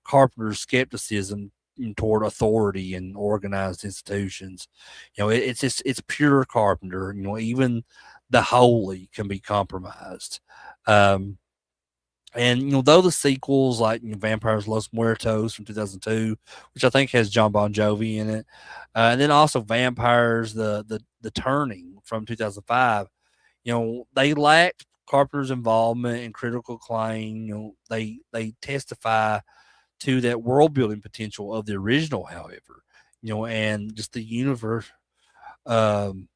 S1: Carpenter's skepticism toward authority and organized institutions. It's pure Carpenter. Even the holy can be compromised. Um, and though the sequels like Vampires Los Muertos from 2002, which I think has John Bon Jovi in it, and then also Vampires the Turning from 2005, they lacked Carpenter's involvement and critical acclaim. They testify to that world building potential of the original, however, and just the universe. Um,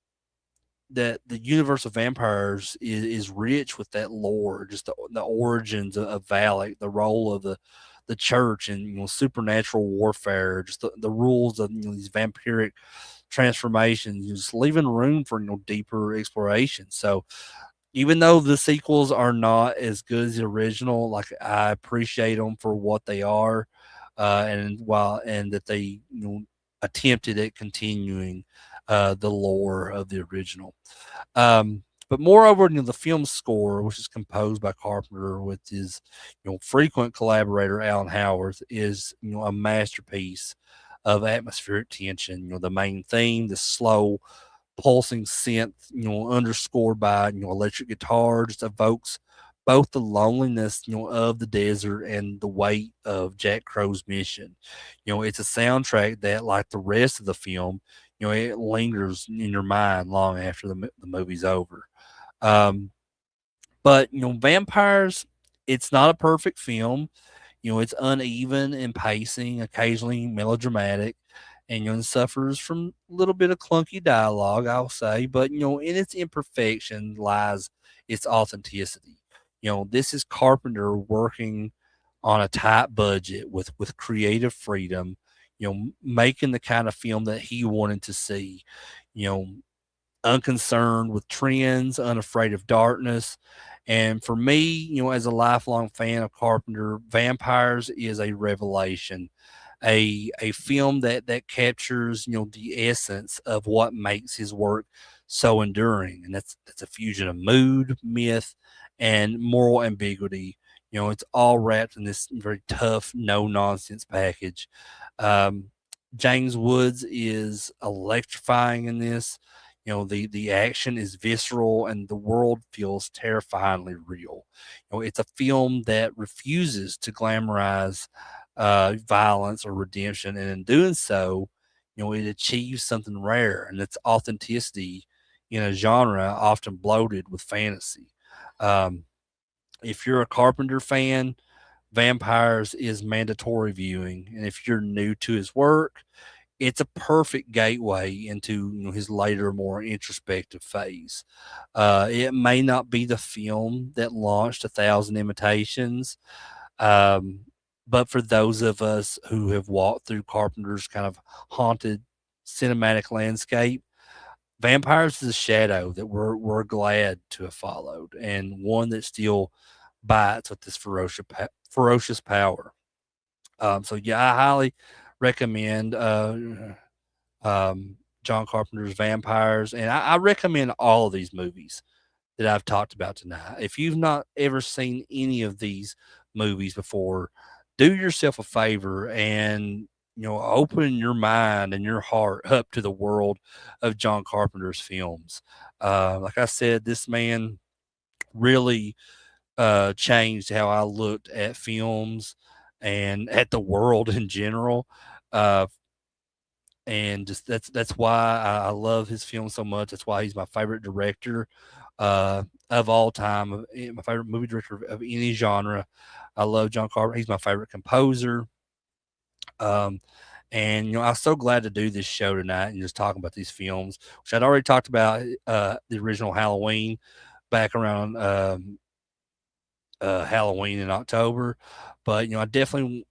S1: that the universe of vampires is rich with that lore, just the origins of Valak, the role of the church, and supernatural warfare, just the rules of these vampiric transformations, just leaving room for deeper exploration. So even though the sequels are not as good as the original, like I appreciate them for what they are, and that they attempted at continuing the lore of the original. But moreover, the film's score, which is composed by Carpenter with his frequent collaborator Alan Howarth, is a masterpiece of atmospheric tension. The main theme, the slow pulsing synth, underscored by electric guitar, just evokes both the loneliness, of the desert and the weight of Jack Crow's mission. It's a soundtrack that, like the rest of the film, it lingers in your mind long after the movie's over. Um, but Vampires, it's not a perfect film. It's uneven in pacing, occasionally melodramatic, and it suffers from a little bit of clunky dialogue, I'll say. But in its imperfection lies its authenticity. This is Carpenter working on a tight budget with creative freedom. Making the kind of film that he wanted to see. You know, unconcerned with trends, unafraid of darkness. And for me, as a lifelong fan of Carpenter, Vampires is a revelation, a film that captures, the essence of what makes his work so enduring. And that's a fusion of mood, myth, and moral ambiguity. It's all wrapped in this very tough, no nonsense package. Um, James Woods is electrifying in this. The action is visceral and the world feels terrifyingly real. It's a film that refuses to glamorize violence or redemption, and in doing so, it achieves something rare, and it's authenticity in a genre often bloated with fantasy. Um, if you're a Carpenter fan, Vampires is mandatory viewing, and if you're new to his work, it's a perfect gateway into his later, more introspective phase. It may not be the film that launched a thousand imitations, um, but for those of us who have walked through Carpenter's kind of haunted cinematic landscape, Vampires is a shadow that we're glad to have followed, and one that still bites with this ferocious power. So yeah, I highly recommend John Carpenter's Vampires, and I recommend all of these movies that I've talked about tonight. If you've not ever seen any of these movies before, do yourself a favor and open your mind and your heart up to the world of John Carpenter's films. Like I said, this man really changed how I looked at films and at the world in general. Uh, and just that's why I love his film so much. That's why he's my favorite director of all time, my favorite movie director of any genre. I love John Carpenter. He's my favorite composer. Um, and I'm so glad to do this show tonight and just talking about these films, which I'd already talked about the original Halloween back around Halloween in October. But I definitely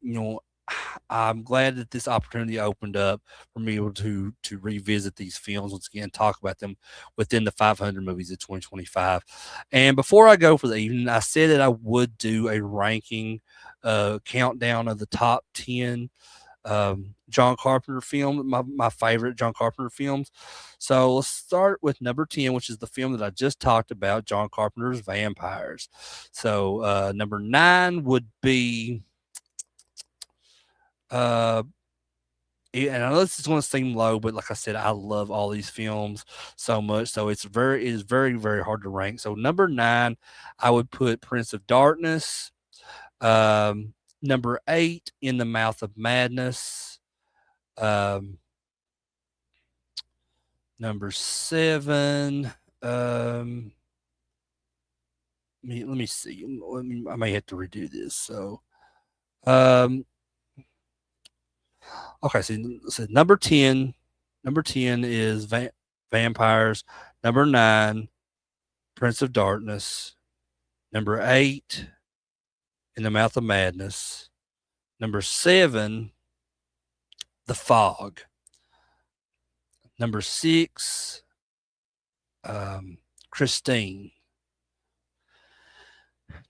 S1: I'm glad that this opportunity opened up for me able to revisit these films once again, talk about them within the 500 movies of 2025. And before I go for the evening, I said that I would do a ranking countdown of the top 10 John Carpenter film, my favorite John Carpenter films. So let's start with number 10, which is the film that I just talked about, John Carpenter's Vampires. So number 9 would be and I know this is going to seem low, but like I said, I love all these films so much. So it is very, very hard to rank. So number 9, I would put Prince of Darkness. Number 8, In the Mouth of Madness. Um, Number 7, let me see. I may have to redo this. So, um, okay. So number 10 is Vampires. Number 9, Prince of Darkness. Number 8, In the Mouth of Madness. Number 7, The Fog. Number 6, Christine.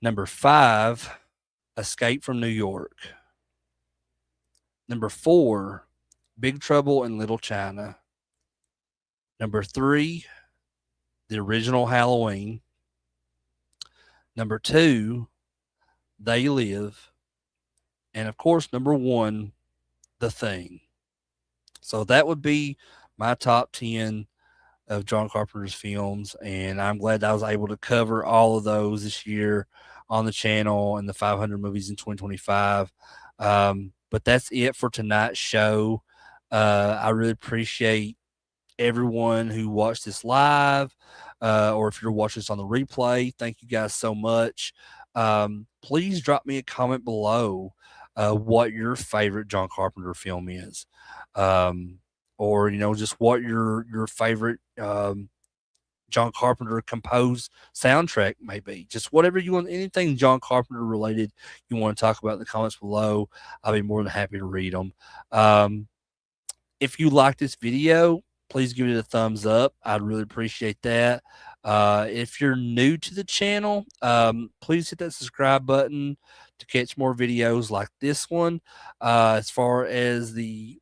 S1: Number 5, Escape from New York. Number 4, Big Trouble in Little China. Number 3, The Original Halloween. Number 2, They Live. And of course, number 1, The Thing. So that would be my top 10 of John Carpenter's films, and I'm glad I was able to cover all of those this year on the channel and the 500 movies in 2025. But that's it for tonight's show. I really appreciate everyone who watched this live, or if you're watching this on the replay. Thank you guys so much. Please drop me a comment below what your favorite John Carpenter film is. Or just what your favorite John Carpenter composed soundtrack may be. Just whatever you want, anything John Carpenter related you want to talk about in the comments below. I'll be more than happy to read them. If you like this video, please give it a thumbs up. I'd really appreciate that. If you're new to the channel, please hit that subscribe button to catch more videos like this one. As far as the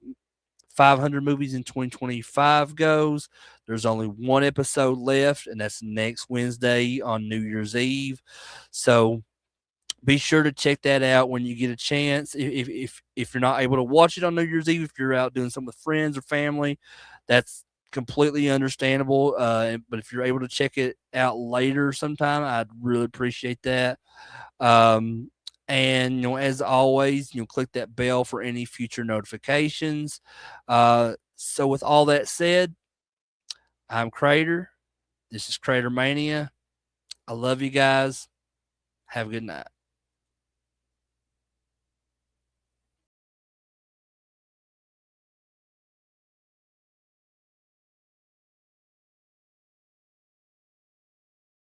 S1: 500 movies in 2025 goes, there's only one episode left, and that's next Wednesday on New Year's Eve. So be sure to check that out when you get a chance. If you're not able to watch it on New Year's Eve, if you're out doing something with friends or family, that's completely understandable. But if you're able to check it out later sometime, I'd really appreciate that. Um, and as always, click that bell for any future notifications. So with all that said, I'm Crater. This is CraterMania. I love you guys. Have a good night.